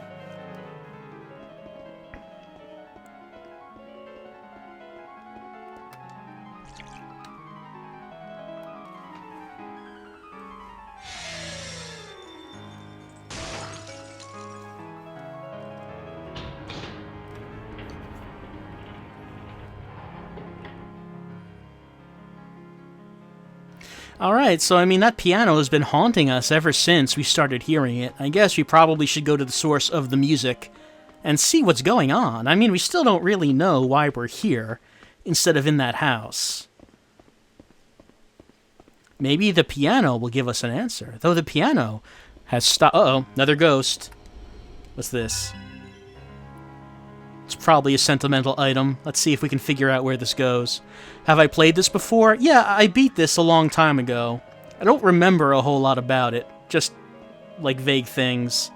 Alright, so I mean, that piano has been haunting us ever since we started hearing it. I guess we probably should go to the source of the music and see what's going on. I mean, we still don't really know why we're here instead of in that house. Maybe the piano will give us an answer, though the piano has stopped. Uh-oh, another ghost. What's this? It's probably a sentimental item. Let's see if we can figure out where this goes. Have I played this before? Yeah, I beat this a long time ago. I don't remember a whole lot about it. Just, like, vague things.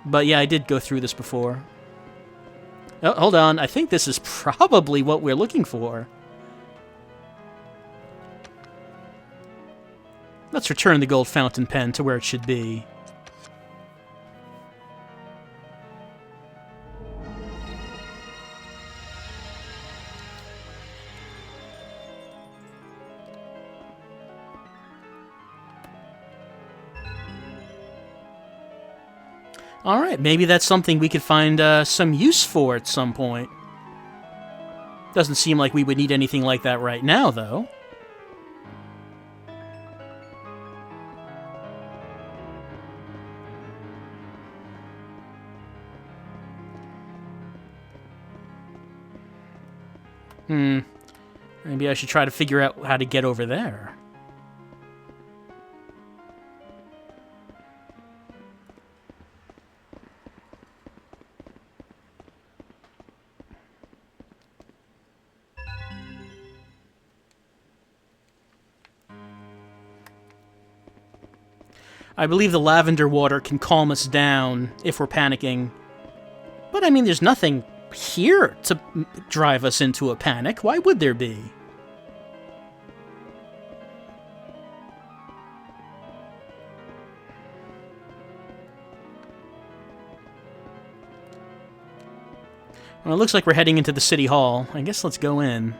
But yeah, I did go through this before. Oh, hold on. I think this is probably what we're looking for. Let's return the gold fountain pen to where it should be. Alright, maybe that's something we could find some use for at some point. Doesn't seem like we would need anything like that right now, though. Maybe I should try to figure out how to get over there. I believe the lavender water can calm us down if we're panicking. But I mean, there's nothing here to drive us into a panic. Why would there be? Well, it looks like we're heading into the city hall. I guess let's go in.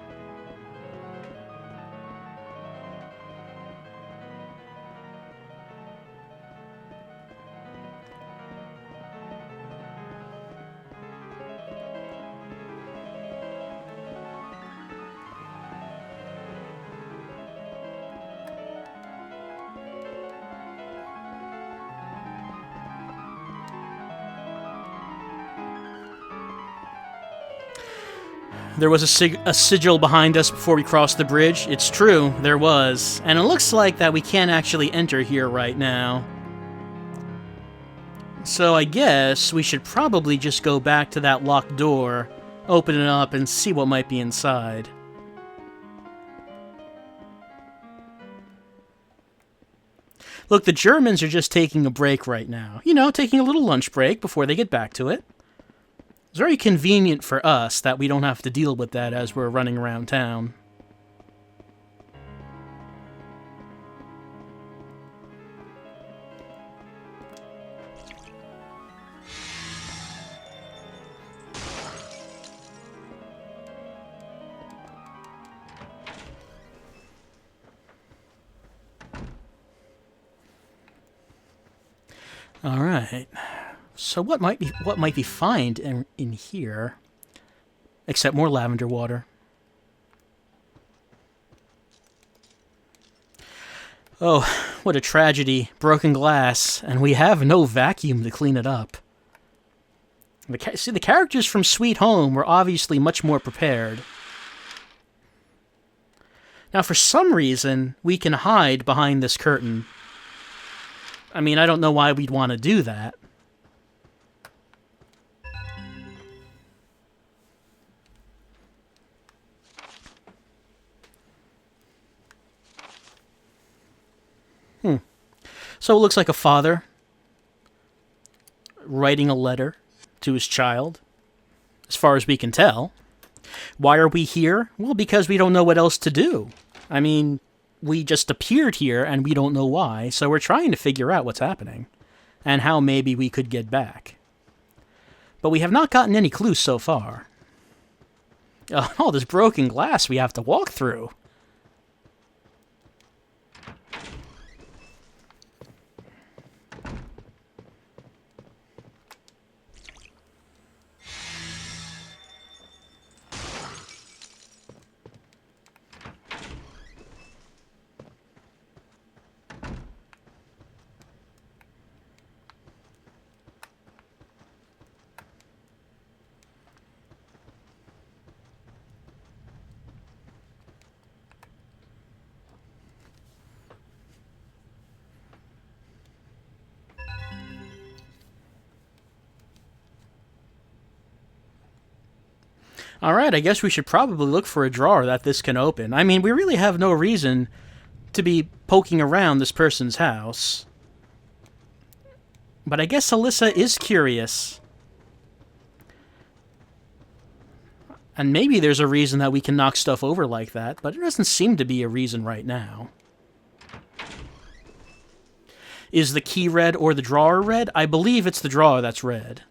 There was a sigil behind us before we crossed the bridge. It's true, there was. And it looks like that we can't actually enter here right now. So I guess we should probably just go back to that locked door, open it up, and see what might be inside. Look, the Germans are just taking a break right now. You know, taking a little lunch break before they get back to it. It's very convenient for us that we don't have to deal with that as we're running around town. All right. So what might be found in here, except more lavender water? Oh, what a tragedy! Broken glass, and we have no vacuum to clean it up. See, the characters from Sweet Home were obviously much more prepared. Now, for some reason, we can hide behind this curtain. I mean, I don't know why we'd want to do that. So it looks like a father writing a letter to his child, as far as we can tell. Why are we here? Well, because we don't know what else to do. I mean, we just appeared here and we don't know why, so we're trying to figure out what's happening and how maybe we could get back. But we have not gotten any clues so far. Oh, this broken glass we have to walk through. Alright, I guess we should probably look for a drawer that this can open. I mean, we really have no reason to be poking around this person's house. But I guess Alyssa is curious. And maybe there's a reason that we can knock stuff over like that, but there doesn't seem to be a reason right now. Is the key red or the drawer red? I believe it's the drawer that's red.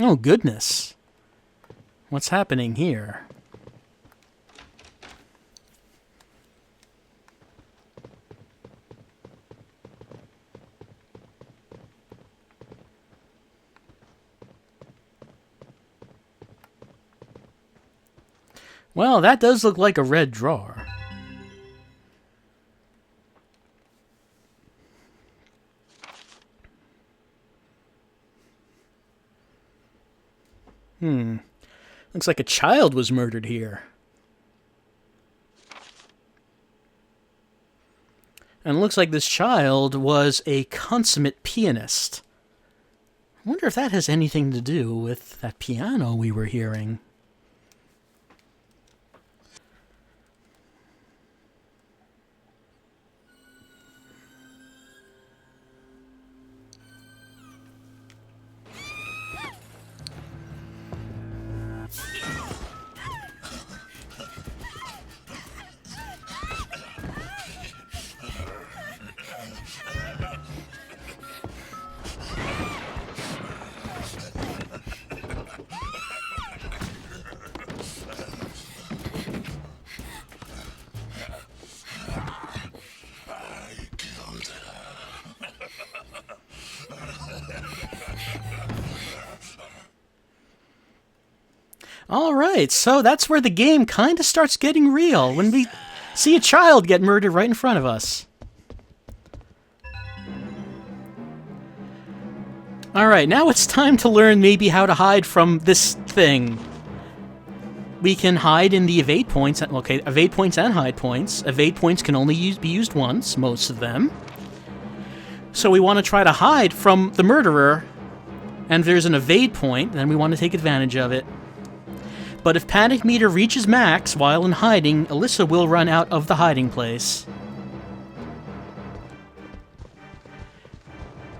Oh goodness. What's happening here? Well, that does look like a red drawer. Looks like a child was murdered here. And it looks like this child was a consummate pianist. I wonder if that has anything to do with that piano we were hearing. Alright, so that's where the game kind of starts getting real, when we see a child get murdered right in front of us. Alright, now it's time to learn maybe how to hide from this thing. We can hide in the evade points. Okay, evade points and hide points. Evade points can only be used once, most of them. So we want to try to hide from the murderer, and if there's an evade point, then we want to take advantage of it. But if panic meter reaches max while in hiding, Alyssa will run out of the hiding place.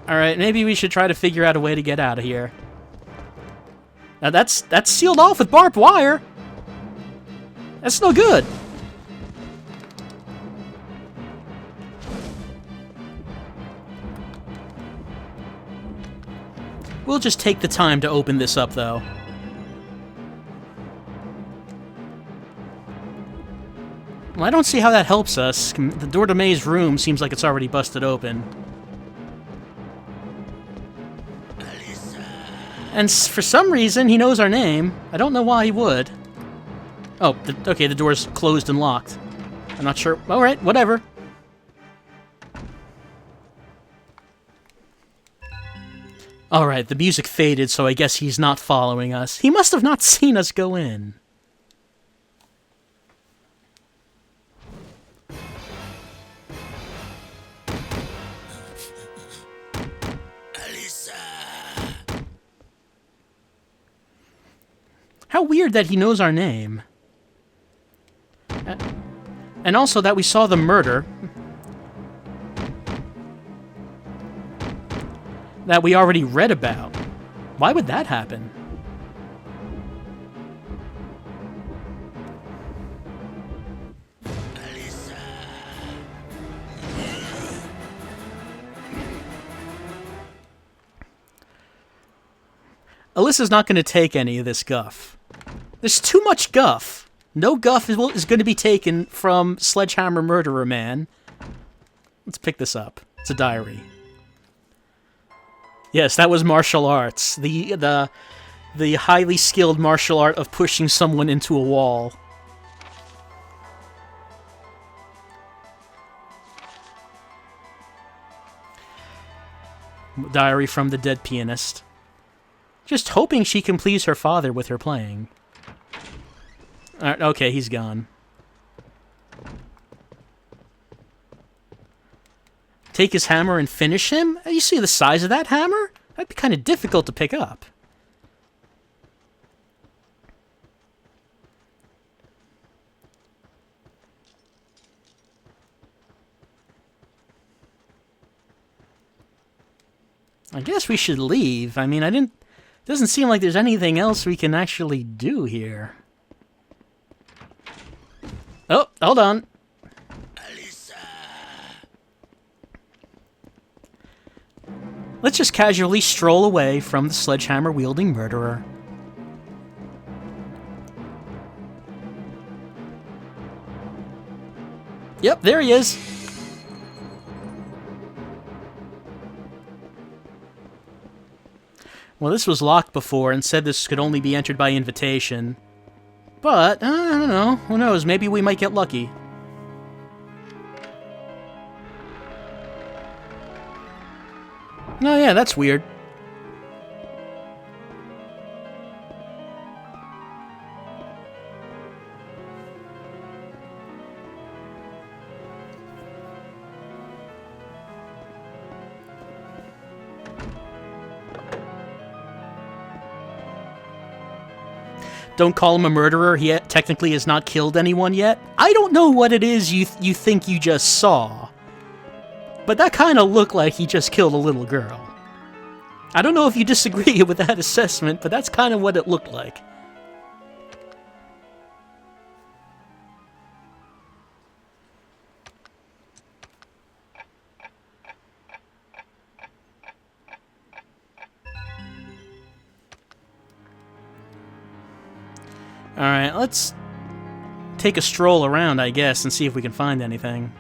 Alright, maybe we should try to figure out a way to get out of here. Now that's sealed off with barbed wire! That's no good! We'll will just take the time to open this up, though. Well, I don't see how that helps us. The door to May's room seems like it's already busted open. And for some reason, he knows our name. I don't know why he would. Oh, okay, the door's closed and locked. I'm not sure. Alright, whatever. Alright, the music faded, so I guess he's not following us. He must have not seen us go in. How weird that he knows our name. And also that we saw the murder. That we already read about. Why would that happen? Alyssa's not going to take any of this guff. There's too much guff. No guff is going to be taken from Sledgehammer Murderer Man. Let's pick this up. It's a diary. Yes, that was martial arts. The highly skilled martial art of pushing someone into a wall. Diary from the dead pianist. Just hoping she can please her father with her playing. Alright, okay, he's gone. Take his hammer and finish him? You see the size of that hammer? That'd be kind of difficult to pick up. I guess we should leave. I mean, doesn't seem like there's anything else we can actually do here. Oh, hold on. Let's just casually stroll away from the sledgehammer-wielding murderer. Yep, there he is. Well, this was locked before and said this could only be entered by invitation. But, I don't know. Who knows? Maybe we might get lucky. Oh yeah, that's weird. Don't call him a murderer. He technically has not killed anyone yet. I don't know what it is you think you just saw. But that kind of looked like he just killed a little girl. I don't know if you disagree with that assessment, but that's kind of what it looked like. Alright, let's take a stroll around, I guess, and see if we can find anything.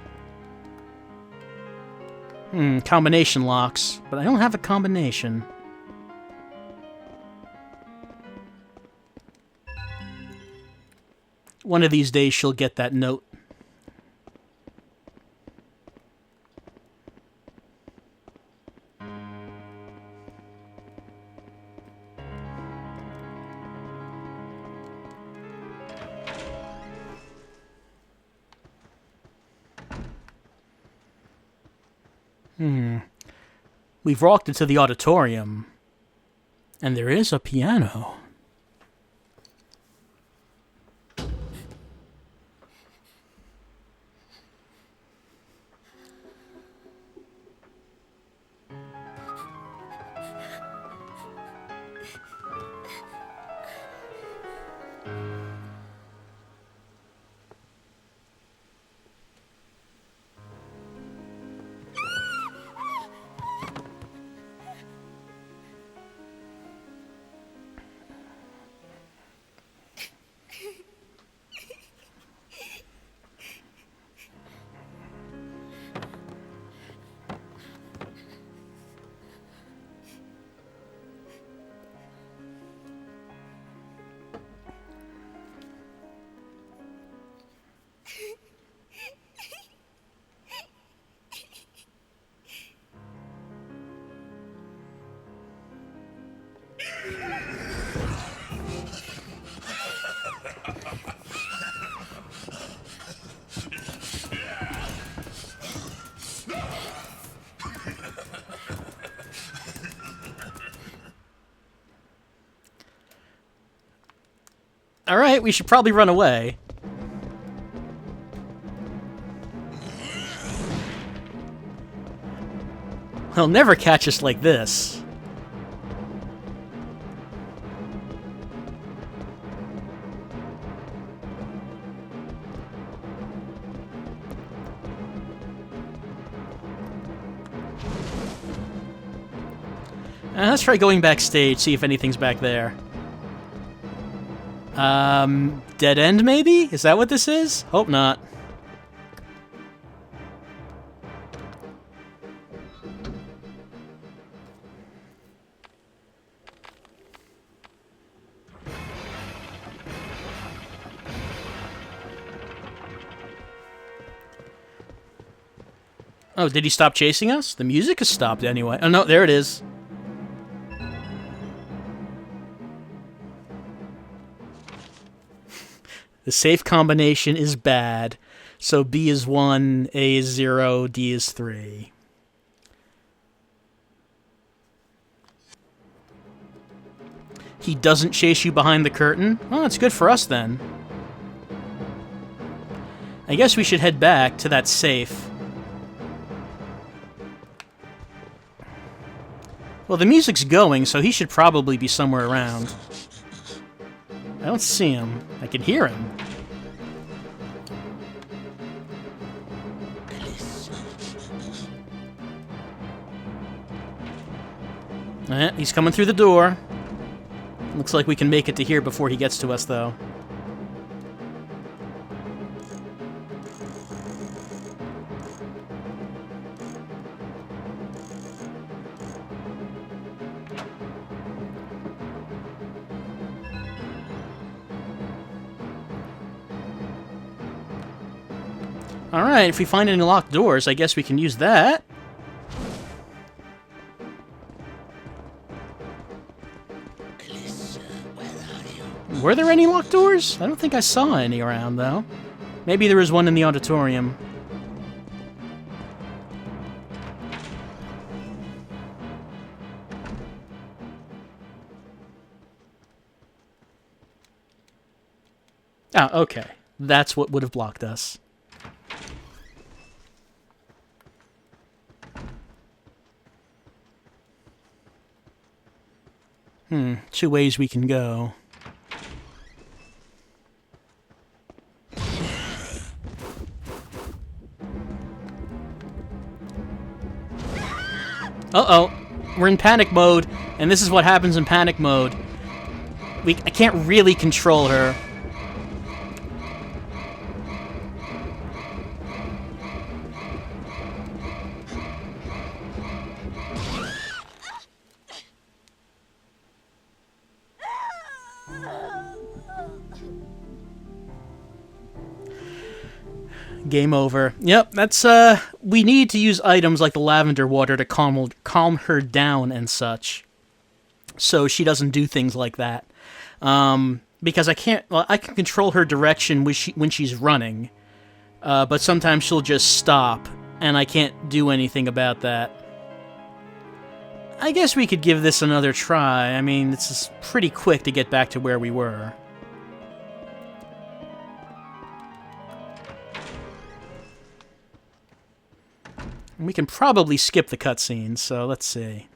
Combination locks, but I don't have a combination. One of these days she'll get that note. We've walked into the auditorium, and there is a piano. Alright, we should probably run away. He'll never catch us like this. Let's try going backstage, see if anything's back there. Dead end, maybe? Is that what this is? Hope not. Oh, did he stop chasing us? The music has stopped anyway. Oh, no, there it is. The safe combination is bad. So B is 1, A is 0, D is 3. He doesn't chase you behind the curtain? Well, that's good for us then. I guess we should head back to that safe. Well, the music's going, so he should probably be somewhere around. I don't see him. I can hear him. He's coming through the door. Looks like we can make it to here before he gets to us, though. Alright, if we find any locked doors, I guess we can use that. Were there any locked doors? I don't think I saw any around, though. Maybe there was one in the auditorium. Oh, okay. That's what would have blocked us. Two ways we can go. Uh-oh. We're in panic mode, and this is what happens in panic mode. I can't really control her. Game over. Yep, that's, we need to use items like the lavender water to calm her down and such. So she doesn't do things like that. Because I can control her direction when she's running. But sometimes she'll just stop, and I can't do anything about that. I guess we could give this another try. I mean, it's pretty quick to get back to where we were. We can probably skip the cutscenes, so let's see.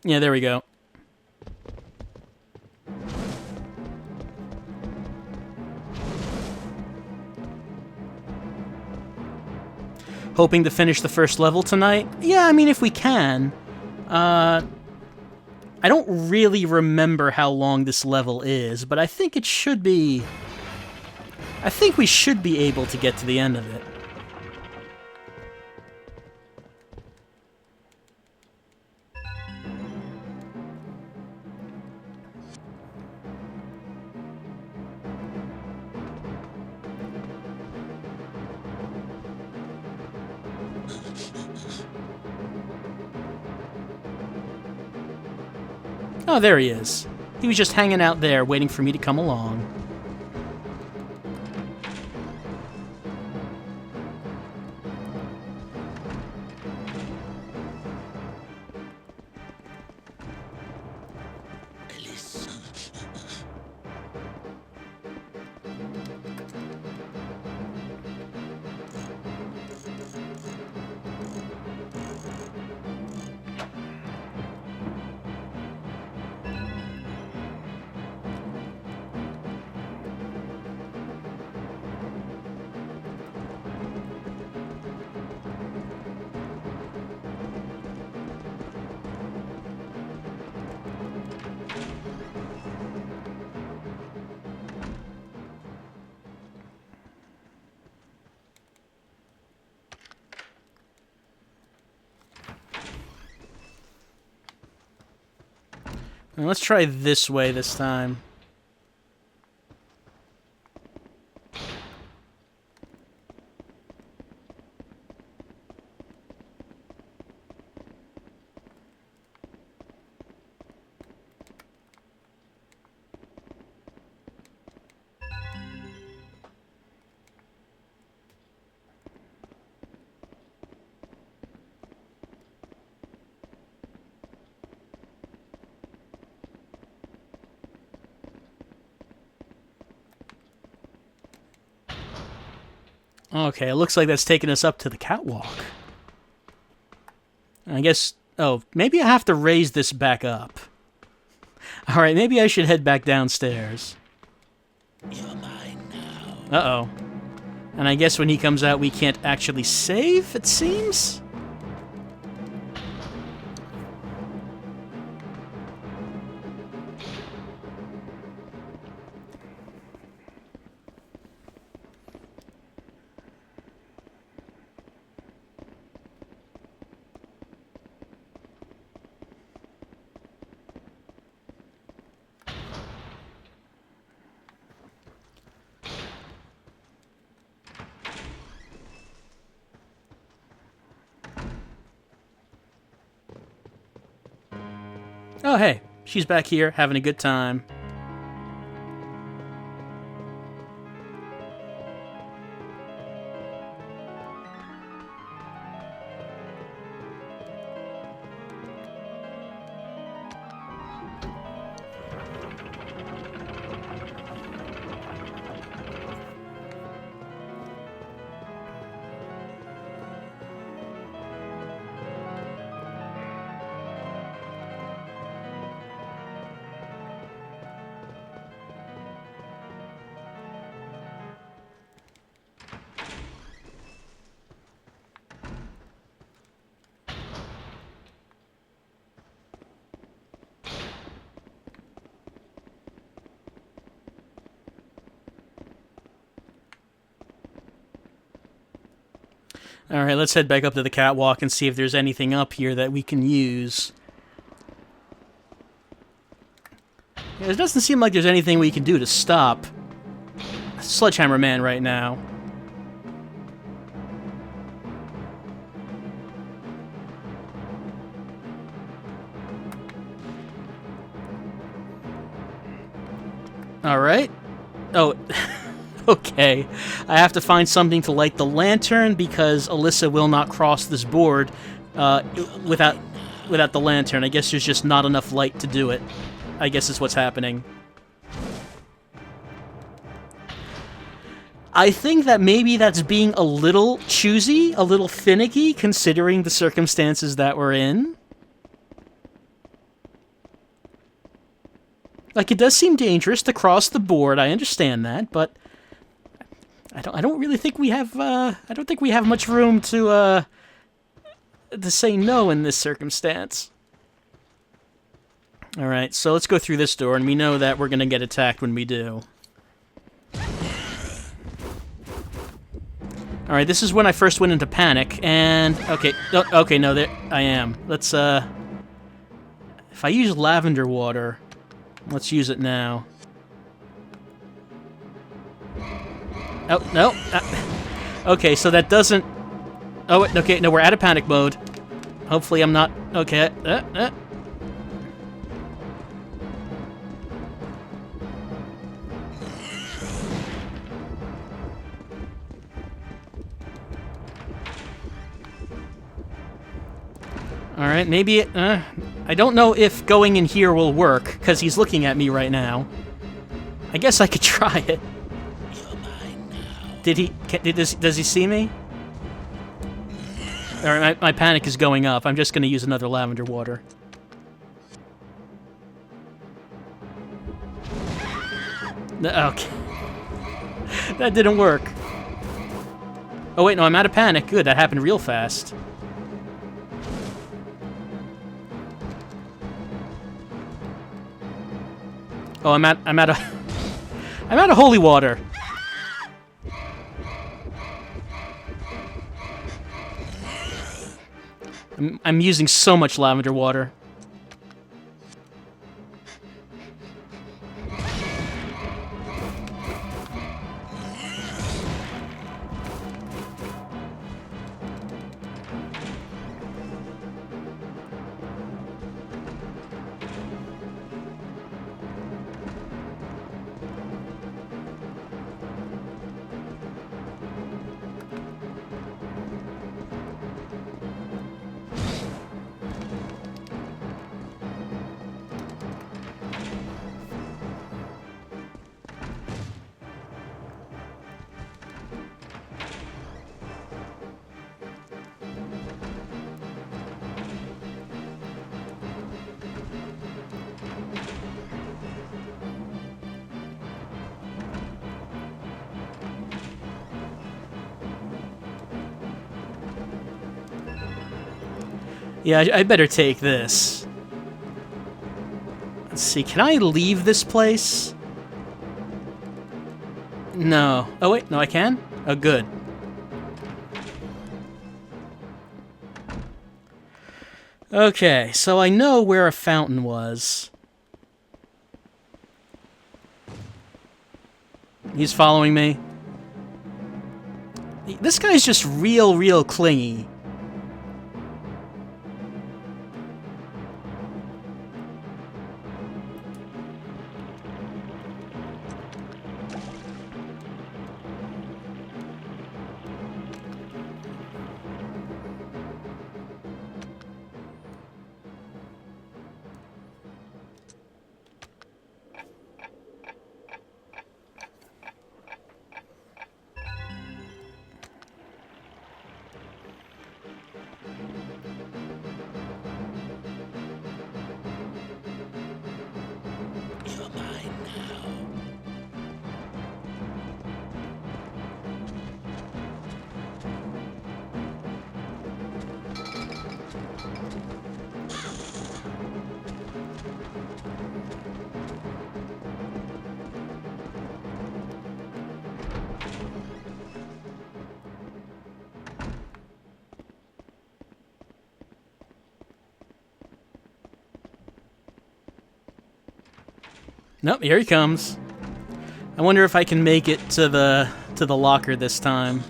Yeah, there we go. Hoping to finish the first level tonight? Yeah, I mean, if we can. I don't really remember how long this level is, but I think it should be... I think we should be able to get to the end of it. Oh, there he is. He was just hanging out there, waiting for me to come along. Now let's try this way this time. Okay, it looks like that's taking us up to the catwalk. I guess... Oh, maybe I have to raise this back up. Alright, maybe I should head back downstairs. You're mine now. Uh-oh. And I guess when he comes out, we can't actually save, it seems? Oh, hey, she's back here having a good time. Alright, let's head back up to the catwalk and see if there's anything up here that we can use. Yeah, it doesn't seem like there's anything we can do to stop Sledgehammer Man right now. Alright. Oh... Okay, I have to find something to light the lantern because Alyssa will not cross this board without the lantern. I guess there's just not enough light to do it. I guess is what's happening. I think that maybe that's being a little choosy, a little finicky, considering the circumstances that we're in. Like, it does seem dangerous to cross the board, I understand that, but... I don't really think we have, I don't think we have much room to say no in this circumstance. Alright, so let's go through this door, and we know that we're gonna get attacked when we do. Alright, this is when I first went into panic, and... Okay, okay, no, there I am. Let's, if I use lavender water, let's use it now. Oh, no. Okay, so that doesn't... Oh, okay, no, we're out of panic mode. Hopefully I'm not... Okay. Alright, maybe... I don't know if going in here will work, because he's looking at me right now. I guess I could try it. Did he... Does he see me? Alright, my panic is going up. I'm just going to use another lavender water. Okay. That didn't work. Oh wait, no, I'm out of panic. Good, that happened real fast. Oh, I'm out of holy water. I'm using so much lavender water. Yeah, I better take this. Let's see, can I leave this place? No. Oh, wait, no, I can? Oh, good. Okay, so I know where a fountain was. He's following me. This guy's just real clingy. Nope, here he comes. I wonder if I can make it to the locker this time.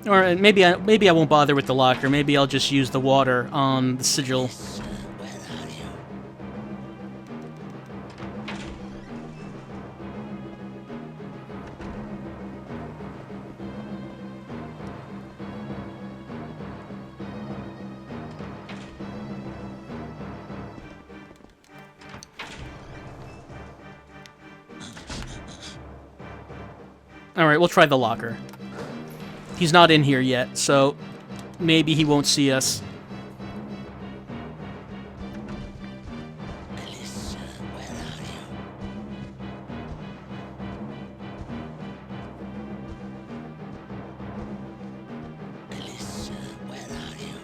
Or maybe I won't bother with the locker. Maybe I'll just use the water on the sigil. Alright, we'll try the locker. He's not in here yet, so maybe he won't see us. Alyssa, where are you? Alyssa, where are you?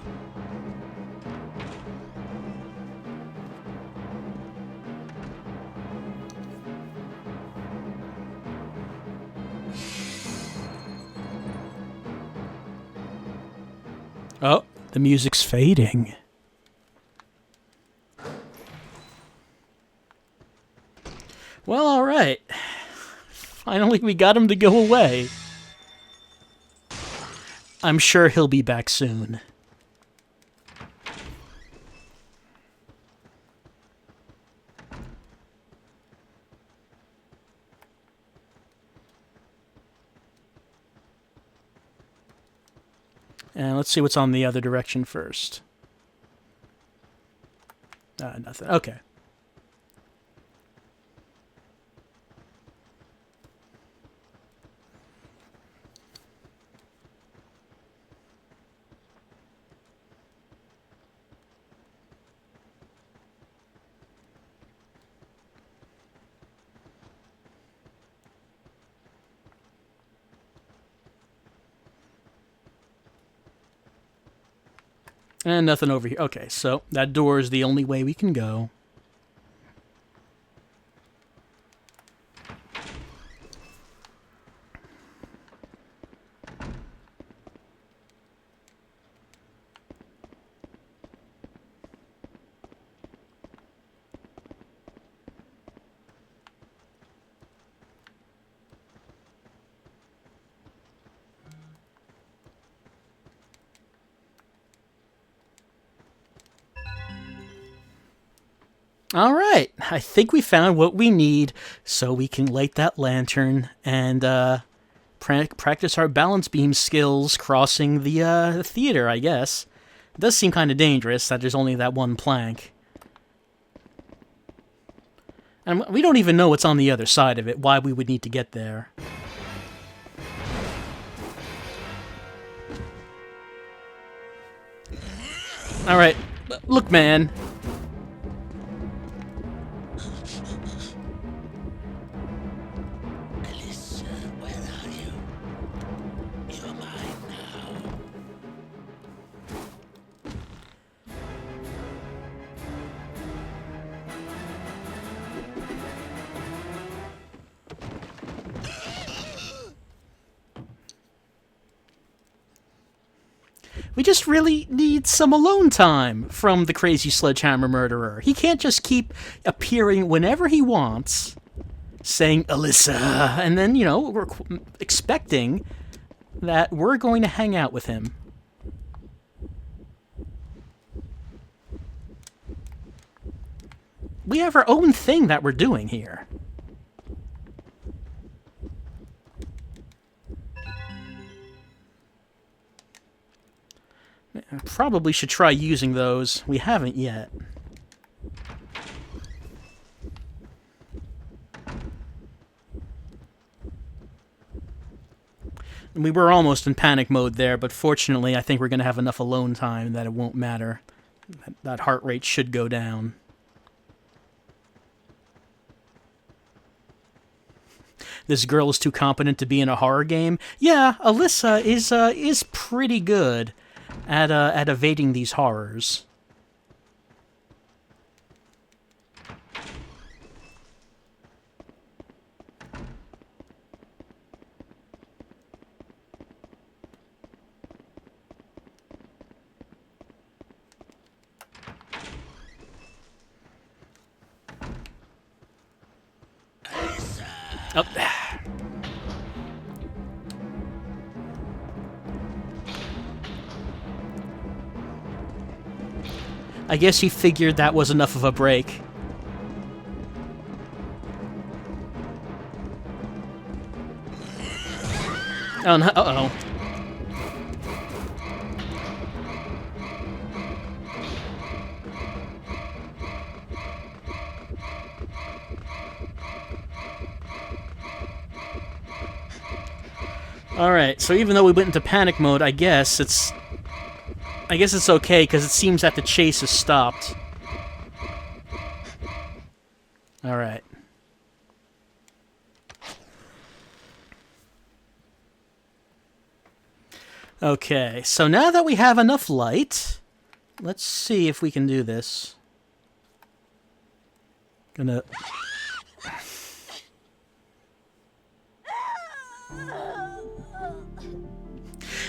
Oh, the music's fading. Well, alright. Finally, we got him to go away. I'm sure he'll be back soon. And let's see what's on the other direction first. Nothing. Okay. And nothing over here. Okay, so that door is the only way we can go. All right, I think we found what we need so we can light that lantern and practice our balance beam skills crossing the theater, I guess. It does seem kind of dangerous that there's only that one plank. And we don't even know what's on the other side of it, why we would need to get there. All right, look, man. We just really need some alone time from the crazy sledgehammer murderer. He can't just keep appearing whenever he wants, saying, Alyssa, and then, you know, we're expecting that we're going to hang out with him. We have our own thing that we're doing here. I probably should try using those. We haven't yet. We were almost in panic mode there, but fortunately I think we're going to have enough alone time that it won't matter. That heart rate should go down. This girl is too competent to be in a horror game. Yeah, Alyssa is pretty good at evading these horrors. Oh. I guess he figured that was enough of a break. Oh no! Uh-oh. Alright, so even though we went into panic mode, I guess it's okay, because it seems that the chase has stopped. Alright. Okay, so now that we have enough light, let's see if we can do this. Gonna...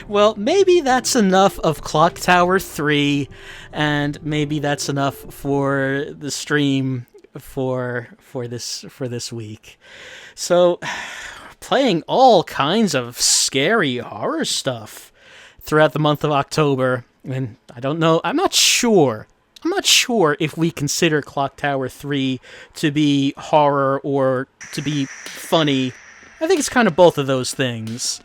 Well, maybe that's enough of Clock Tower 3, and maybe that's enough for the stream for this week. So, playing all kinds of scary horror stuff throughout the month of October, and I don't know, I'm not sure if we consider Clock Tower 3 to be horror or to be funny. I think it's kind of both of those things.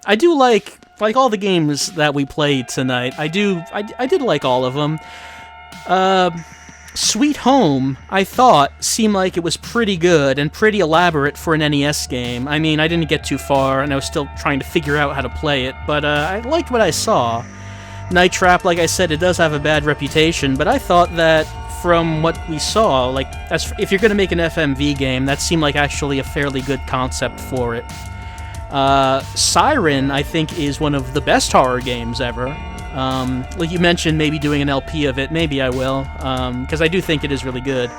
I do like all the games that we played tonight. I did like all of them. Sweet Home, I thought, seemed like it was pretty good and pretty elaborate for an NES game. I mean, I didn't get too far, and I was still trying to figure out how to play it, but I liked what I saw. Night Trap, like I said, it does have a bad reputation, but I thought that from what we saw, like, if you're going to make an FMV game, that seemed like actually a fairly good concept for it. Siren, I think, is one of the best horror games ever. Like you mentioned, maybe doing an LP of it. Maybe I will, because I do think it is really good.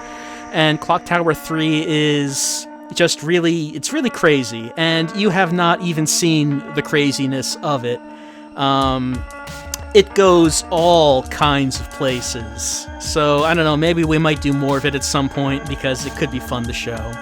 And Clock Tower 3 is just it's really crazy, and you have not even seen the craziness of it. It goes all kinds of places. So, I don't know, maybe we might do more of it at some point, because it could be fun to show.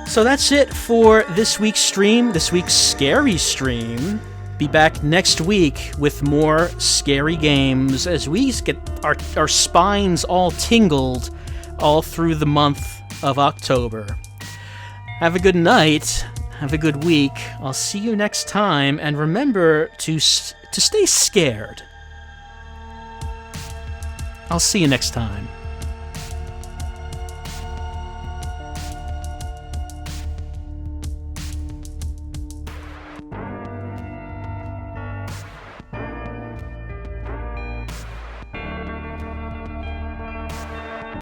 So that's it for this week's stream, this week's scary stream. Be back next week with more scary games as we get our spines all tingled all through the month of October. Have a good night. Have a good week. I'll see you next time, and remember to stay scared. I'll see you next time.